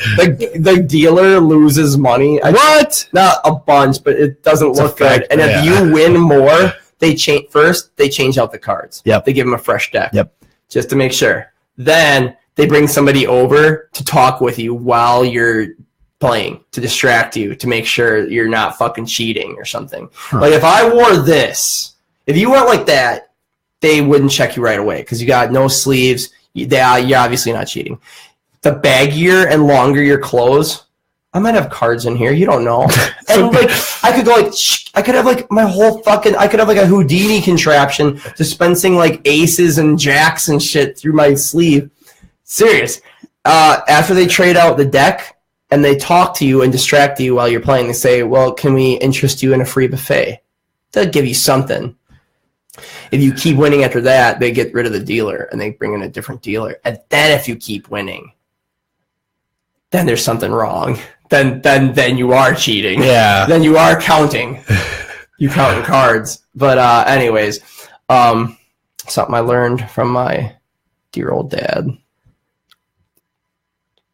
the dealer loses money. What? Not a bunch, but it doesn't look good. And if you win more, they change out the cards. Yep. They give them a fresh deck. Yep. Just to make sure. Then they bring somebody over to talk with you while you're playing, to distract you, to make sure you're not fucking cheating or something. Like if I wore this, if you went like that, they wouldn't check you right away because you got no sleeves. You're obviously not cheating. The baggier and longer your clothes, I might have cards in here. You don't know. And like, I could go like, I could have like my whole fucking, I could have like a Houdini contraption dispensing like aces and jacks and shit through my sleeve. Serious. After they trade out the deck and they talk to you and distract you while you're playing, they say, well, can we interest you in a free buffet? They'll give you something. If you keep winning after that, they get rid of the dealer and they bring in a different dealer. And then if you keep winning, then there's something wrong. Then you are cheating. Yeah. Then you are counting. You counting cards. But anyways, something I learned from my dear old dad.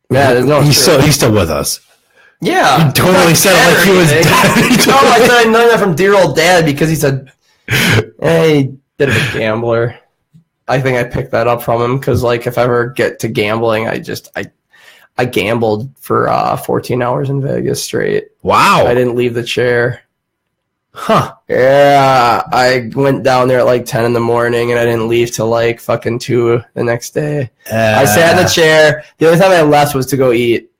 Yeah, there's no. He's still with us. Yeah. He totally said it like he was dead. No, I said I know that from dear old dad because he said, hey, bit of a gambler. I think I picked that up from him because, like, if I ever get to gambling, I gambled for 14 hours in Vegas straight. Wow. I didn't leave the chair. Huh. Yeah, I went down there at like 10 in the morning and I didn't leave till like fucking 2 the next day. I sat in the chair. The only time I left was to go eat.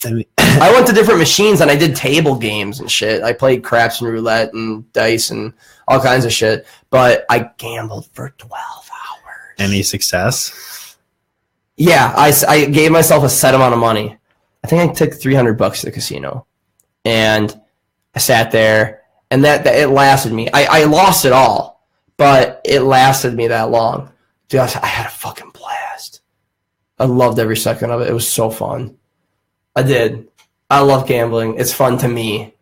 I went to different machines and I did table games and shit. I played craps and roulette and dice and all kinds of shit. But I gambled for 12 hours. Any success? Yeah, I gave myself a set amount of money. I think I took $300 to the casino. And I sat there and that it lasted me. I lost it all, but it lasted me that long. Dude, I had a fucking blast. I loved every second of it. It was so fun. I did. I love gambling. It's fun to me.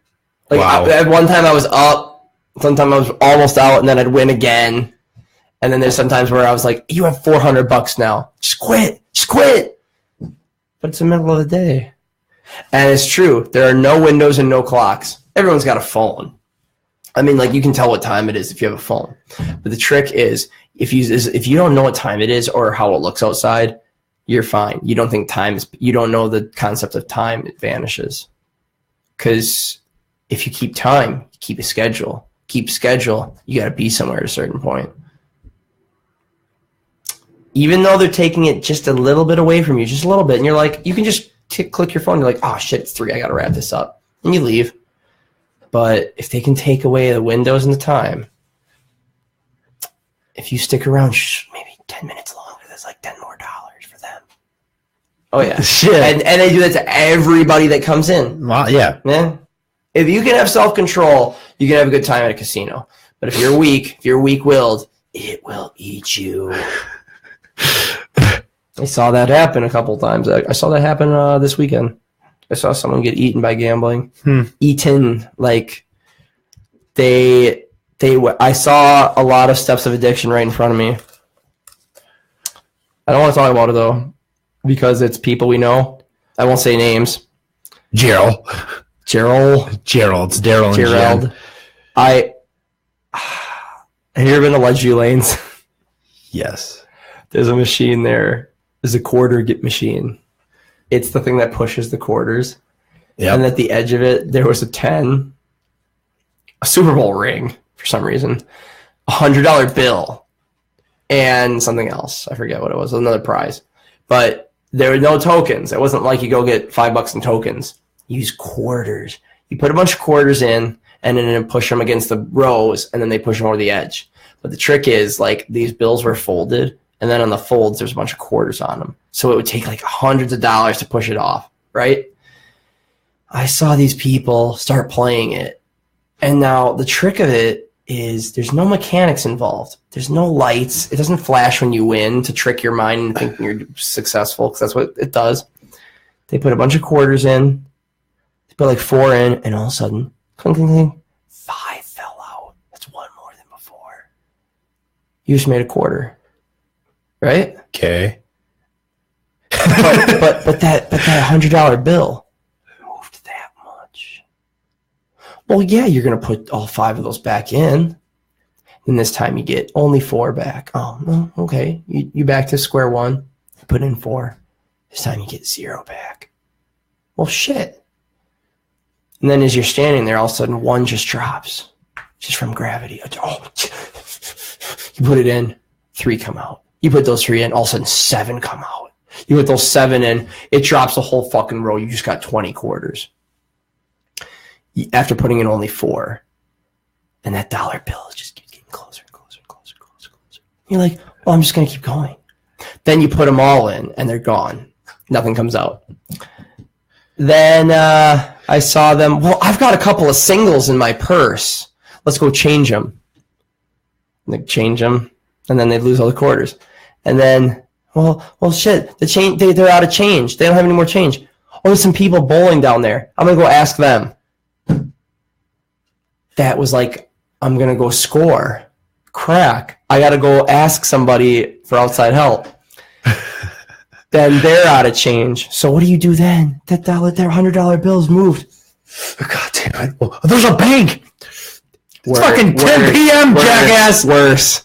Like wow. At one time I was up, sometimes I was almost out, and then I'd win again. And then there's sometimes where I was like, "You have $400 now. Just quit. Just quit." But it's the middle of the day, and it's true. There are no windows and no clocks. Everyone's got a phone. I mean, like, you can tell what time it is if you have a phone. But the trick is if you don't know what time it is or how it looks outside, you're fine. You don't think you don't know the concept of time, it vanishes. Because if you keep time, you keep a schedule. Keep schedule, you got to be somewhere at a certain point. Even though they're taking it just a little bit away from you, just a little bit, and you're like, you can just click your phone, you're like, oh shit, it's 3, I got to wrap this up. And you leave. But if they can take away the windows and the time, if you stick around maybe 10 minutes longer, that's like $10 more for them. Oh yeah. Shit. And they do that to everybody that comes in. Well, yeah. Yeah. If you can have self-control, you can have a good time at a casino. But if you're weak-willed, it will eat you. I saw that happen a couple times. I saw that happen this weekend. I saw someone get eaten by gambling. Eaten, like I saw a lot of steps of addiction right in front of me. I don't want to talk about it though, because it's people we know. I won't say names. Gerald. It's Daryl and Gerald. Jen. Have you ever been to Ledgeview Lanes? Yes. There's a machine there. There's a quarter machine. It's the thing that pushes the quarters. Yep. And at the edge of it, there was a 10, a Super Bowl ring for some reason, $100 bill, and something else. I forget what it was, another prize. But there were no tokens. It wasn't like you go get $5 in tokens. You use quarters. You put a bunch of quarters in, and then push them against the rows, and then they push them over the edge. But the trick is, like, these bills were folded, and then on the folds, there's a bunch of quarters on them. So it would take, like, hundreds of dollars to push it off, right? I saw these people start playing it. And now the trick of it is there's no mechanics involved. There's no lights. It doesn't flash when you win to trick your mind and think you're successful, because that's what it does. They put a bunch of quarters in. They put, like, 4 in, and all of a sudden, clink, clink, clink, 5 fell out. That's 1 more than before. You just made a quarter, right? Okay. but that $100 bill moved that much. Well, yeah, you're gonna put all 5 of those back in, and this time you get only 4 back. Oh, well, okay. You back to square one. You put in 4. This time you get 0 back. Well, shit. And then as you're standing there, all of a sudden 1 just drops, just from gravity. Oh, you put it in, 3 come out. You put those 3 in, all of a sudden 7 come out. You put those 7 in, it drops a whole fucking row. You just got 20 quarters. After putting in only 4. And that dollar bill is just getting closer and closer and closer and closer and closer. You're like, oh, I'm just going to keep going. Then you put them all in, and they're gone. Nothing comes out. Then I saw them. Well, I've got a couple of singles in my purse. Let's go change them. And they change them, and then they lose all the quarters. And then, well, shit. They're out of change. They don't have any more change. Oh, there's some people bowling down there. I'm gonna go ask them. That was like, I'm gonna go score. Crack. I gotta go ask somebody for outside help. Then they're out of change. So what do you do then? That $100 bill's moved. God damn it. Oh, there's a bank. It's fucking 10 worse, p.m., jackass. Worse.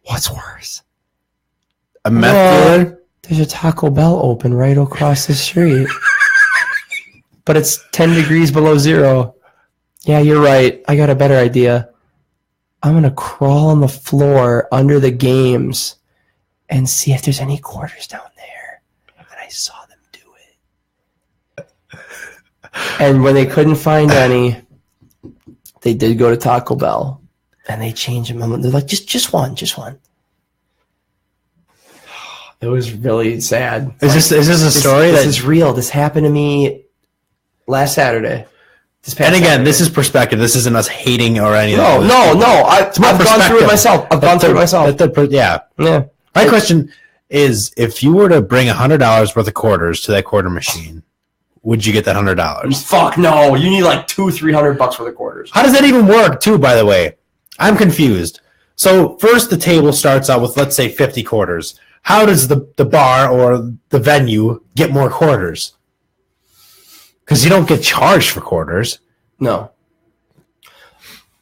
What's worse? A meth dealer? There's a Taco Bell open right across the street. But it's 10 degrees below 0. Yeah, you're right. I got a better idea. I'm going to crawl on the floor under the games and see if there's any quarters down there. And I saw them do it. And when they couldn't find any, they did go to Taco Bell and they changed them. They're like, just one. It was really sad. Is this a story? This is real. This happened to me last Saturday. And again, this is perspective. This isn't us hating or anything. No. I've gone through it myself. Yeah. My question is, if you were to bring $100 worth of quarters to that quarter machine, would you get that $100? Fuck no. You need like $200-$300 worth of quarters. How does that even work, too, by the way? I'm confused. So first the table starts out with, let's say, 50 quarters. How does the bar or the venue get more quarters? Because you don't get charged for quarters. No.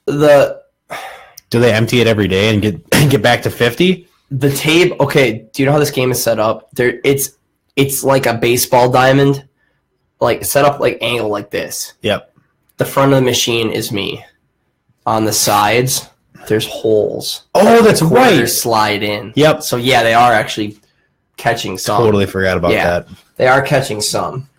Do Do they empty it every day and get back to 50? The tape. Okay, do you know how this game is set up? It's like a baseball diamond, like set up like angle like this. Yep. The front of the machine is me. On the sides, there's holes. Oh, that's Quarters right. slide in. Yep. So yeah, they are actually catching some. Totally forgot about that. They are catching some.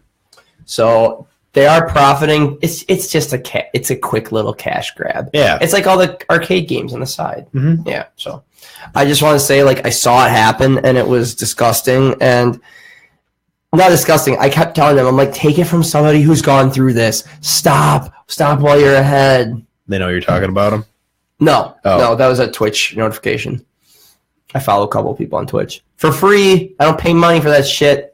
So they are profiting. It's just it's a quick little cash grab. Yeah. It's like all the arcade games on the side. Mm-hmm. Yeah. So I just want to say, like, I saw it happen and it was disgusting. And not disgusting. I kept telling them, I'm like, take it from somebody who's gone through this. Stop while you're ahead. They know you're talking about them? No, Oh. no, that was a Twitch notification. I follow a couple of people on Twitch for free. I don't pay money for that shit.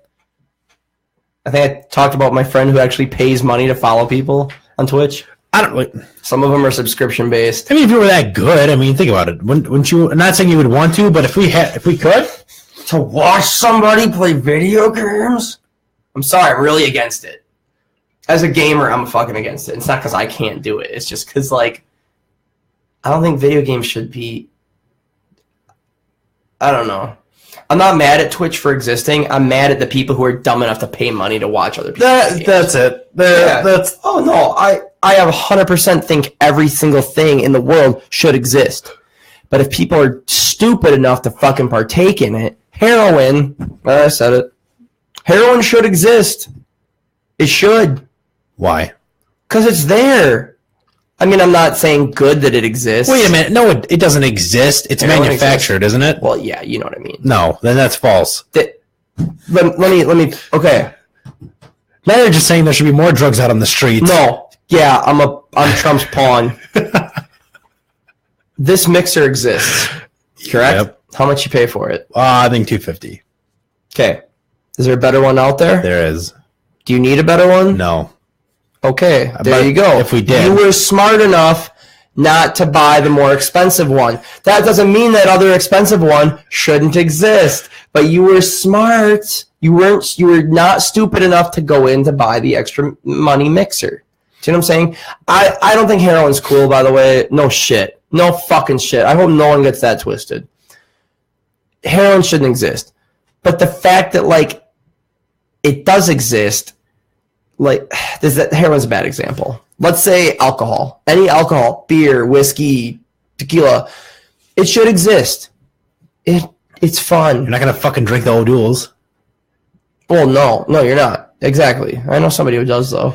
I think I talked about my friend who actually pays money to follow people on Twitch. I don't. Some of them are subscription based. I mean, if you were that good, I mean, think about it. Wouldn't you? I'm not saying you would want to, but if we could, To watch somebody play video games? I'm sorry, I'm really against it. As a gamer, I'm fucking against it. It's not because I can't do it. It's just because, like, I don't think video games should be... I don't know. I'm not mad at Twitch for existing. I'm mad at the people who are dumb enough to pay money to watch other people. that's it. That's... Oh, no. I have 100% think every single thing in the world should exist. But if people are stupid enough to fucking partake in it, heroin... I said it. Heroin should exist. It should. Why? Because it's there. I mean, I'm not saying good that it exists. Wait a minute. No, it doesn't exist. It's Heroin manufactured, isn't it? Well, yeah, you know what I mean. No, then that's false. Let me. Okay. Now you're just saying there should be more drugs out on the streets. No. Yeah, I'm Trump's pawn. This mixer exists. Correct. Yep. How much you pay for it? I think $250. Okay. Is there a better one out there? There is. Do you need a better one? No. Okay, there But you go. if we did. You were smart enough not to buy the more expensive one. That doesn't mean that other expensive one shouldn't exist. But you were smart. You were not stupid enough to go in to buy the extra money mixer. Do you know what I'm saying? I don't think heroin's cool, by the way. No shit. No fucking shit. I hope no one gets that twisted. Heroin shouldn't exist. But the fact that, like, it does exist, like, heroin's a bad example. Let's say alcohol. Any alcohol, beer, whiskey, tequila, it should exist. It's fun. You're not going to fucking drink the O'Douls. Well, no, you're not. Exactly. I know somebody who does, though.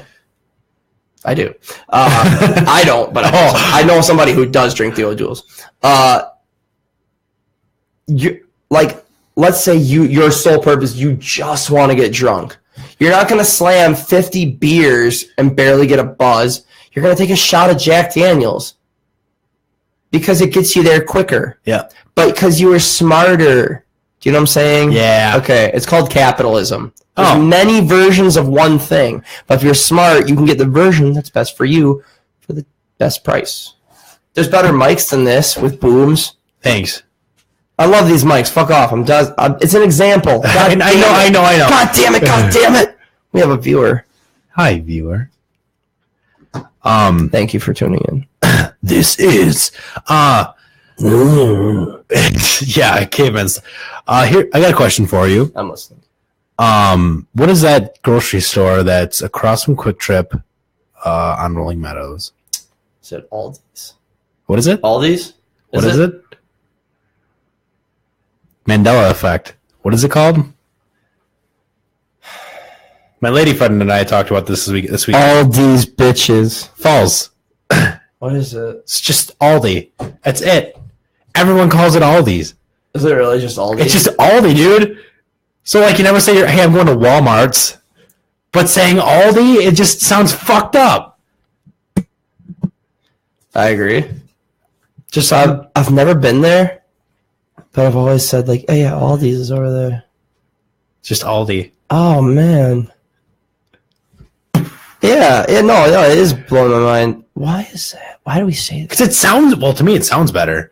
I do. I don't, but I know somebody who does drink the O'Douls. Let's say your sole purpose, you just want to get drunk. You're not going to slam 50 beers and barely get a buzz. You're going to take a shot of Jack Daniels because it gets you there quicker. Yeah. But because you were smarter. Do you know what I'm saying? Yeah. Okay. It's called capitalism. There's many versions of one thing. But if you're smart, you can get the version that's best for you for the best price. There's better mics than this with booms. Thanks. I love these mics. Fuck off. It's an example. I know. God damn it. We have a viewer. Hi, viewer. Thank you for tuning in. This is yeah, caveman's. Here, I got a question for you. I'm listening. What is that grocery store that's across from Quick Trip on Rolling Meadows? Is it Aldi's? What is it? Aldi's? What is it? Mandela effect. What is it called? My lady friend and I talked about this week. Aldi's bitches. False. What is it? It's just Aldi. That's it. Everyone calls it Aldi's. Is it really just Aldi? It's just Aldi, dude. So, like, you never say, hey, I'm going to Walmart's. But saying Aldi, it just sounds fucked up. I agree. Just I've never been there, but I've always said, like, hey, yeah, Aldi's is over there. Just Aldi. Oh, man. Yeah, no, it is blowing my mind. Why is that? Why do we say that? Because it sounds, well, to me, it sounds better.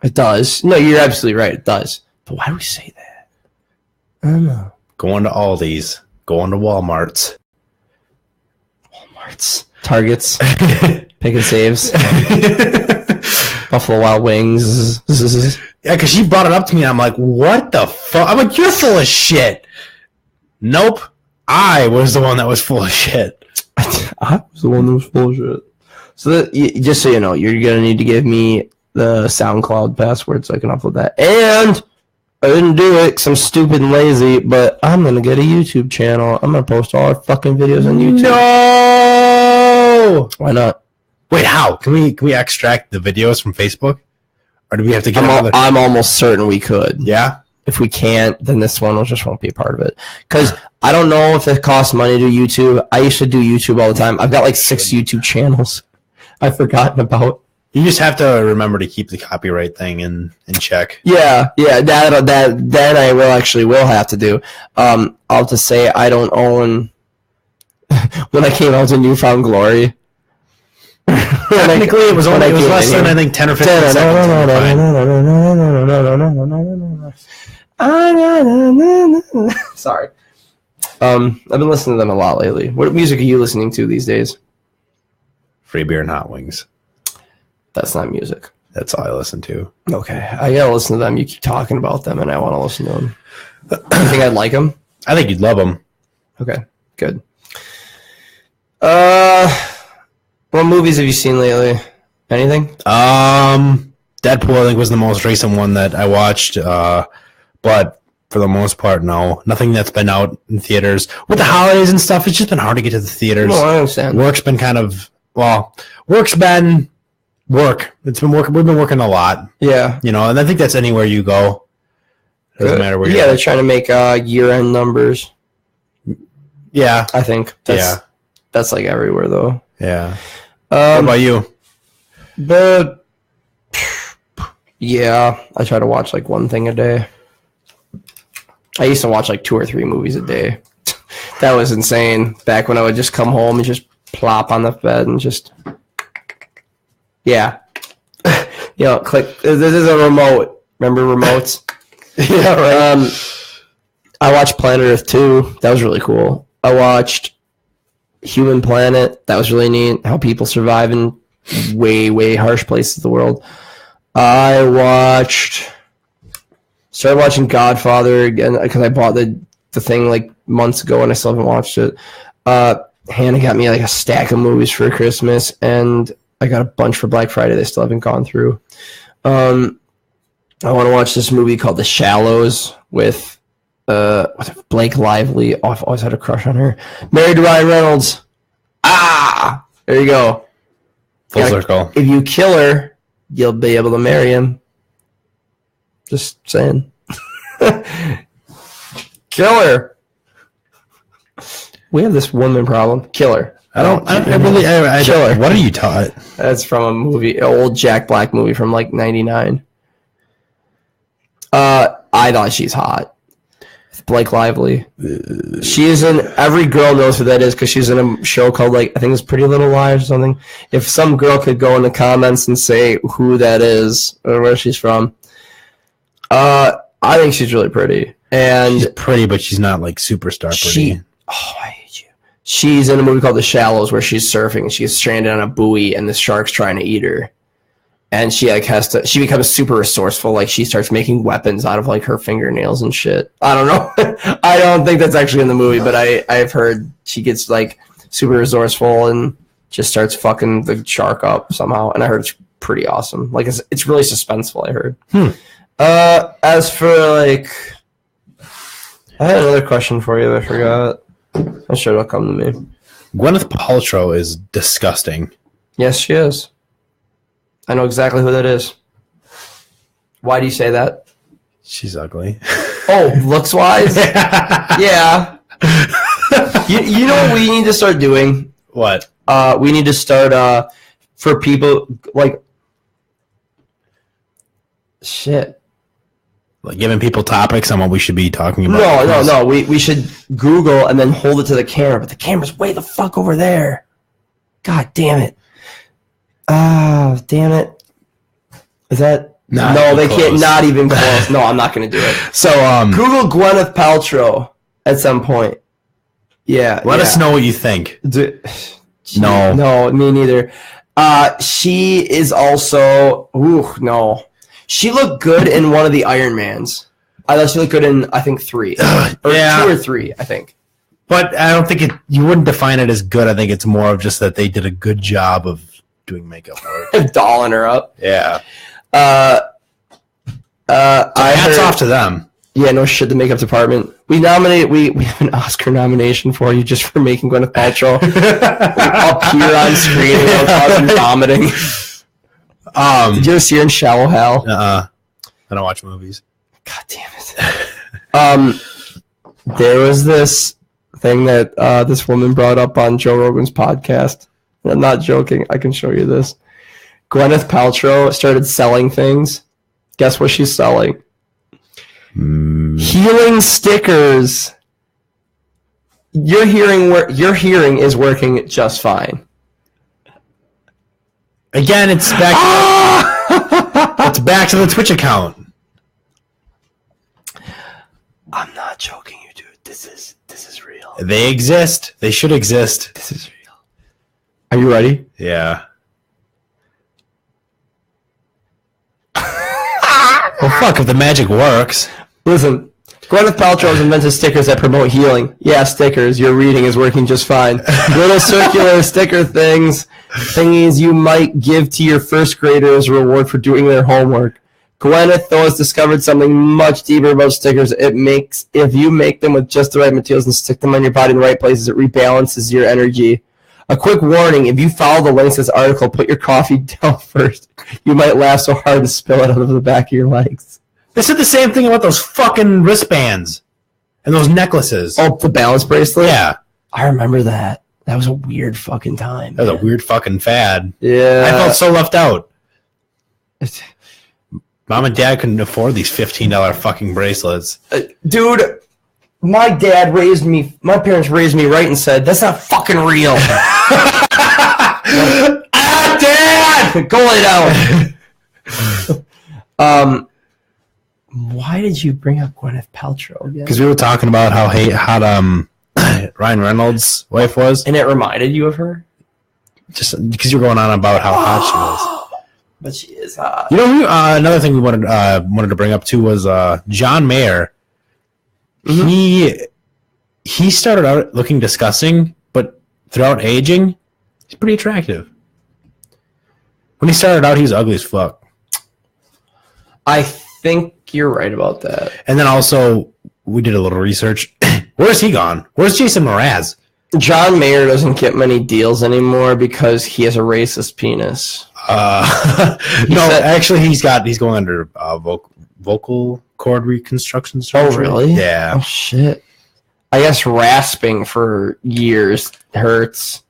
It does. No, you're absolutely right. It does. But why do we say that? I don't know. Going to Aldi's. Going to Walmart's. Targets. Pick and saves. Buffalo Wild Wings. Yeah, because she brought it up to me, and I'm like, what the fuck? I'm like, you're full of shit. Nope. I was the one that was full of shit. I was the one that was full of shit. So just so you know, you're going to need to give me the SoundCloud password so I can upload that. And I didn't do it because I'm stupid and lazy, but I'm going to get a YouTube channel. I'm going to post all our fucking videos on YouTube. No! Why not? Wait, how? Can we extract the videos from Facebook? Or do we have to get another? I'm almost certain we could. Yeah? If we can't, then this one just won't be a part of it. Because I don't know if it costs money to YouTube. I used to do YouTube all the time. I've got like 6 YouTube channels I've forgotten about. You just have to remember to keep the copyright thing in check. Yeah, that I will have to do. I'll have to say I don't own. When I came out to Newfound Glory, technically it was less than I think 10 or 15 seconds. Sorry. I've been listening to them a lot lately. What music are you listening to these days? Free beer and hot wings. That's not music. That's all I listen to. Okay, I gotta listen to them. You keep talking about them, and I want to listen to them. You think I'd like them? I think you'd love them. Okay, good. What movies have you seen lately? Anything? Deadpool, I think, was the most recent one that I watched. But for the most part, no. Nothing that's been out in theaters. With the holidays and stuff, it's just been hard to get to the theaters. No, I understand. Work's been kind of, work's been work. It's been work. We've been working a lot. Yeah. You know, and I think that's anywhere you go. Doesn't matter where you're they're trying to make year-end numbers. Yeah. I think. That's like everywhere, though. Yeah. What about you? But yeah, I try to watch like one thing a day. I used to watch like 2 or 3 movies a day. That was insane. Back when I would just come home and just plop on the bed and just, yeah. Click. This is a remote. Remember remotes? Yeah, right. I watched Planet Earth 2. That was really cool. I watched Human Planet. That was really neat. How people survive in way, way harsh places of the world. I started watching Godfather again because I bought the thing like months ago and I still haven't watched it. Hannah got me like a stack of movies for Christmas and I got a bunch for Black Friday they still haven't gone through. I want to watch this movie called The Shallows with Blake Lively. Oh, I've always had a crush on her. Married to Ryan Reynolds. There you go. Full circle. If you kill her, you'll be able to marry him. Just saying. Kill her. We have this woman problem. Kill her. I Kill her. What are you taught? That's from a movie, an old Jack Black movie from like 99. I thought she's hot. Blake Lively. She is in, every girl knows who that is because she's in a show called like, I think it's Pretty Little Liars or something. If some girl could go in the comments and say who that is or where she's from, I think she's really pretty. And She's pretty, but she's not like superstar pretty. I hate you. She's in a movie called The Shallows where she's surfing and she gets stranded on a buoy and the shark's trying to eat her. And she like she becomes super resourceful. Like she starts making weapons out of like her fingernails and shit. I don't know. I don't think that's actually in the movie, but I've heard she gets like super resourceful and just starts fucking the shark up somehow. And I heard it's pretty awesome. Like it's really suspenseful. I heard. As for like, I had another question for you that I forgot. I'm sure it'll come to me. Gwyneth Paltrow is disgusting. Yes, she is. I know exactly who that is. Why do you say that? She's ugly. Oh, looks-wise? Yeah. You know what we need to start doing? What? We need to start, for people, like, shit. Like giving people topics on what we should be talking about. No. We should Google and then hold it to the camera, but the camera's way the fuck over there. God damn it. Oh, damn it. Is that... No, they close. Can't. Not even close. No, I'm not going to do it. So, Google Gwyneth Paltrow at some point. Yeah. Let us know what you think. No, me neither. She is also. Ooh, no. She looked good in one of the Iron Mans. I thought she looked good in, I think, 3. Or Yeah. 2 or 3, I think. But I don't think you wouldn't define it as good. I think it's more of just that they did a good job of doing makeup work. Dolling her up. Yeah. Hats off to them. Yeah, no shit, the makeup department. We have an Oscar nomination for you just for making Gwyneth Paltrow appear on screen without causing vomiting. Did you ever see her in Shallow Hal? I don't watch movies. God damn it. There was this thing that this woman brought up on Joe Rogan's podcast. And I'm not joking. I can show you this. Gwyneth Paltrow started selling things. Guess what she's selling? Healing stickers. Your hearing is working just fine. Again, it's back. It's back to the Twitch account. I'm not joking, you dude. This is real. They exist. They should exist. This is real. Are you ready? Yeah. Well, fuck, if the magic works. Listen, Gwyneth Paltrow has invented stickers that promote healing. Yeah, stickers. Your reading is working just fine. Little circular sticker thingies you might give to your first grader as a reward for doing their homework. Gwyneth, though, has discovered something much deeper about stickers. If you make them with just the right materials and stick them on your body in the right places, it rebalances your energy. A quick warning, if you follow the links to this article, put your coffee down first. You might laugh so hard to spill it out of the back of your legs. They said the same thing about those fucking wristbands and those necklaces. Oh, the balance bracelet? Yeah. I remember that. That was a weird fucking time. That was a weird fucking fad. Yeah. I felt so left out. Mom and Dad couldn't afford these $15 fucking bracelets. Dude, my parents raised me right and said, that's not fucking real. Dad! Go lay down. Why did you bring up Gwyneth Paltrow again? Because we were talking about how hot Ryan Reynolds' wife was. And it reminded you of her? Just because you're going on about how hot she was. But she is hot. You know who, another thing we wanted to bring up too was John Mayer. Mm-hmm. He started out looking disgusting, but throughout aging, he's pretty attractive. When he started out, he was ugly as fuck. I think you're right about that. And then also, we did a little research. Where's he gone? Where's Jason Mraz? John Mayer doesn't get many deals anymore because he has a racist penis. Actually, he's going under vocal cord reconstruction surgery. Oh, really? Yeah. Oh, shit. I guess rasping for years hurts.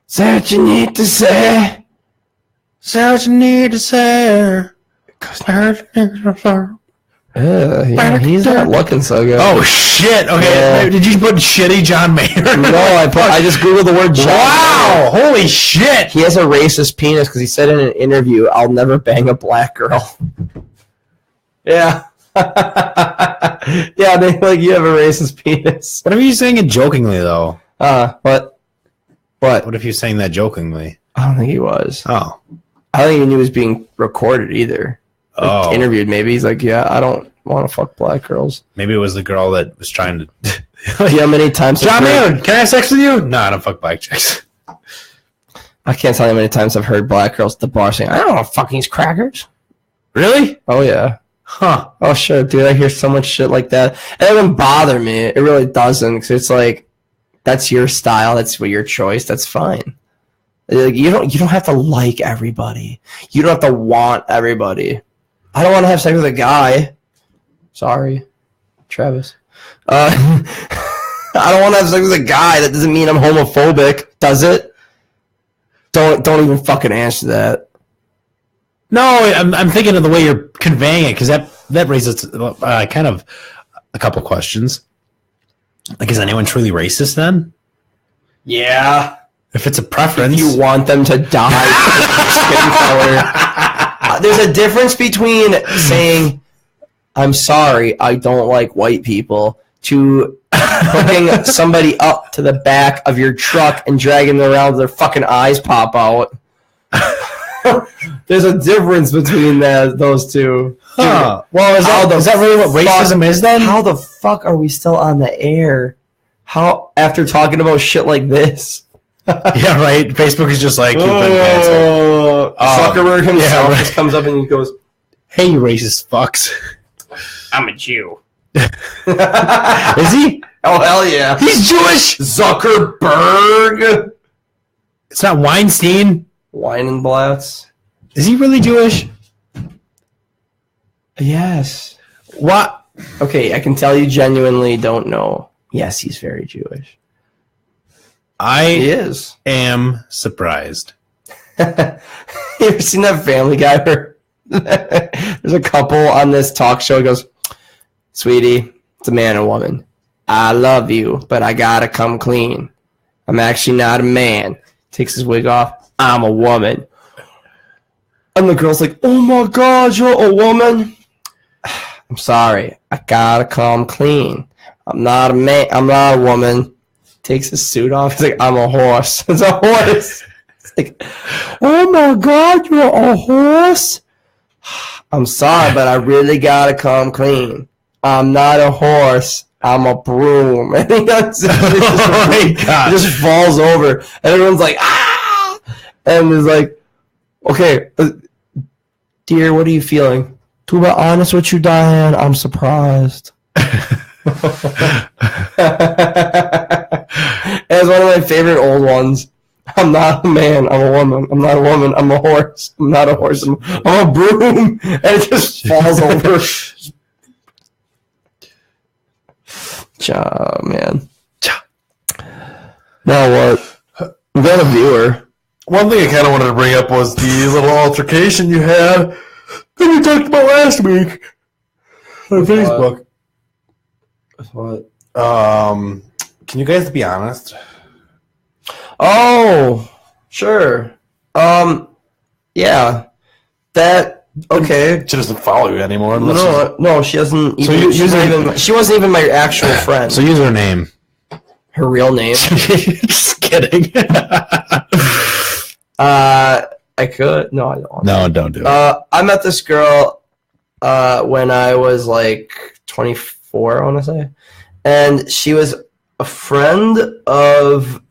Is that what you need to say? Is that what you need to say? Because I heard yeah, he's not looking so good. Oh, shit. Okay. Yeah. Did you put shitty John Mayer? No, I just Googled the word John Wow. Mayer. Holy shit. He has a racist penis because he said in an interview, I'll never bang a black girl. Yeah. Yeah, they like you have a racist penis. What if you're saying it jokingly, though? What? What if you're saying that jokingly? I don't think he was. Oh. I don't even knew he was being recorded either. Like, interviewed, maybe. He's like, yeah, I don't want to fuck black girls. Maybe it was the girl that was trying to... Yeah, how many times... John Mayer, can I have sex with you? No, I don't fuck black chicks. I can't tell you how many times I've heard black girls at the bar saying, I don't want to fuck these crackers. Really? Oh, yeah. Huh. Oh, sure, dude. I hear so much shit like that. It doesn't bother me. It really doesn't. Because it's like, that's your style. That's your choice. That's fine. Like, you don't have to like everybody. You don't have to want everybody. I don't want to have sex with a guy. Sorry, Travis. I don't want to have sex with a guy. That doesn't mean I'm homophobic, does it? Don't even fucking answer that. No, I'm thinking of the way you're conveying it, because that raises kind of a couple questions. Like, is anyone truly racist then? Yeah. If it's a preference. If you want them to die for skin color. There's a difference between saying, I'm sorry, I don't like white people, to hooking somebody up to the back of your truck and dragging them around with their fucking eyes pop out. There's a difference between those two. Huh. Well, is that really what racism is then? How the fuck are we still on the air? How, after talking about shit like this? Yeah, right. Facebook is just like, you've been canceled. Zuckerberg himself just comes up and he goes, "Hey, you racist fucks." I'm a Jew. Is he? Oh, hell yeah. He's Jewish. Zuckerberg. It's not Weinstein. Weinenblatz. Is he really Jewish? Yes. What? Okay, I can tell you genuinely don't know. Yes, he's very Jewish. He I is. am surprised. You ever seen that Family Guy where there's a couple on this talk show? He goes, "Sweetie, it's a man and woman. I love you, but I gotta come clean. I'm actually not a man." Takes his wig off. "I'm a woman." And the girl's like, "Oh my God, you're a woman." "I'm sorry. I gotta come clean. I'm not a man. I'm not a woman." Takes his suit off. He's like, "I'm a horse." It's a horse. It's like, "Oh my God, you're a horse." "I'm sorry, but I really gotta come clean. I'm not a horse. I'm a broom." And he just, Oh my God. He just falls over. And everyone's like, "Ah!" And he's like, "Okay, dear, what are you feeling?" "To be honest with you, Diane, I'm surprised." It's one of my favorite old ones. "I'm not a man, I'm a woman. I'm not a woman, I'm a horse. I'm not a horse, I'm a broom." And it just falls over. Cha, man. Now what? We got a viewer. One thing I kind of wanted to bring up was the little altercation you had that we talked about last week on Facebook. What? Can you guys be honest? Oh, sure. Yeah. That, okay. She doesn't follow you anymore. No, she doesn't So even, you- she wasn't even my actual friend. So username. Her real name. Just kidding. I could. No, I don't. No, don't do it. I met this girl when I was like 24, I want to say. And she was a friend of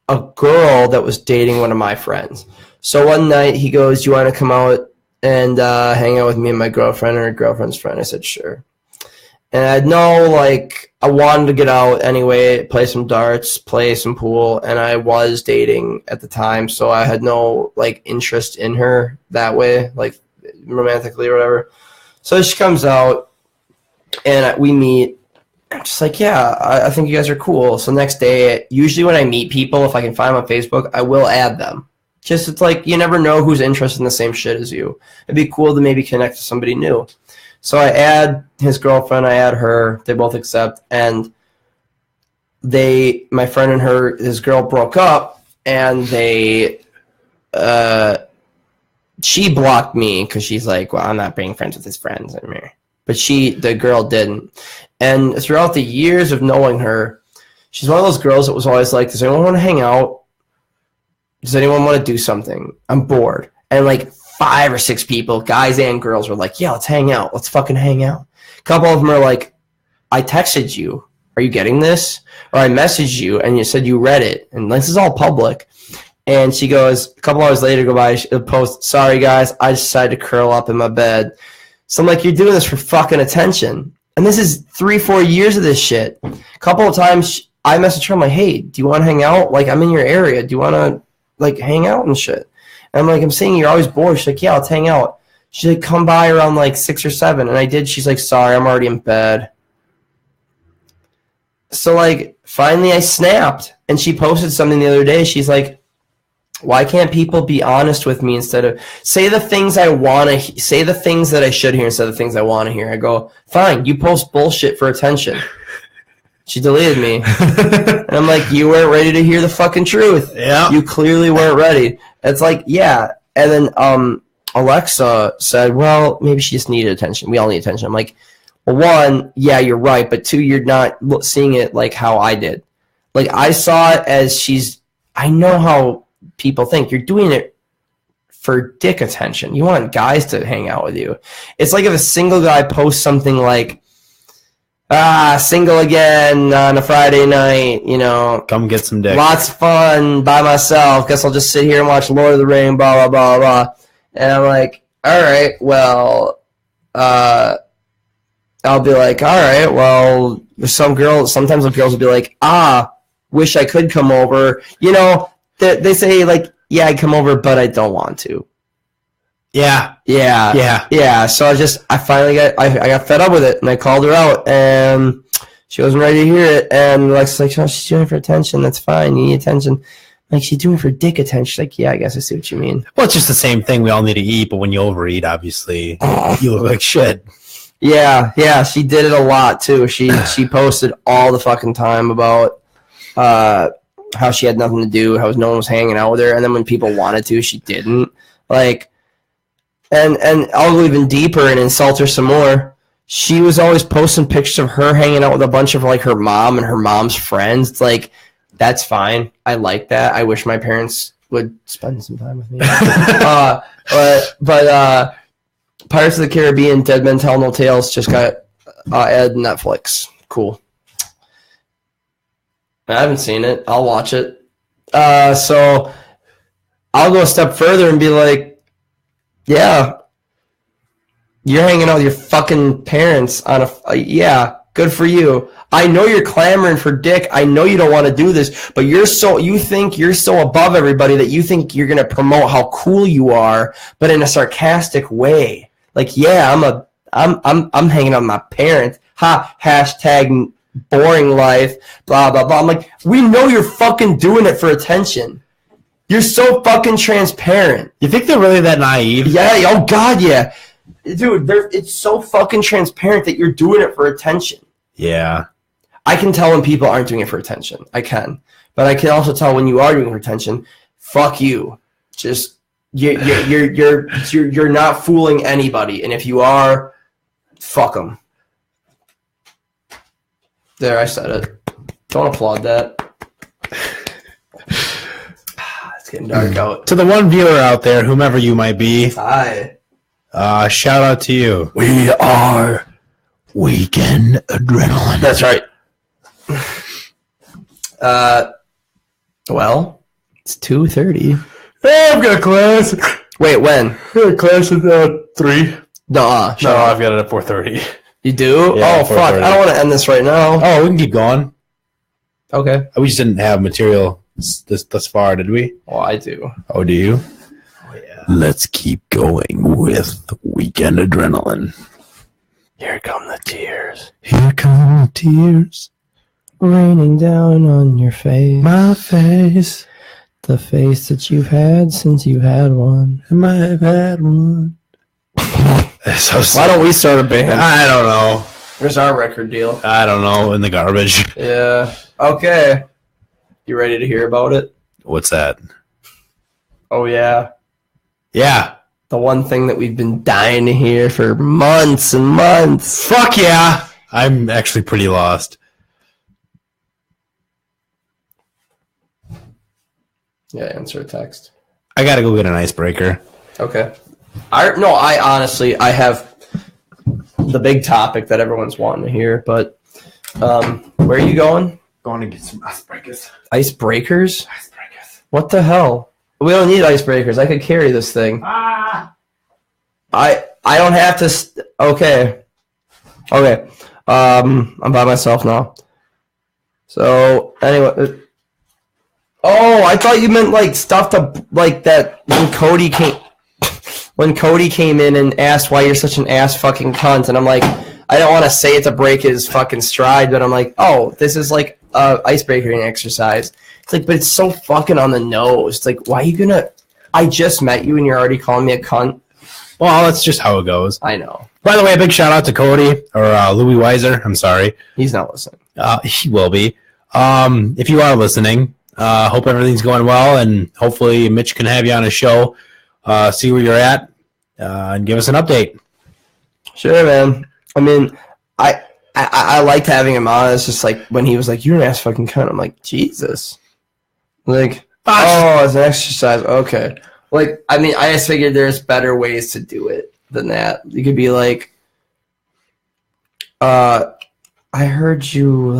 a girl that was dating one of my friends. So one night he goes, "Do you want to come out and hang out with me and my girlfriend and her girlfriend's friend?" I said, "Sure." And I know, like, I wanted to get out anyway, play some darts, play some pool, and I was dating at the time, so I had no, like, interest in her that way, like, romantically or whatever. So she comes out, and we meet. I'm just like, yeah, I think you guys are cool. So next day, usually when I meet people, if I can find them on Facebook, I will add them. Just, it's like, you never know who's interested in the same shit as you. It'd be cool to maybe connect to somebody new. So I add his girlfriend, I add her, they both accept, and my friend and his girl broke up, and she blocked me because she's like, "Well, I'm not being friends with his friends." But the girl didn't. And throughout the years of knowing her, she's one of those girls that was always like, "Does anyone want to hang out? Does anyone want to do something? I'm bored." And like 5 or 6 people, guys and girls, were like, "Yeah, let's hang out. Let's fucking hang out." A couple of them are like, "I texted you. Are you getting this?" Or "I messaged you and you said you read it." And this is all public. And she goes, a couple hours later, go by, she'll post, "Sorry guys, I decided to curl up in my bed." So I'm like, you're doing this for fucking attention. And this is 3-4 years of this shit. A couple of times I messaged her, I'm like, "Hey, do you want to hang out? Like, I'm in your area. Do you want to, like, hang out and shit?" And I'm like, "I'm seeing you're always bored." She's like, "Yeah, let's hang out." She's like, "Come by around like 6 or 7. And I did. She's like, "Sorry, I'm already in bed." So, like, finally I snapped. And she posted something the other day. She's like, "Why can't people be honest with me instead of say the things I want to say the things that I should hear instead of the things I want to hear?" I go, "Fine, you post bullshit for attention." She deleted me. And I'm like, "You weren't ready to hear the fucking truth. Yeah. You clearly weren't ready." It's like, yeah. And then Alexa said, "Well, maybe she just needed attention. We all need attention." I'm like, well, 1, yeah, you're right. But 2, you're not seeing it like how I did. Like, I saw it as I know how people think. You're doing it for dick attention. You want guys to hang out with you. It's like if a single guy posts something like, single again on a Friday night, you know. Come get some dick. Lots of fun by myself. Guess I'll just sit here and watch Lord of the Rings, blah, blah, blah, blah. And I'm like, all right, well, I'll be like, all right, well, sometimes the girls will be like, wish I could come over. You know, they say, like, yeah, I'd come over, but I don't want to. Yeah. So I finally got fed up with it, and I called her out, and she wasn't ready to hear it. And Alexa's like, oh, she's doing it for attention. That's fine. You need attention. Like, she's doing it for dick attention. She's like, yeah, I guess I see what you mean. Well, it's just the same thing. We all need to eat, but when you overeat, obviously, you look like shit. Yeah, she did it a lot too. She posted all the fucking time about how she had nothing to do, how no one was hanging out with her, and then when people wanted to, she didn't. Like, and I'll go even deeper and insult her some more. She was always posting pictures of her hanging out with a bunch of like her mom and her mom's friends. It's like, that's fine. I like that. I wish my parents would spend some time with me. But Pirates of the Caribbean, Dead Men Tell No Tales just got added to Netflix. Cool. I haven't seen it. I'll watch it. So I'll go a step further and be like, yeah, you're hanging out with your fucking parents on yeah, good for you. I know you're clamoring for dick. I know you don't want to do this, but you think you're so above everybody that you think you're going to promote how cool you are, but in a sarcastic way. Like, yeah, I'm hanging out with my parents. Hashtag boring life, blah, blah, blah. I'm like, we know you're fucking doing it for attention. You're so fucking transparent. You think they're really that naive? Yeah, oh God, yeah. Dude, it's so fucking transparent that you're doing it for attention. Yeah. I can tell when people aren't doing it for attention. I can. But I can also tell when you are doing it for attention, fuck you. Just you're not fooling anybody, and if you are, fuck them. There, I said it. Don't applaud that. It's getting dark out. To the one viewer out there, whomever you might be, Hi. Shout out to you. We are Weekend Adrenaline. That's right. Well, it's 2:30. Hey, I've got class. Wait, when? I got class at 3. No, I've got it at 4:30. You do? Yeah, oh, fuck. I don't want to end this right now. Oh, we can keep going. Okay. We just didn't have material thus far, did we? Oh, I do. Oh, do you? Oh, yeah. Let's keep going with Weekend Adrenaline. Here come the tears. Here come the tears. Raining down on your face. My face. The face that you've had since you had one. I might have had one. So why don't we start a band? I don't know. Where's our record deal? I don't know. In the garbage. Yeah. Okay. You ready to hear about it? What's that? Oh, yeah. Yeah. The one thing that we've been dying to hear for months and months. Fuck yeah. I'm actually pretty lost. Yeah, answer a text. I gotta go get an icebreaker. Okay. I honestly have the big topic that everyone's wanting to hear, but where are you going? Going to get some icebreakers. Icebreakers? Icebreakers. What the hell? We don't need icebreakers. I could carry this thing. I don't have to. Okay. I'm by myself now. So anyway. Oh, I thought you meant like stuff to like that when Cody came in and asked why you're such an ass fucking cunt, and I'm like, I don't want to say it to break his fucking stride, but I'm like, oh, this is like a icebreaking exercise. It's like, but it's so fucking on the nose. It's like, why are you gonna? I just met you and you're already calling me a cunt. Well, that's just how it goes. I know. By the way, a big shout out to Cody or Louis Weiser. I'm sorry. He's not listening. He will be. If you are listening, hope everything's going well, and hopefully Mitch can have you on his show, see where you're at, and give us an update. Sure, man. I mean, I liked having him on. It's just like when he was like, "You're an ass fucking cunt." I'm like, Jesus. Like, oh, it's an exercise. Okay. Like, I mean, I just figured there's better ways to do it than that. You could be like, I heard you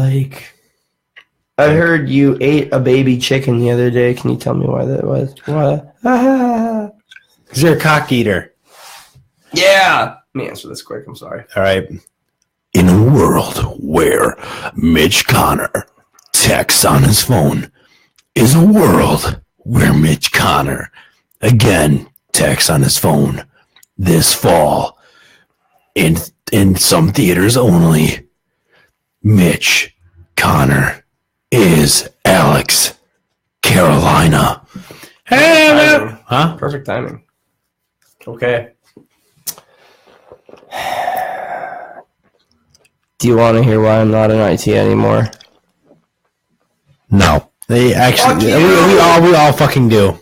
ate a baby chicken the other day. Can you tell me why that was? What? Because you're a cock eater. Yeah. Let me answer this quick. I'm sorry. All right. In a world where Mitch Connor texts on his phone is a world where Mitch Connor again texts on his phone this fall in some theaters only. Mitch Connor is Alex Carolina. Hey, man. Huh? Perfect timing. Okay. Do you want to hear why I'm not in IT anymore? No. They actually, we all fucking do.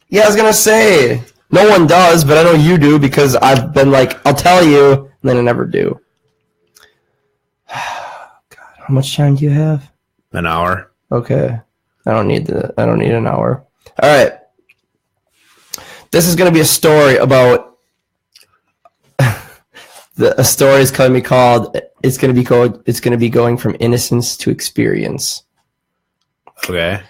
Yeah, I was gonna say no one does, but I know you do because I've been like, I'll tell you, and then I never do. God, how much time do you have? An hour. Okay, I don't need an hour. All right, this is gonna be a story about. A story is going to be called. It's going to be going from innocence to experience. Okay.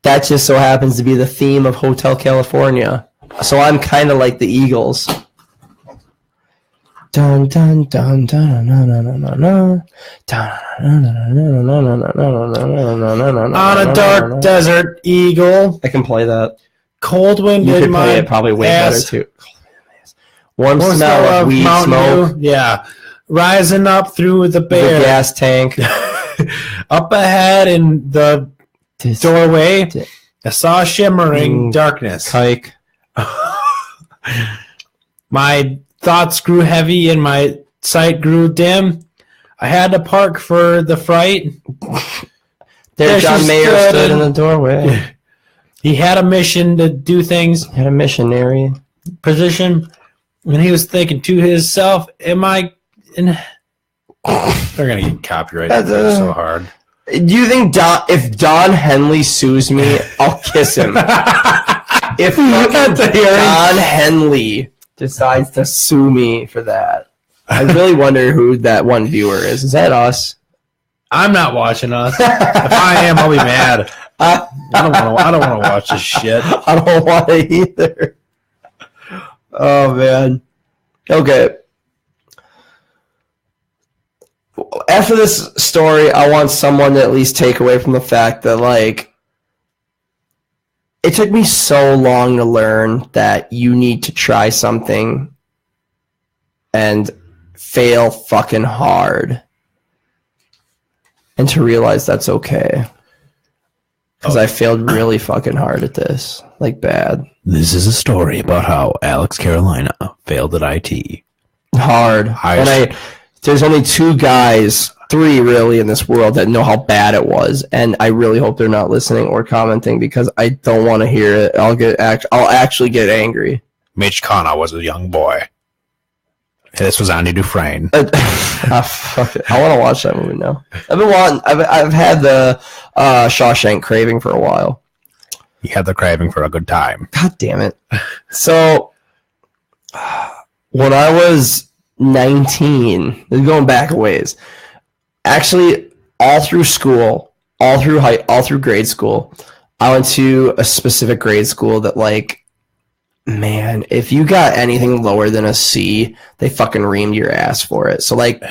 That just so happens to be the theme of Hotel California. So I'm kind of like the Eagles. Dun dun dun dun dun dun dun dun. On a dark desert, eagle. I can play that. Cold wind You in could my play it probably way ass. better too. Warm smell of weed smoke. Dew. Yeah. Rising up through the The bear. gas tank. Up ahead in the doorway, I saw shimmering darkness. Kike. My thoughts grew heavy and my sight grew dim. I had to park for the fright. There, John she Mayer stood in the doorway. He had a mission to do things. Had a missionary Position. And he was thinking to himself, am I in... They're going to get copyrighted so hard. Do you think if Don Henley sues me, I'll kiss him? If Don Henley decides to sue me for that, I really wonder who that one viewer is. Is that us? I'm not watching us. If I am, I'll be mad. I don't want to watch this shit. I don't want to either. Oh, man. Okay. After this story, I want someone to at least take away from the fact that, like, it took me so long to learn that you need to try something and fail fucking hard. And to realize that's okay. Because I failed really fucking hard at this. Like, bad. This is a story about how Alex Carolina failed at IT. Hard. And there's only 2 guys, 3 really in this world that know how bad it was, and I really hope they're not listening or commenting because I don't want to hear it. I'll actually get angry. Mitch Connor was a young boy. This was Andy Dufresne. Fuck it. I want to watch that movie now. I've had the Shawshank craving for a while. He had the craving for a good time. God damn it. So when I was 19, going back a ways, actually all through school, all through grade school, I went to a specific grade school that, like, man, if you got anything lower than a C, they fucking reamed your ass for it. So, like,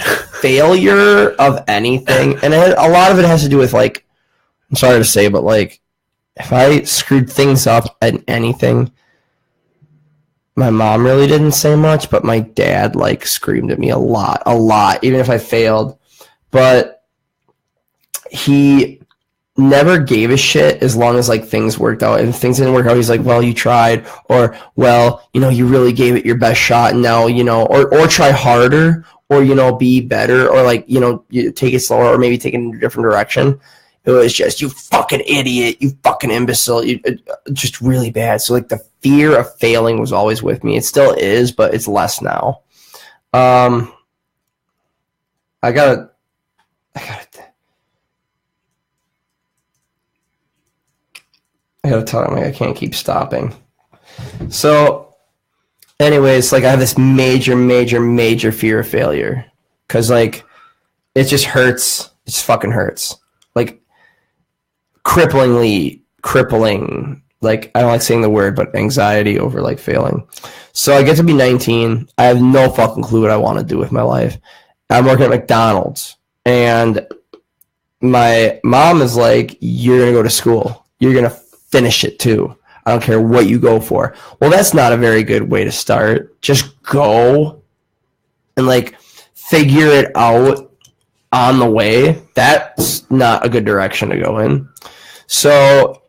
failure of anything, and a lot of it has to do with, like, I'm sorry to say, but, like, if I screwed things up at anything, my mom really didn't say much, but my dad, like, screamed at me a lot, even if I failed. But he never gave a shit as long as, like, things worked out. And if things didn't work out, he's like, well, you tried, or, well, you know, you really gave it your best shot, and now, you know, or try harder, or, you know, be better, or, like, you know, you take it slower, or maybe take it in a different direction. It was just, you fucking idiot, you fucking imbecile, just really bad. So, like, the fear of failing was always with me. It still is, but it's less now. I gotta tell him, like, I can't keep stopping. So, anyways, like I have this major fear of failure because like it just hurts. It just fucking hurts. Like crippling. Like I don't like saying the word, but anxiety over like failing. So I get to be 19. I have no fucking clue what I want to do with my life. I'm working at McDonald's, and my mom is like, "You're gonna go to school. You're gonna finish it too. I don't care what you go for." Well, that's not a very good way to start. Just go and like figure it out on the way. That's not a good direction to go in. So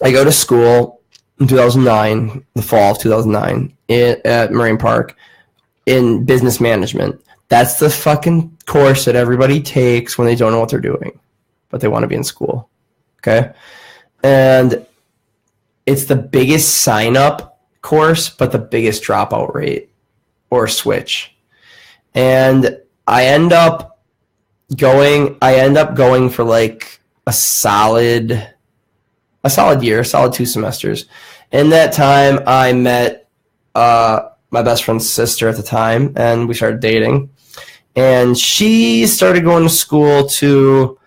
I go to school in 2009, the fall of 2009, at Marine Park in business management. That's the fucking course that everybody takes when they don't know what they're doing, but they want to be in school. Okay? And it's the biggest sign-up course, but the biggest dropout rate or switch. And I end up going for like a solid year, solid 2 semesters. In that time, I met my best friend's sister at the time, and we started dating. And she started going to school too,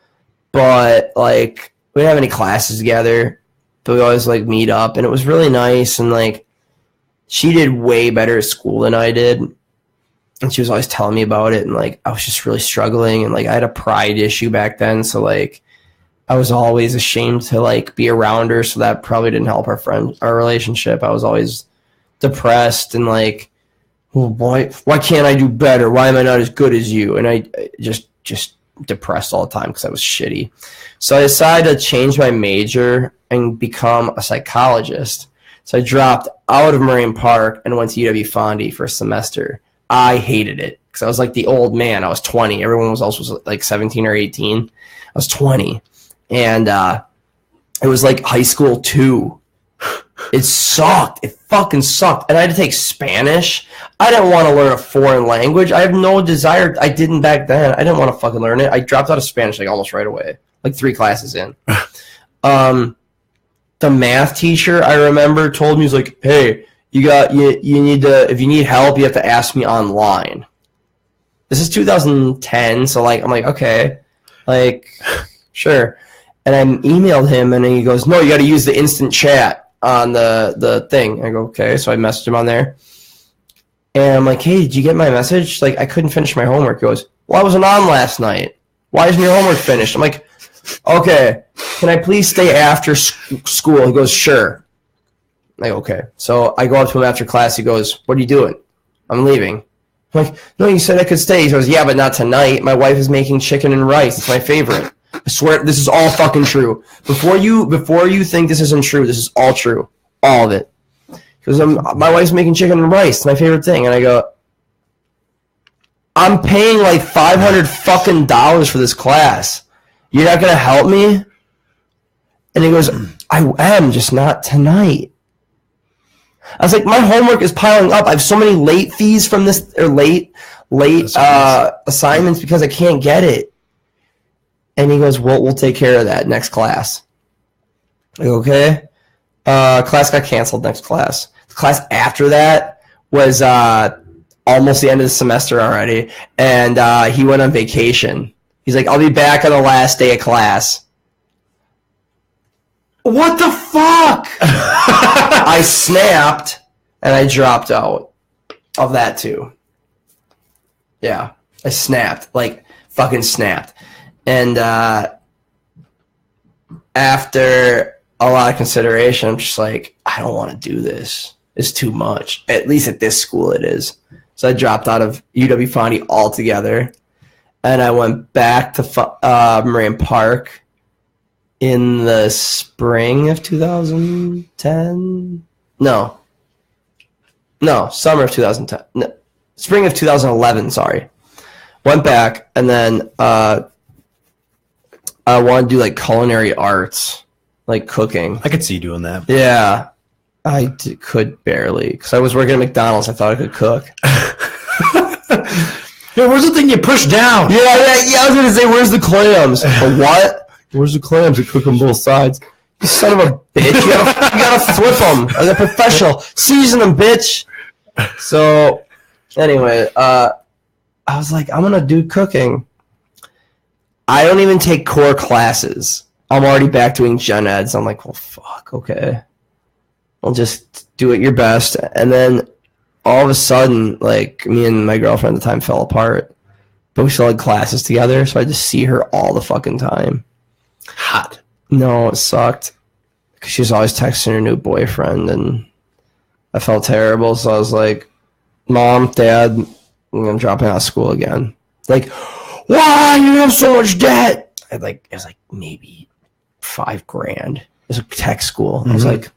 but like we didn't have any classes together, but we always like meet up, and it was really nice. And like she did way better at school than I did, and she was always telling me about it. And like I was just really struggling, and like I had a pride issue back then, so like I was always ashamed to like be around her, so that probably didn't help our relationship. I was always depressed and like, well, why can't I do better? Why am I not as good as you? And I just depressed all the time because I was shitty. So I decided to change my major and become a psychologist. So I dropped out of Marine Park and went to UW-Fondy for a semester. I hated it because I was like the old man. I was 20. Everyone was also like 17 or 18. I was 20. And it was like high school too. It sucked. It fucking sucked. And I had to take Spanish. I didn't want to learn a foreign language. I have no desire. I didn't back then. I didn't want to fucking learn it. I dropped out of Spanish like almost right away, like 3 classes in. The math teacher, I remember, told me, he's like, "Hey, you need to, if you need help, you have to ask me online." This is 2010, so like I'm like, okay, like sure. And I emailed him, and he goes, "No, you got to use the instant chat on the thing." I go, "Okay." So I messaged him on there, and I'm like, "Hey, did you get my message? Like, I couldn't finish my homework." He goes, "Well, I wasn't on last night. Why isn't your homework finished?" I'm like, "Okay, can I please stay after school?" He goes, "Sure." I'm like, okay. So I go up to him after class. He goes, "What are you doing?" "I'm leaving." I'm like, "No, you said I could stay." He goes, "Yeah, but not tonight. My wife is making chicken and rice. It's my favorite. I swear this is all fucking true. Before you think this isn't true, this is all true. All of it." Because my wife's making chicken and rice. It's my favorite thing. And I go, "I'm paying like $500 fucking dollars for this class. You're not going to help me?" And he goes, "I am, just not tonight." I was like, my homework is piling up. I have so many late fees from this, or late assignments because I can't get it. And he goes, "Well, we'll take care of that next class." I go, "Okay." Class got canceled next class. The class after that was almost the end of the semester already. And he went on vacation. He's like, "I'll be back on the last day of class." What the fuck? I snapped, and I dropped out of that too. Yeah, I snapped, like fucking snapped. And after a lot of consideration, I'm just like, I don't want to do this. It's too much. At least at this school it is. So I dropped out of UW-Fondy altogether, and I went back to Marine Park in the spring of 2010. No, summer of 2010. No, spring of 2011, sorry. Went back, and then I wanted to do like culinary arts, like cooking. I could see you doing that. Yeah, I could barely, because I was working at McDonald's. I thought I could cook. Hey, where's the thing you push down? Yeah. I was gonna say, where's the clams? What? Where's the clams? I cook on both sides. You son of a bitch. You gotta flip them like a professional. Season them, bitch. So, anyway, I was like, I'm going to do cooking. I don't even take core classes. I'm already back doing gen eds. I'm like, well, fuck, okay. I'll just do it your best. And then all of a sudden, like, me and my girlfriend at the time fell apart. But we still had classes together, so I just see her all the fucking time. Hot. No, it sucked. Because she was always texting her new boyfriend, and I felt terrible. So I was like, Mom, Dad, I'm dropping out of school again. Like, why? You have so much debt. It was like maybe $5,000. It was a tech school. I was like,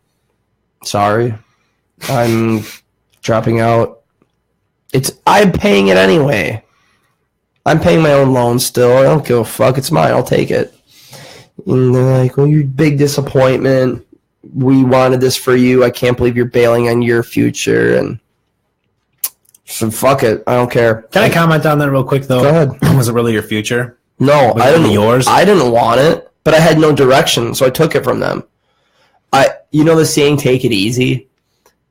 sorry, I'm dropping out. I'm paying it anyway. I'm paying my own loan still. I don't give a fuck. It's mine. I'll take it. And they're like, well, you're a big disappointment. We wanted this for you. I can't believe you're bailing on your future. And so fuck it. I don't care. Can I comment on that real quick, though? Go ahead. Was it really your future? No, I didn't. Yours? I didn't want it, but I had no direction, so I took it from them. You know the saying, take it easy?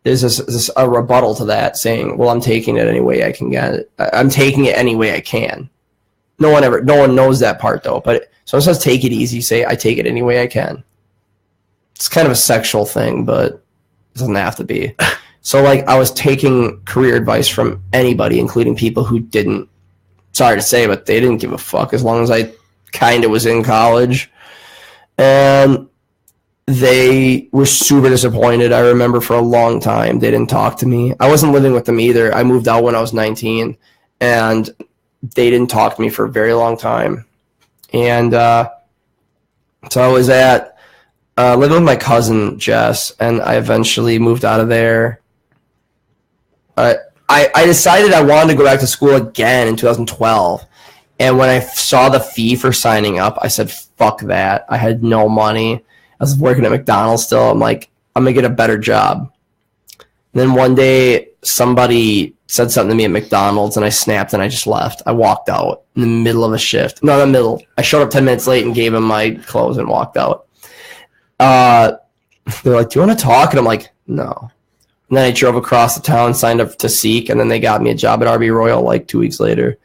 There's a rebuttal to that saying, well, I'm taking it any way I can get it. I'm taking it any way I can. No one knows that part, though. But someone says take it easy, say I take it any way I can. It's kind of a sexual thing, but it doesn't have to be. So, like, I was taking career advice from anybody, including people who didn't, sorry to say, but they didn't give a fuck as long as I kind of was in college. And they were super disappointed. I remember for a long time they didn't talk to me. I wasn't living with them either. I moved out when I was 19, and they didn't talk to me for a very long time. And so I was living with my cousin, Jess, and I eventually moved out of there. I decided I wanted to go back to school again in 2012. And when I saw the fee for signing up, I said, fuck that. I had no money. I was working at McDonald's still. I'm like, I'm going to get a better job. And then one day, somebody said something to me at McDonald's, and I snapped, and I just left. I walked out in the middle of a shift. No, in the middle. I showed up 10 minutes late and gave them my clothes and walked out. They're like, do you want to talk? And I'm like, no. And then I drove across the town, signed up to Seek, and then they got me a job at RB Royal like 2 weeks later.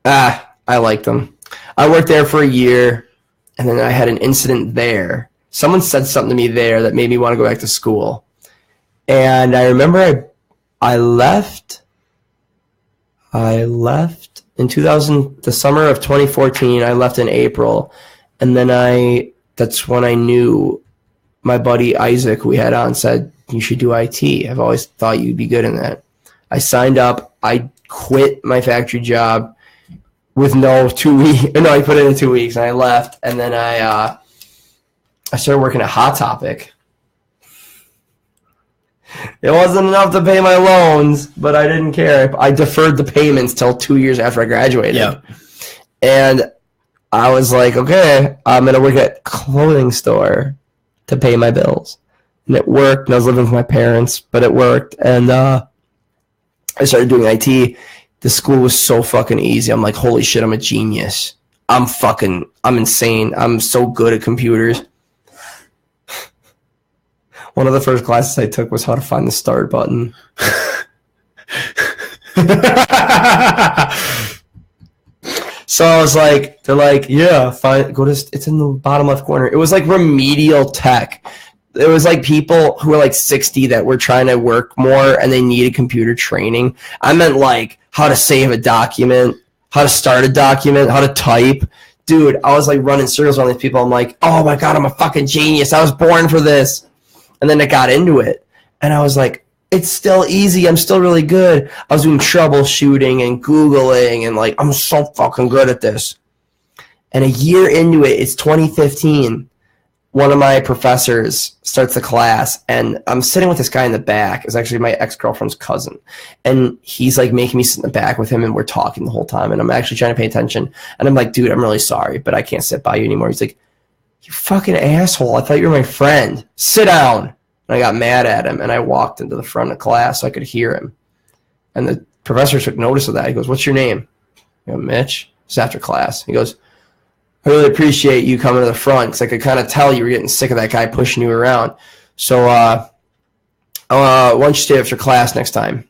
I liked them. I worked there for a year, and then I had an incident there. Someone said something to me there that made me want to go back to school. And I remember I left in the summer of 2014. I left in April, and then that's when I knew my buddy Isaac, who we had on, said, you should do IT. I've always thought you'd be good in that. I signed up. I quit my factory job with I put it in 2 weeks, and I left, and then I started working at Hot Topic. It wasn't enough to pay my loans, but I didn't care. I deferred the payments till 2 years after I graduated. Yeah. And I was like, okay, I'm going to work at a clothing store to pay my bills. And it worked, and I was living with my parents, but it worked. And I started doing IT. The school was so fucking easy. I'm like, holy shit, I'm a genius. I'm insane. I'm so good at computers. One of the first classes I took was how to find the start button. So I was like, they're like, yeah, it's in the bottom left corner. It was like remedial tech. It was like people who were like 60 that were trying to work more and they needed computer training. I meant like how to save a document, how to start a document, how to type. Dude, I was like running circles around these people. I'm like, oh my God, I'm a fucking genius. I was born for this. And then I got into it. And I was like, it's still easy. I'm still really good. I was doing troubleshooting and Googling and like, I'm so fucking good at this. And a year into it, it's 2015. One of my professors starts the class, and I'm sitting with this guy in the back. It's actually my ex-girlfriend's cousin. And he's like making me sit in the back with him, and we're talking the whole time. And I'm actually trying to pay attention. And I'm like, dude, I'm really sorry, but I can't sit by you anymore. He's like, you fucking asshole. I thought you were my friend. Sit down. And I got mad at him, and I walked into the front of class so I could hear him. And the professor took notice of that. He goes, what's your name? I go, Mitch. It's after class. He goes, I really appreciate you coming to the front because I could kind of tell you were getting sick of that guy pushing you around. So why don't you stay after class next time?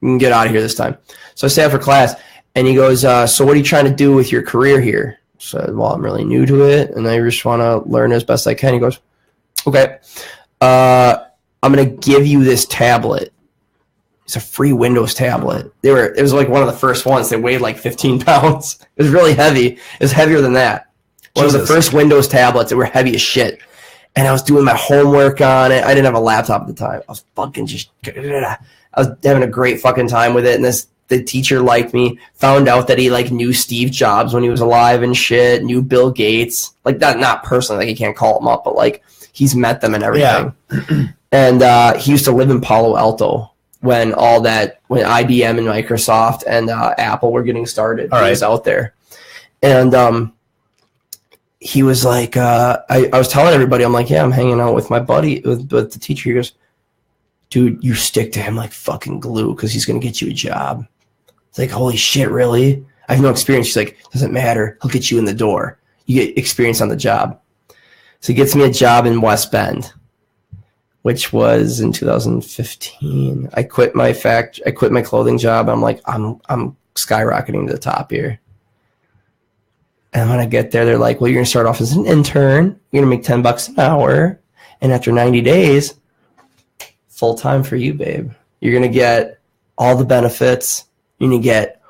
You can get out of here this time. So I stay after class, and he goes, so what are you trying to do with your career here? I said, well, I'm really new to it, and I just want to learn as best I can. He goes, okay, I'm going to give you this tablet. It's a free Windows tablet. It was like one of the first ones. They weighed like 15 pounds. It was really heavy. It was heavier than that. One of the first Windows tablets that were heavy as shit. And I was doing my homework on it. I didn't have a laptop at the time. I was fucking I was having a great fucking time with it. And the teacher liked me, found out that he like knew Steve Jobs when he was alive and shit, knew Bill Gates. Like that, not personally, like he can't call him up, but like he's met them and everything. Yeah. And he used to live in Palo Alto when IBM and Microsoft and Apple were getting started. He was out there. And he was like, I was telling everybody, I'm like, yeah, I'm hanging out with my buddy, with the teacher. He goes, dude, you stick to him like fucking glue because he's going to get you a job. It's like, holy shit, really? I have no experience. She's like, doesn't matter. He'll get you in the door. You get experience on the job. So he gets me a job in West Bend, which was in 2015. I quit my clothing job. I'm like, I'm skyrocketing to the top here. And when I get there, they're like, well, you're going to start off as an intern. You're going to make $10 an hour. And after 90 days, full time for you, babe. You're going to get all the benefits. You're going to get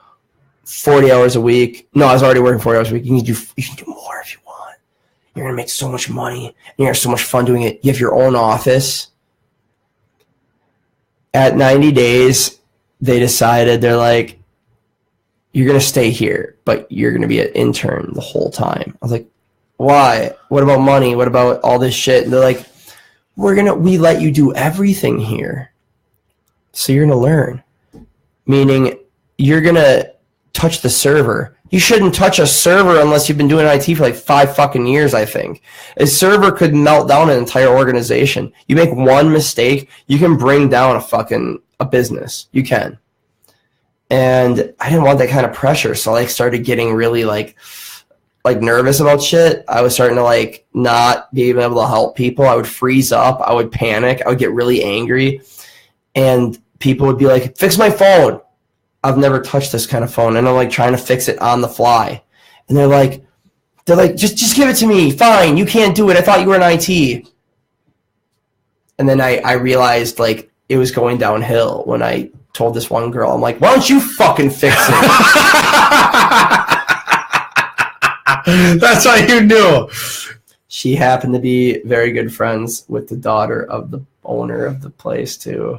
40 hours a week. No, I was already working 40 hours a week. You can do more if you want. You're going to make so much money. And you're going to have so much fun doing it. You have your own office. At 90 days, they decided, they're like, you're going to stay here, but you're going to be an intern the whole time. I was like, why? What about money? What about all this shit? And they're like, we let you do everything here. So you're going to learn. Meaning you're going to touch the server. You shouldn't touch a server unless you've been doing IT for like 5 fucking years, I think. A server could melt down an entire organization. You make one mistake, you can bring down a business. You can. And I didn't want that kind of pressure. So I started getting really like nervous about shit. I was starting to not be able to help people. I would freeze up. I would panic. I would get really angry. And people would be like, fix my phone. I've never touched this kind of phone. And I'm trying to fix it on the fly. And they're like, just give it to me. Fine. You can't do it. I thought you were in IT. And then I realized it was going downhill when I told this one girl, I'm like, why don't you fucking fix it? That's how you knew. She happened to be very good friends with the daughter of the owner of the place too.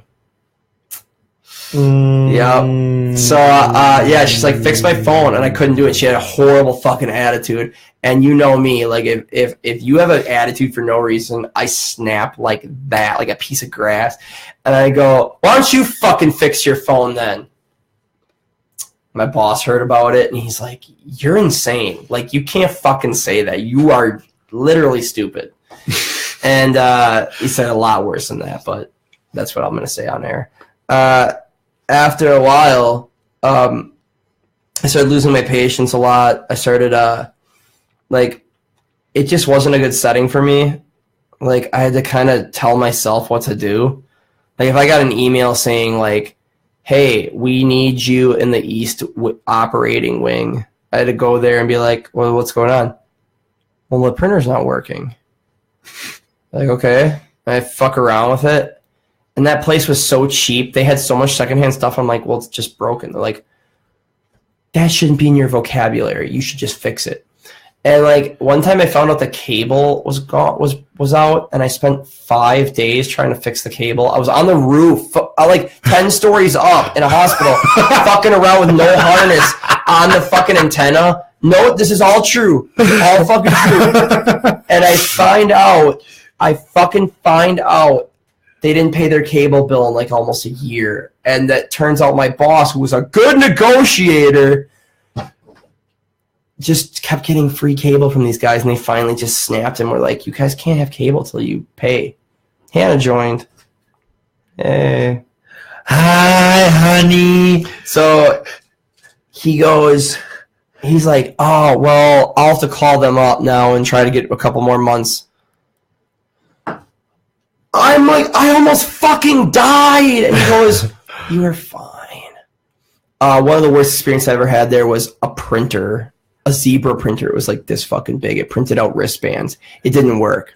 Yeah. So she's like, fix my phone, and I couldn't do it. She had a horrible fucking attitude, and you know me, if you have an attitude for no reason, I snap like that, like a piece of grass, and I go, why don't you fucking fix your phone then? My boss heard about it, and he's like, you're insane. You can't fucking say that. You are literally stupid. And he said a lot worse than that, but that's what I'm going to say on air. After a while, I started losing my patience a lot. I started, it just wasn't a good setting for me. I had to kind of tell myself what to do. If I got an email saying, hey, we need you in the East operating wing, I had to go there and be like, well, what's going on? Well, the printer's not working. Okay. And I fuck around with it. And that place was so cheap. They had so much secondhand stuff. I'm like, well, it's just broken. They're like, that shouldn't be in your vocabulary. You should just fix it. And one time I found out the cable was out, and I spent 5 days trying to fix the cable. I was on the roof, 10 stories up in a hospital, fucking around with no harness on the fucking antenna. No, this is all true. All fucking true. And I fucking find out they didn't pay their cable bill in almost a year. And that turns out my boss, who was a good negotiator, just kept getting free cable from these guys, and they finally just snapped and were like, you guys can't have cable till you pay. Hannah joined. Hey. Hi, honey. So he goes, He's like, oh, well, I'll have to call them up now and try to get a couple more months. I'm like, I almost fucking died. And he goes, you are fine. One of the worst experiences I ever had there was a printer, a Zebra printer. It was like this fucking big. It printed out wristbands. It didn't work.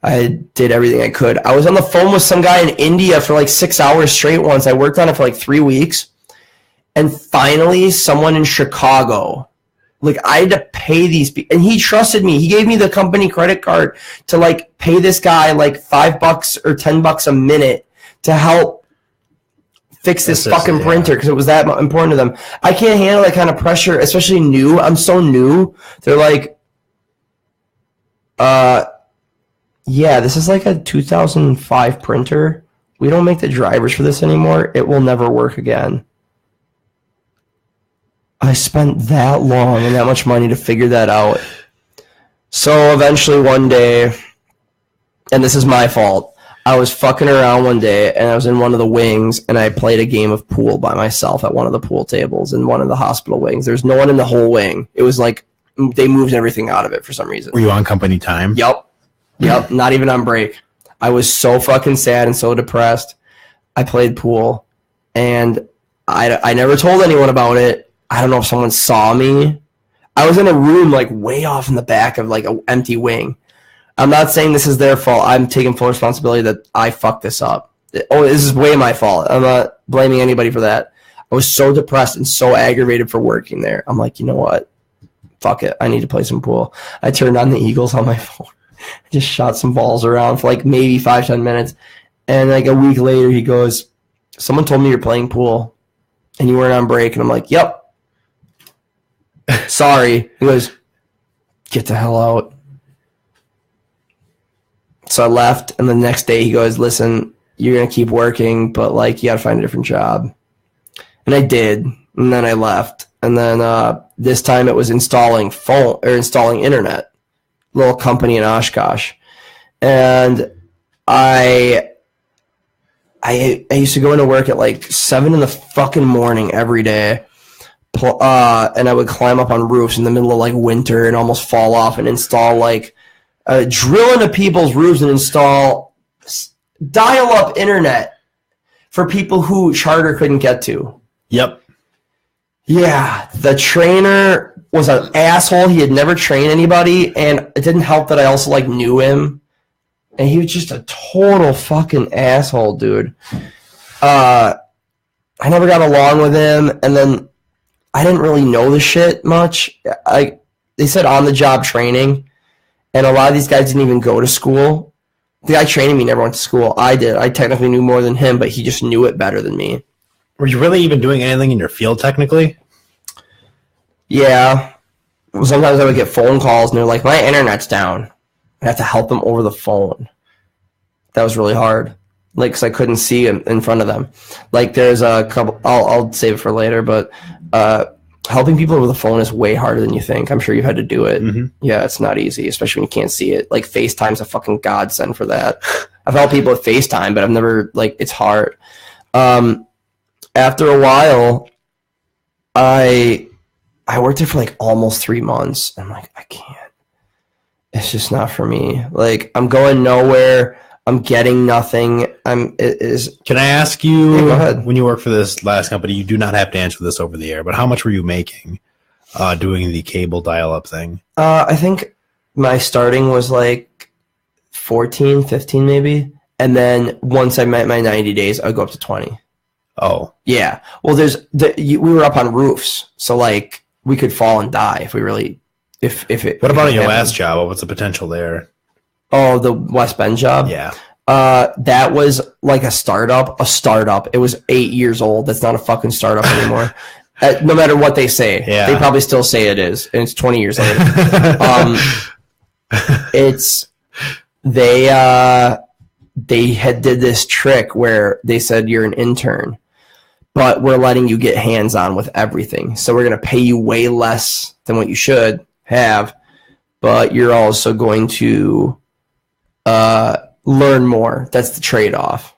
I did everything I could. I was on the phone with some guy in India for like 6 hours straight once. I worked on it for like 3 weeks. And finally, someone in Chicago, like I had to pay these people, and he trusted me. He gave me the company credit card to like pay this guy like $5 or $10 a minute to help fix this fucking printer because it was that important to them. I can't handle that kind of pressure, especially new. I'm so new. They're like, yeah, this is like a 2005 printer. We don't make the drivers for this anymore. It will never work again. I spent that long and that much money to figure that out. So eventually one day, and this is my fault, I was fucking around one day and I was in one of the wings and I played a game of pool by myself at one of the pool tables in one of the hospital wings. There's no one in the whole wing. It was like they moved everything out of it for some reason. Were you on company time? Yep. Not even on break. I was so fucking sad and so depressed. I played pool and I never told anyone about it. I don't know if someone saw me. I was in a room like way off in the back of like an empty wing. I'm not saying this is their fault. I'm taking full responsibility that I fucked this up. Oh, this is way my fault. I'm not blaming anybody for that. I was so depressed and so aggravated for working there. I'm like, you know what? Fuck it. I need to play some pool. I turned on the Eagles on my phone. I just shot some balls around for like maybe 5-10 minutes. And like a week later, he goes, someone told me you're playing pool and you weren't on break. And I'm like, yep. Sorry. He goes, get the hell out. So I left, and the next day he goes, listen, you're going to keep working, but like you got to find a different job. And I did, and then I left. And then this time it was installing internet. Little company in Oshkosh. And I used to go into work at like 7 in the fucking morning every day. And I would climb up on roofs in the middle of like winter and almost fall off and install like drill into people's roofs and install dial-up internet for people who Charter couldn't get to. Yep. Yeah, the trainer was an asshole. He had never trained anybody, and it didn't help that I also like knew him, and he was just a total fucking asshole, dude. I never got along with him, and then I didn't really know the shit much. They said on-the-job training, and a lot of these guys didn't even go to school. The guy training me never went to school. I did. I technically knew more than him, but he just knew it better than me. Were you really even doing anything in your field technically? Yeah. Sometimes I would get phone calls, and they're like, my internet's down. I have to help them over the phone. That was really hard. Like, because I couldn't see in front of them. Like, there's a couple, I'll save it for later, but helping people over the phone is way harder than you think. I'm sure you've had to do it. Mm-hmm. Yeah, it's not easy, especially when you can't see it. Like, FaceTime's a fucking godsend for that. I've helped people with FaceTime, but I've never, like, it's hard. After a while, I worked there for, like, almost 3 months. I'm like, I can't. It's just not for me. Like, I'm going nowhere. I'm getting nothing. Can I ask you, yeah, go ahead. When you work for this last company, you do not have to answer this over the air, but how much were you making doing the cable dial-up thing? I think my starting was like 14, 15 maybe. And then once I met my 90 days, I'd go up to 20. Oh. Yeah. Well, we were up on roofs, so like we could fall and die if we really, if it. What about your last job? What's the potential there? Oh, the West Bend job? Yeah. That was like a startup. It was 8 years old. That's not a fucking startup anymore. No matter what they say. Yeah. They probably still say it is, and it's 20 years later. They had did this trick where they said you're an intern, but we're letting you get hands-on with everything. So we're going to pay you way less than what you should have, but you're also going to learn more. That's the trade-off.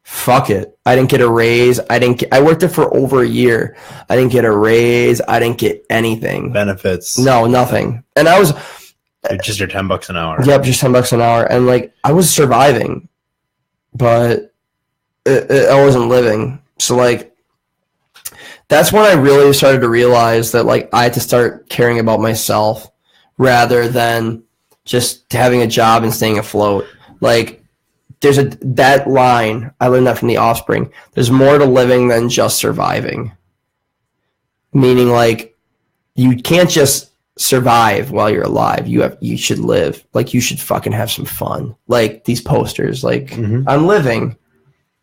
fuck it. I didn't get a raise. I worked there for over a year. I didn't get a raise. I didn't get anything. Benefits. No, nothing. And I was just your $10 an hour. Yep, just $10 an hour. And like I was surviving, but I wasn't living. So like that's when I really started to realize that like I had to start caring about myself rather than just having a job and staying afloat. Like there's that line, I learned that from The Offspring. There's more to living than just surviving. Meaning like you can't just survive while you're alive. You should live. Like you should fucking have some fun. Like these posters, like I'm living.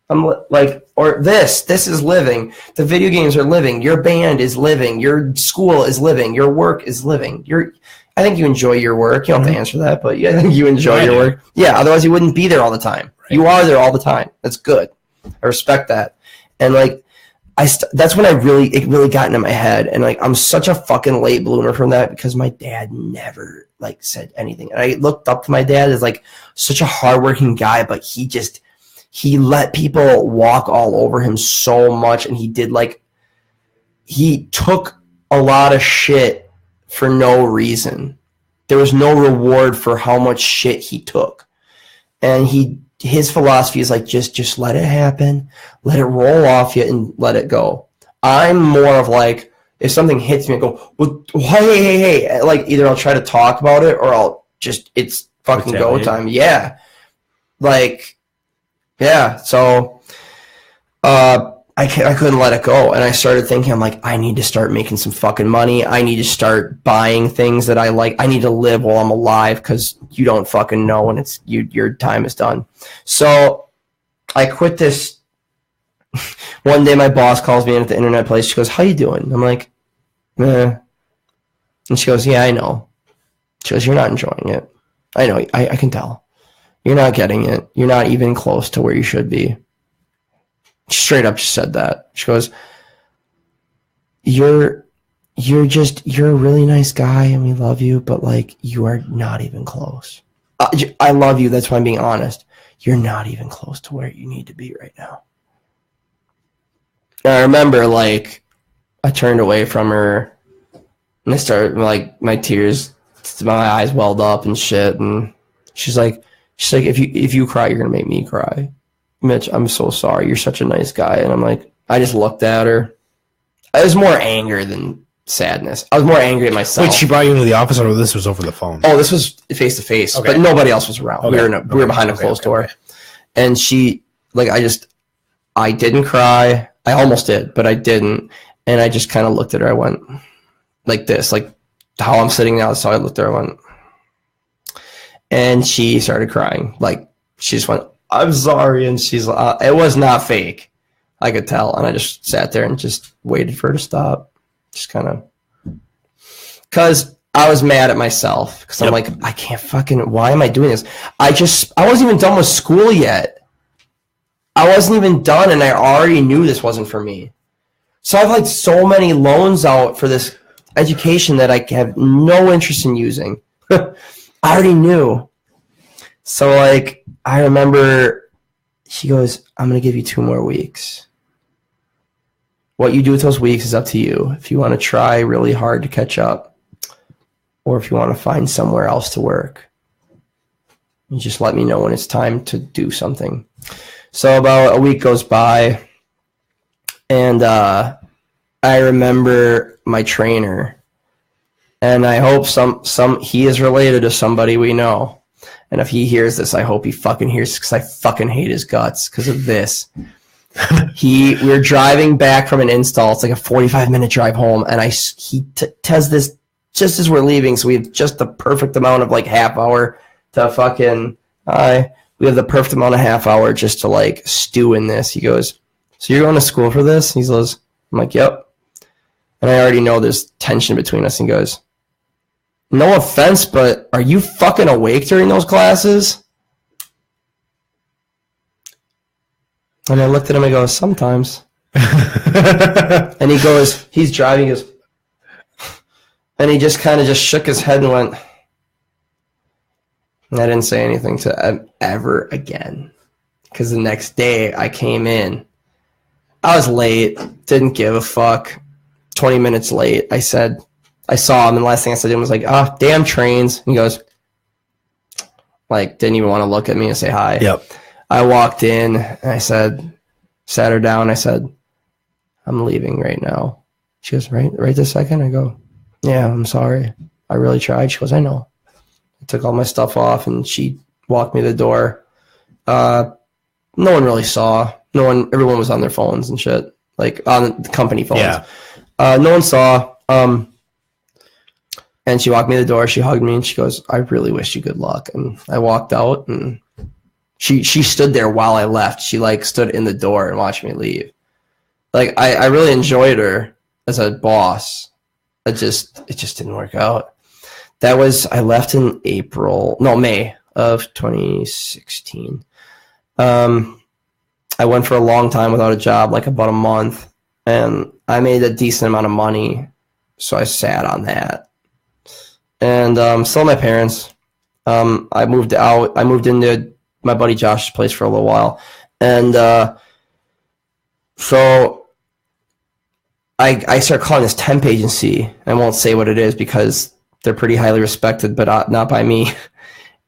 Or this is living. The video games are living. Your band is living. Your school is living. Your work is living. I think you enjoy your work. You don't have to answer that, but I think you enjoy your work. Yeah, otherwise you wouldn't be there all the time. Right. You are there all the time. That's good. I respect that. And like, that's when it really got into my head. And like, I'm such a fucking late bloomer from that because my dad never like said anything. And I looked up to my dad as like such a hardworking guy, but he let people walk all over him so much. And he took a lot of shit for no reason. There was no reward for how much shit he took. And his philosophy is like, just let it happen, let it roll off you and let it go. I'm more of like, if something hits me, I go, well, hey, like either I'll try to talk about it or it's fucking go time. Yeah. Like, yeah. So, I couldn't let it go. And I started thinking, I'm like, I need to start making some fucking money. I need to start buying things that I like. I need to live while I'm alive because you don't fucking know when your time is done. So I quit this. One day my boss calls me in at the internet place. She goes, how you doing? I'm like, eh. And she goes, yeah, I know. She goes, you're not enjoying it. I know. I can tell. You're not getting it. You're not even close to where you should be. Straight up just said that. She goes, you're a really nice guy and we love you, but like you are not even close. I love you. That's why I'm being honest. You're not even close to where you need to be right now. And I remember like I turned away from her and I started like my tears, my eyes welled up and shit. And she's like, if you cry, you're going to make me cry. Mitch, I'm so sorry. You're such a nice guy. And I'm like, I just looked at her. I was more anger than sadness. I was more angry at myself. Wait, she brought you into the office or this was over the phone? Oh, this was face to face, but nobody else was around. Okay. We were behind a closed door. Okay. And she, like, I didn't cry. I almost did, but I didn't. And I just kind of looked at her. I went like this, like how I'm sitting now. So I looked at her. I went, and she started crying. Like she just went, I'm sorry. And she's it was not fake. I could tell. And I just sat there and just waited for her to stop. Just kind of, because I was mad at myself because I'm like, I can't fucking, why am I doing this? I wasn't even done with school yet. I wasn't even done. And I already knew this wasn't for me. So I have like so many loans out for this education that I have no interest in using. I already knew. So like, I remember she goes, I'm going to give you 2 more weeks. What you do with those weeks is up to you. If you want to try really hard to catch up or if you want to find somewhere else to work, you just let me know when it's time to do something. So about a week goes by and I remember my trainer and I hope he is related to somebody we know. And if he hears this, I hope he fucking hears because I fucking hate his guts because of this. We were driving back from an install. It's like a 45-minute drive home. And he tells this just as we're leaving. So we have just the perfect amount of like half hour to fucking, we have the perfect amount of half hour just to like stew in this. He goes, so you're going to school for this? He goes, I'm like, yep. And I already know there's tension between us. And he goes, no offense, but are you fucking awake during those classes? And I looked at him and I go, sometimes. And he goes, he's driving, and he just kind of just shook his head and went, and I didn't say anything to ever again. because the next day I came in. I was late, didn't give a fuck. 20 minutes late. I saw him, and the last thing I said to him was like, "Oh, damn trains." And he goes, like, didn't even want to look at me and say hi. Yep. I walked in, and I sat her down. I said, "I'm leaving right now." She goes, right this second? I go, "Yeah, I'm sorry. I really tried." She goes, "I know." I took all my stuff off, and she walked me to the door. No one really saw. Everyone was on their phones and shit, like on the company phones. Yeah. No one saw. And she walked me to the door. She hugged me, and she goes, "I really wish you good luck." And I walked out, and she stood there while I left. She like stood in the door and watched me leave. Like I really enjoyed her as a boss. It just didn't work out. I left in May of 2016. I went for a long time without a job, like about a month, and I made a decent amount of money, so I sat on that. And still my parents. I moved out. I moved into my buddy Josh's place for a little while, and so I started calling this temp agency. I won't say what it is because they're pretty highly respected, but not by me.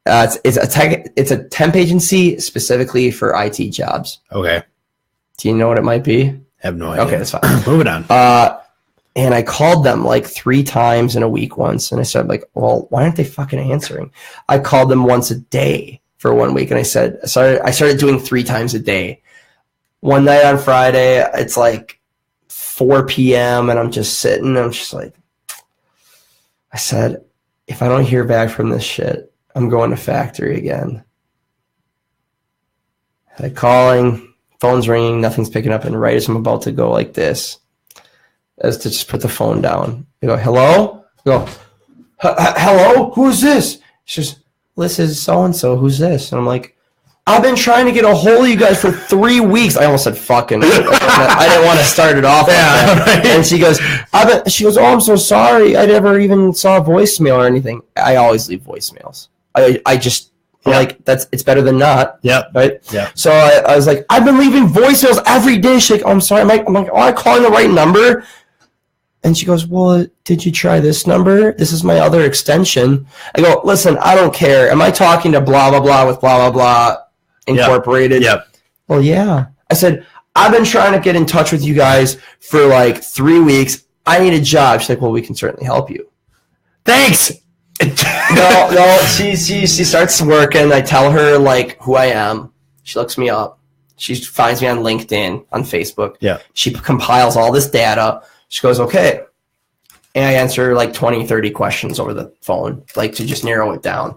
It's a temp agency specifically for IT jobs. Okay. Do you know what it might be? I have no idea. Okay, that's fine. Moving on. And I called them like 3 times in a week once, and I said, like, well, why aren't they fucking answering? I called them once a day for 1 week, and I started doing 3 times a day. One night on Friday, it's like 4 p.m., and I'm just sitting, and I'm just like, I said, if I don't hear back from this shit, I'm going to factory again. Like calling, phone's ringing, nothing's picking up, and right as I'm about to go like this, as to just put the phone down, you go, "Hello?" I go, "Hello? Who's this?" She says, "This is so-and-so. Who's this?" And I'm like, "I've been trying to get a hold of you guys for 3 weeks." I almost said fucking. I didn't want to start it off. Yeah, right. And she goes, "Oh, I'm so sorry. I never even saw a voicemail or anything." I always leave voicemails. I just like it's better than not. Yeah. Right. Yeah. So I was like, "I've been leaving voicemails every day." She's like, "Oh, I'm sorry." I'm like, "Oh, I'm calling the right number." And she goes, "Well, did you try this number? This is my other extension." I go, "Listen, I don't care. Am I talking to blah, blah, blah with blah, blah, blah Incorporated?" Yep. "Well, yeah." I said, "I've been trying to get in touch with you guys for like 3 weeks. I need a job." She's like, "Well, we can certainly help you." Thanks. No, she starts working. I tell her like who I am. She looks me up. She finds me on LinkedIn, on Facebook. Yeah. She compiles all this data. She goes, "Okay." And I answer like 20, 30 questions over the phone, like to just narrow it down.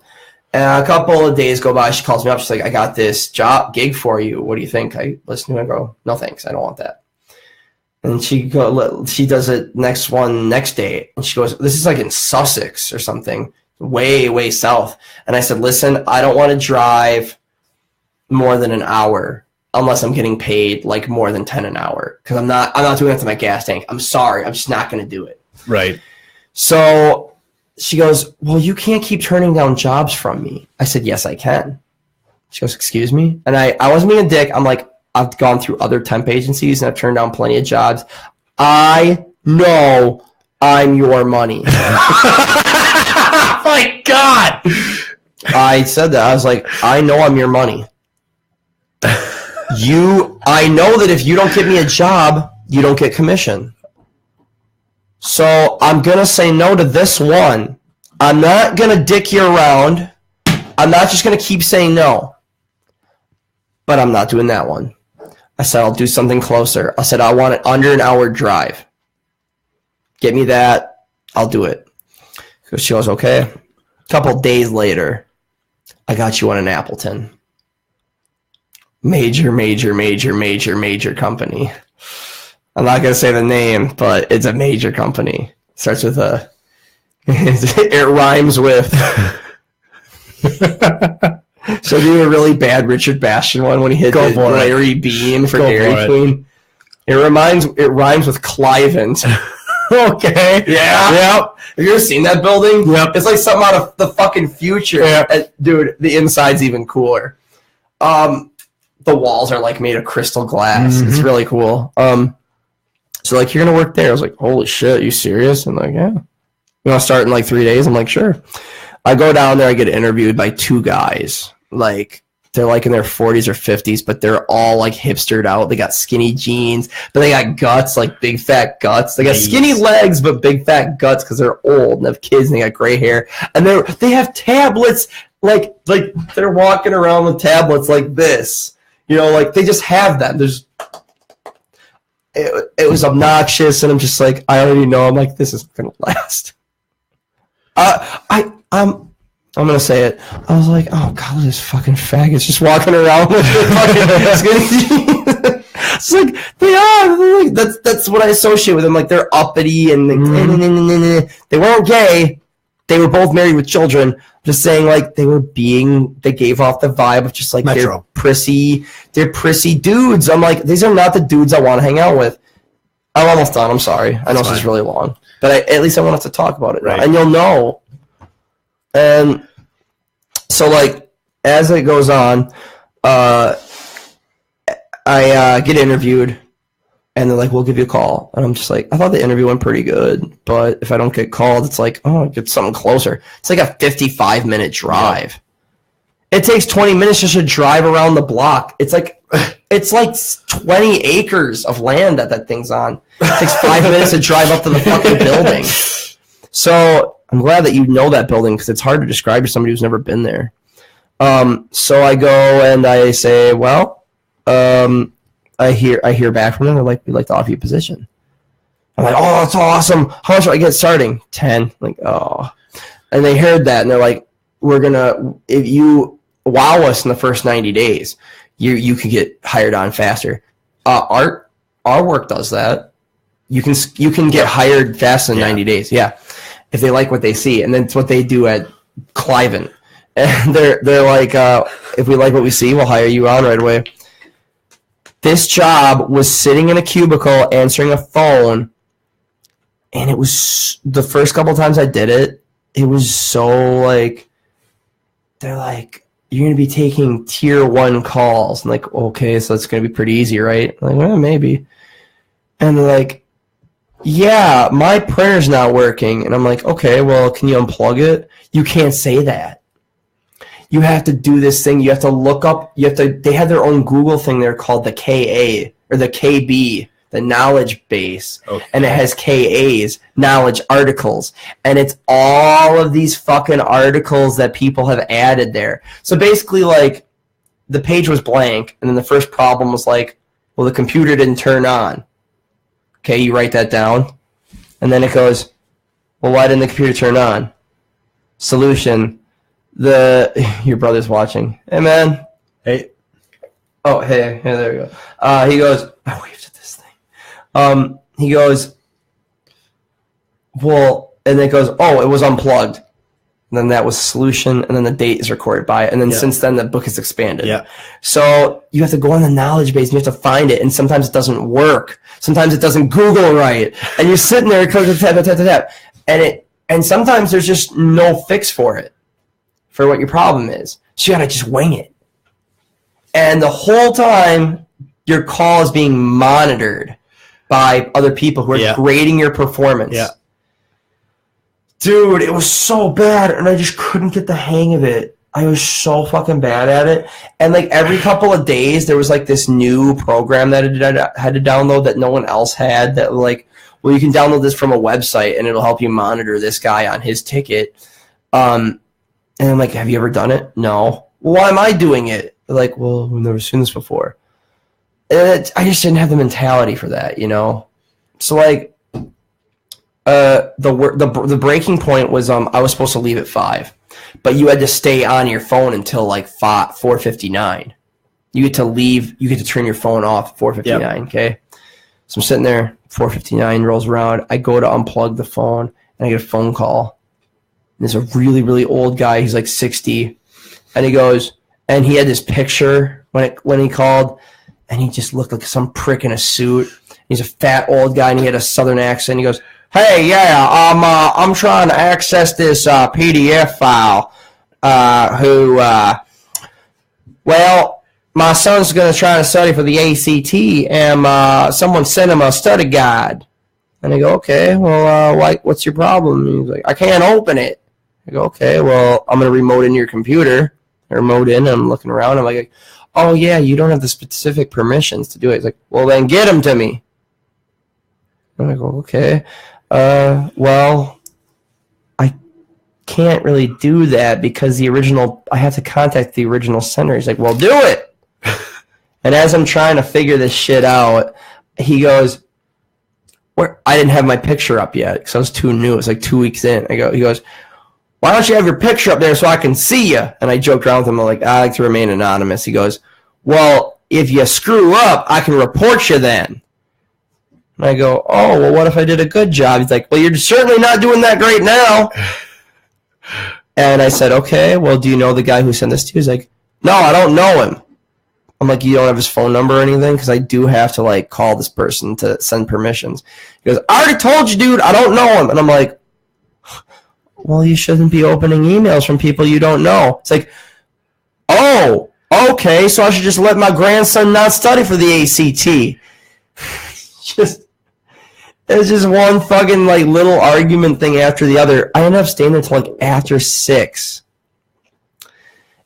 And a couple of days go by. She calls me up. She's like, "I got this gig for you. What do you think?" I listen to it and go, "No, thanks. I don't want that." And she does it next day. And she goes, "This is like in Sussex or something, way, way south." And I said, "Listen, I don't want to drive more than an hour unless I'm getting paid like more than 10 an hour. Because I'm not doing that to my gas tank. I'm sorry. I'm just not going to do it." Right. So she goes, "Well, you can't keep turning down jobs from me." I said, "Yes, I can." She goes, "Excuse me?" And I wasn't being a dick. I'm like, "I've gone through other temp agencies and I've turned down plenty of jobs. I know I'm your money." Oh my God. I said that. I was like, "I know I'm your money. I know that if you don't get me a job, you don't get commission. So I'm going to say no to this one. I'm not going to dick you around. I'm not just going to keep saying no. But I'm not doing that one." I said, "I'll do something closer." I said, "I want it under an hour drive. Get me that. I'll do it." So she goes, "Okay." A couple days later, "I got you one in Appleton. Major company. I'm not going to say the name, but it's a major company. Starts with a... it rhymes with... So do a really bad Richard Bastion one when he hit Larry Bean for Dairy Queen. It rhymes with Clivent. Okay. Yeah. Yep. Have you ever seen that building? Yep. It's like something out of the fucking future. Yeah. Dude, the inside's even cooler. the walls are like made of crystal glass. It's really cool. So like, you're gonna work there. I was like, holy shit, you serious? I'm like, yeah. You want to start in like 3 days? I'm like, sure. I go down there. I get interviewed by 2 guys. Like, they're like in their 40s or 50s, but they're all like hipstered out. They got skinny jeans, but they got guts, like big fat guts. They got skinny legs, but big fat guts because they're old and have kids and they got gray hair. And they have tablets, like they're walking around with tablets like this. You know, like they just have them. It was obnoxious, and I'm just like, I already know. I'm like, this isn't gonna last. I'm gonna say it. I was like, oh god, look at this fucking faggots just walking around with their fucking skinny jeans. It's like they are. Like, that's what I associate with them. Like they're uppity and they weren't gay. They were both married with children. Just saying, like they gave off the vibe of just like they're prissy dudes. I'm like, these are not the dudes I want to hang out with. I'm almost done. I'm sorry. I know this is really long, but at least I want us to talk about it, right? And you'll know. And so, like, as it goes on, I get interviewed, and they're like, we'll give you a call. And I'm just like, I thought the interview went pretty good, but if I don't get called, it's like, oh, get something closer. It's like a 55-minute drive. Yeah. It takes 20 minutes just to drive around the block. It's like 20 acres of land that thing's on. It takes 5 minutes to drive up to the fucking building. So I'm glad that you know that building because it's hard to describe to somebody who's never been there. So I go and I say, well, I hear back from them. They're like, we'd like to offer you a position. I'm like, oh, that's awesome. How much do I get starting? 10. Like, oh. And they heard that and they're like, if you wow us in the first 90 days, you can get hired on faster. Our work does that. You can get hired fast in 90 days. Yeah. If they like what they see. And then it's what they do at Clivent. And they're like, if we like what we see, we'll hire you on right away. This job was sitting in a cubicle answering a phone. And it was the first couple times I did it, it was so like, they're like, you're going to be taking tier 1 calls. I'm like, okay, so it's going to be pretty easy, right? I'm like, well, maybe. And they're like, yeah, my printer's not working. And I'm like, okay, well, can you unplug it? You can't say that. You have to do this thing. You have to look up. They have their own Google thing there called the KA or the KB, the knowledge base. Okay. And it has KAs, knowledge articles. And it's all of these fucking articles that people have added there. So basically, like, the page was blank. And then the first problem was like, well, the computer didn't turn on. Okay, you write that down. And then it goes, well, why didn't the computer turn on? Solution, your brother's watching. Hey, man. Hey. Oh, hey, there we go. He goes, I waved at this thing. He goes, well, and then it goes, oh, it was unplugged. And then that was solution, and then the date is recorded by it. And then since then, the book has expanded. Yeah. So you have to go on the knowledge base, and you have to find it, and sometimes it doesn't work. Sometimes it doesn't Google right. And you're sitting there, tap. And sometimes there's just no fix for it, for what your problem is. So you got to just wing it. And the whole time, your call is being monitored by other people who are grading your performance. Yeah. Dude, it was so bad, and I just couldn't get the hang of it. I was so fucking bad at it. And, like, every couple of days, there was, like, this new program that I had to download that no one else had that, like, well, you can download this from a website, and it'll help you monitor this guy on his ticket. And I'm like, have you ever done it? No. Well, why am I doing it? They're like, well, we've never seen this before. And I just didn't have the mentality for that, you know? So, like, the breaking point was I was supposed to leave at 5, but you had to stay on your phone until like 4:59. You get to leave. You get to turn your phone off at 4:59. Yep. Okay, so I'm sitting there. 4:59 rolls around. I go to unplug the phone, and I get a phone call. And there's a really, really old guy. He's like 60, and he goes, and he had this picture when he called, and he just looked like some prick in a suit. He's a fat old guy, and he had a southern accent. He goes, hey, yeah, I'm trying to access this PDF file. Well, my son's going to try to study for the ACT, and someone sent him a study guide. And I go, okay, well, what's your problem? And he's like, I can't open it. I go, okay, well, I'm going to remote in your computer. I remote in, and I'm looking around. I'm like, oh, yeah, you don't have the specific permissions to do it. He's like, well, then get them to me. And I go, okay. Well, I can't really do that because I have to contact the original sender. He's like, well, do it. And as I'm trying to figure this shit out, he goes, I didn't have my picture up yet because I was too new. It was like 2 weeks in. He goes, why don't you have your picture up there so I can see you? And I joked around with him. I'm like, I like to remain anonymous. He goes, well, if you screw up, I can report you then. And I go, oh, well, what if I did a good job? He's like, well, you're certainly not doing that great now. And I said, okay, well, do you know the guy who sent this to you? He's like, no, I don't know him. I'm like, you don't have his phone number or anything? Because I do have to, like, call this person to send permissions. He goes, I already told you, dude, I don't know him. And I'm like, well, you shouldn't be opening emails from people you don't know. It's like, oh, okay, so I should just let my grandson not study for the ACT. It's just one fucking, like, little argument thing after the other. I ended up staying there until, like, after 6.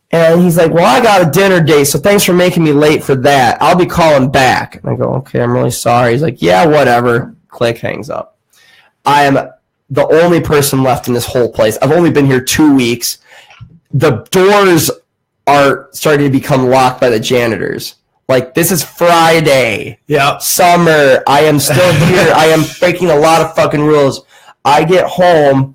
And he's like, well, I got a dinner date, so thanks for making me late for that. I'll be calling back. And I go, okay, I'm really sorry. He's like, yeah, whatever. Click, hangs up. I am the only person left in this whole place. I've only been here 2 weeks. The doors are starting to become locked by the janitors. Like, this is Friday. Yeah. Summer. I am still here. I am breaking a lot of fucking rules. I get home.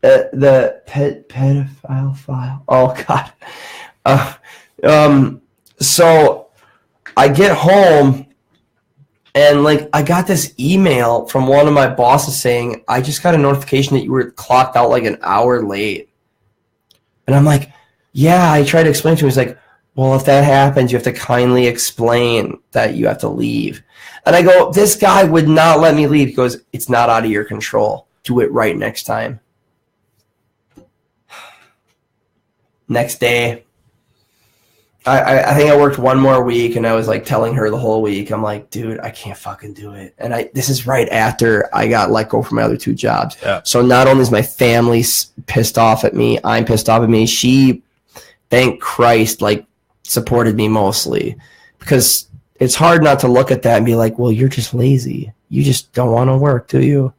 The pedophile file. Oh, God. So I get home, and, like, I got this email from one of my bosses saying, I just got a notification that you were clocked out, like, an hour late. And I'm like, yeah, I tried to explain to him. He's like, well, if that happens, you have to kindly explain that you have to leave. And I go, this guy would not let me leave. He goes, it's not out of your control. Do it right next time. Next day, I think I worked one more week, and I was, like, telling her the whole week. I'm like, dude, I can't fucking do it. And this is right after I got let go from my other 2 jobs. Yeah. So not only is my family pissed off at me, I'm pissed off at me. She, thank Christ, like, supported me mostly, because it's hard not to look at that and be like, well, you're just lazy. You just don't want to work, do you?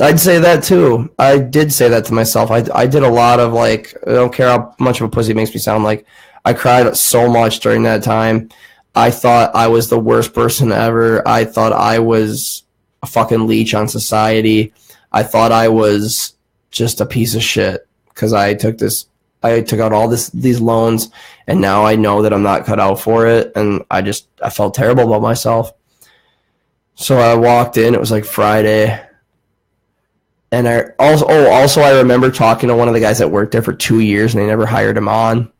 I'd say that too. I did say that to myself. I did a lot of, like, I don't care how much of a pussy it makes me sound like. I cried so much during that time. I thought I was the worst person ever. I thought I was a fucking leech on society. I thought I was just a piece of shit because I took out all these loans, and now I know that I'm not cut out for it, and I felt terrible about myself. So I walked in. It was like Friday. And I remember talking to one of the guys that worked there for 2 years, and they never hired him on,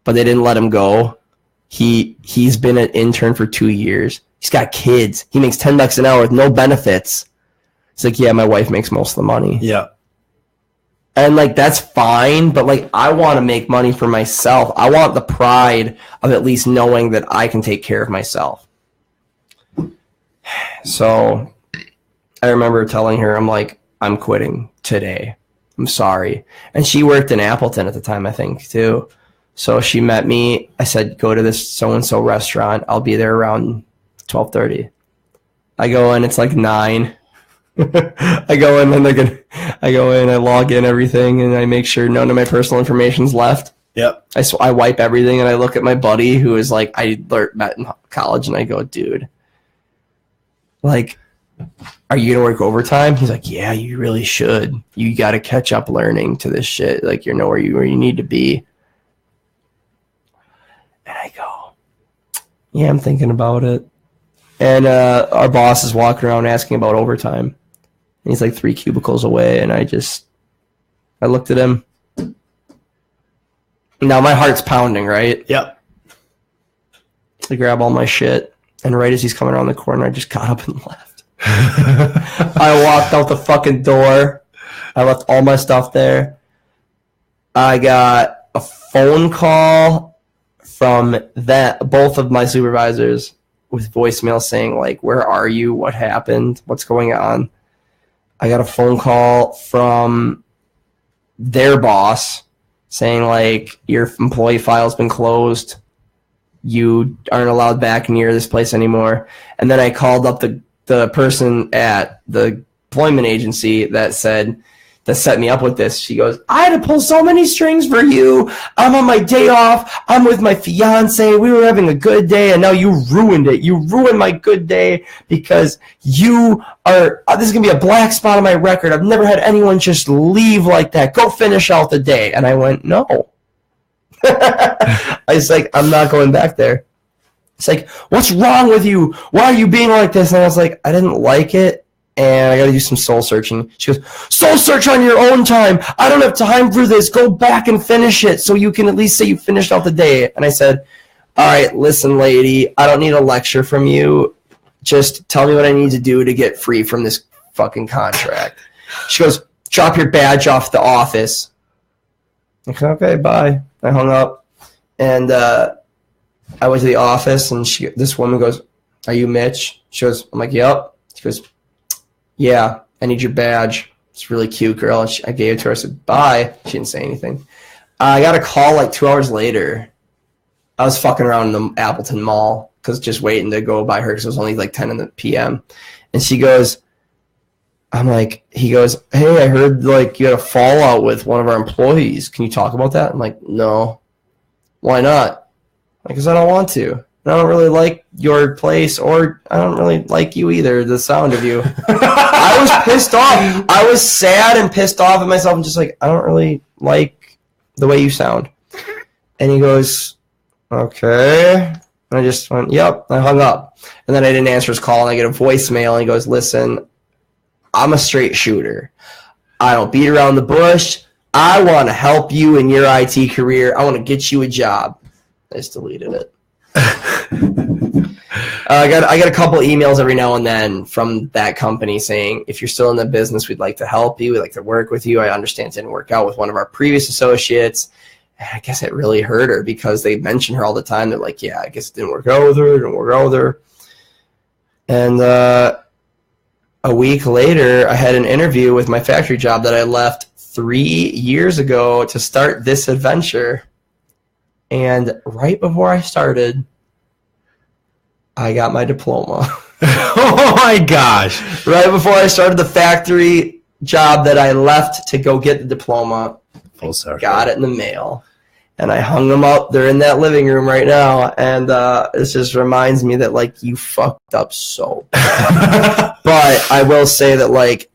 but they didn't let him go. He's been an intern for 2 years. He's got kids. He makes $10 an hour with no benefits. It's like, yeah, my wife makes most of the money. Yeah. And, like, that's fine, but, like, I want to make money for myself. I want the pride of at least knowing that I can take care of myself. So I remember telling her, I'm like, I'm quitting today. I'm sorry. And she worked in Appleton at the time, I think, too. So she met me. I said, go to this so-and-so restaurant. I'll be there around 12:30. I go in. It's like 9. I go in, and I log in everything, and I make sure none of my personal information's left. Yep. I wipe everything, and I look at my buddy who is, like, I met in college, and I go, dude, like, are you going to work overtime? He's like, yeah, you really should. You got to catch up learning to this shit. Like, you're nowhere where you need to be. And I go, yeah, I'm thinking about it. And our boss is walking around asking about overtime. And he's like 3 cubicles away. And I looked at him. Now my heart's pounding, right? Yep. I grab all my shit. And right as he's coming around the corner, I just got up and left. I walked out the fucking door. I left all my stuff there. I got a phone call from that, both of my supervisors with voicemail saying, like, where are you? What happened? What's going on? I got a phone call from their boss saying, like, your employee file's been closed. You aren't allowed back near this place anymore. And then I called up the person at the employment agency that set me up with this. She goes, I had to pull so many strings for you. I'm on my day off. I'm with my fiance. We were having a good day, and now you ruined it. You ruined my good day because you are, this is going to be a black spot on my record. I've never had anyone just leave like that. Go finish out the day. And I went, no. I was like, I'm not going back there. It's like, what's wrong with you? Why are you being like this? And I was like, I didn't like it. And I got to do some soul searching. She goes, soul search on your own time. I don't have time for this. Go back and finish it so you can at least say you finished out the day. And I said, all right, listen, lady, I don't need a lecture from you. Just tell me what I need to do to get free from this fucking contract. She goes, drop your badge off the office. I said, okay, bye. I hung up. And I went to the office, and this woman goes, are you Mitch? She goes, I'm like, yep. She goes, yeah, I need your badge. It's really cute, girl. And I gave it to her. I said, bye. She didn't say anything. I got a call like 2 hours later. I was fucking around in the Appleton Mall because just waiting to go by her because it was only like 10 p.m. And she goes, he goes, hey, I heard like you had a fallout with one of our employees. Can you talk about that? I'm like, no. Why not? Because I don't want to. I don't really like your place, or I don't really like you either, the sound of you. I was pissed off. I was sad and pissed off at myself and just like, I don't really like the way you sound. And he goes, okay. And I just went, yep. I hung up. And then I didn't answer his call, and I get a voicemail, and he goes, listen, I'm a straight shooter. I don't beat around the bush. I want to help you in your IT career. I want to get you a job. I just deleted it. I got a couple emails every now and then from that company saying, if you're still in the business, we'd like to help you. We'd like to work with you. I understand it didn't work out with one of our previous associates. And I guess it really hurt her because they mention her all the time. They're like, yeah, I guess it didn't work out with her. And a week later, I had an interview with my factory job that I left 3 years ago to start this adventure. And right before I started, I got my diploma. Oh my gosh. Right before I started the factory job that I left to go get the diploma, Full circle. got it in the mail. And I hung them up. They're in that living room right now. And it just reminds me that, like, you fucked up so bad. But I will say that, like,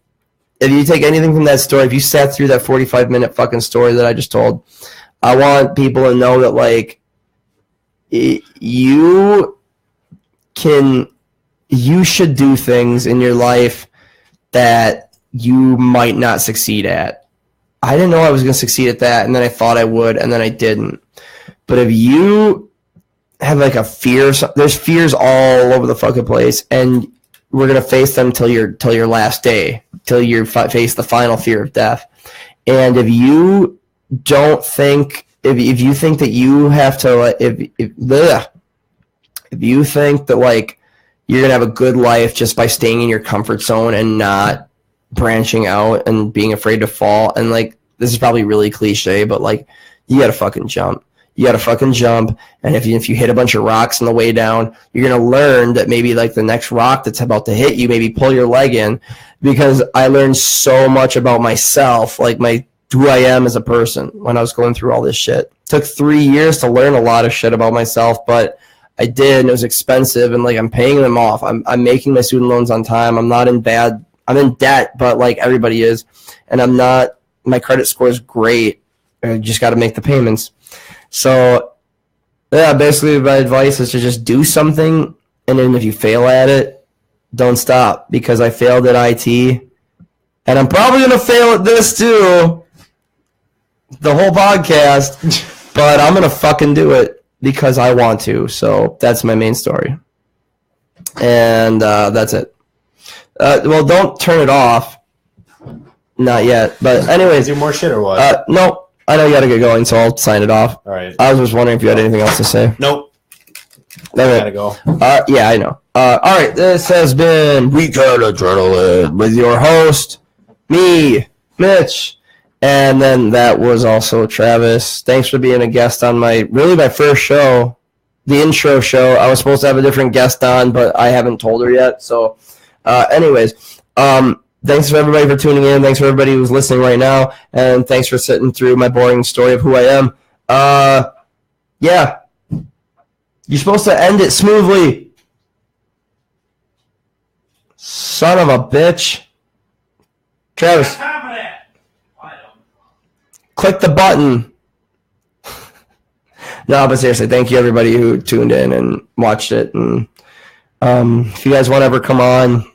if you take anything from that story, if you sat through that 45-minute fucking story that I just told, I want people to know that, like, you should do things in your life that you might not succeed at. I didn't know I was going to succeed at that, and then I thought I would, and then I didn't. But if you have, like, a fear, there's fears all over the fucking place, and we're going to face them till your last day, till you face the final fear of death. And if you don't think, if you think that you have to, if you think that, like, you're gonna have a good life just by staying in your comfort zone and not branching out and being afraid to fall, and, like, this is probably really cliche, but, like, you gotta fucking jump. You gotta fucking jump, and if you hit a bunch of rocks on the way down, you're gonna learn that maybe, like, the next rock that's about to hit you, maybe pull your leg in, because I learned so much about myself, like who I am as a person when I was going through all this shit. It took 3 years to learn a lot of shit about myself, but I did, and it was expensive, and, like, I'm paying them off. I'm making my student loans on time. I'm not in bad. I'm in debt, but, like, everybody is, and I'm not. My credit score is great. I just got to make the payments. So, yeah, basically my advice is to just do something, and then if you fail at it, don't stop, because I failed at IT, and I'm probably going to fail at this too, the whole podcast, but I'm going to fucking do it because I want to. So that's my main story. And that's it. Well, don't turn it off. Not yet. But anyways. Do more shit or what? No. I know you got to get going, so I'll sign it off. All right. I was just wondering if you had anything else to say. Nope. Okay. Gotta go. Yeah, I know. All right, this has been Weekend Adrenaline with your host, me, Mitch, and then that was also Travis. Thanks for being a guest on my first show, the intro show. I was supposed to have a different guest on, but I haven't told her yet. So, anyways, thanks for everybody for tuning in. Thanks for everybody who's listening right now, and thanks for sitting through my boring story of who I am. Yeah. You're supposed to end it smoothly. Son of a bitch. Travis. Click the button. No, but seriously, thank you everybody who tuned in and watched it. And if you guys want to ever come on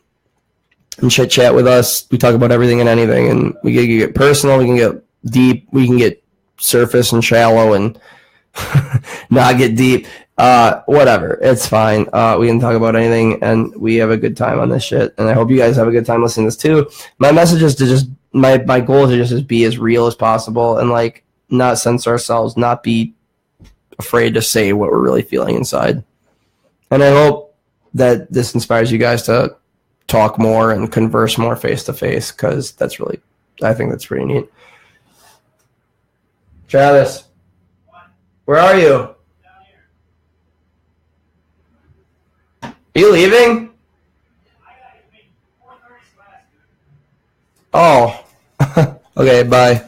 and chit chat with us, we talk about everything and anything. And we can get personal, we can get deep, we can get surface and shallow and not get deep. Whatever, it's fine. We can talk about anything, and we have a good time on this shit. And I hope you guys have a good time listening to this too. My message is to just my goal is to just be as real as possible and like not censor ourselves, not be afraid to say what we're really feeling inside. And I hope that this inspires you guys to talk more and converse more face to face, because I think that's pretty neat. Travis, where are you? Are you leaving? Oh. Okay, bye.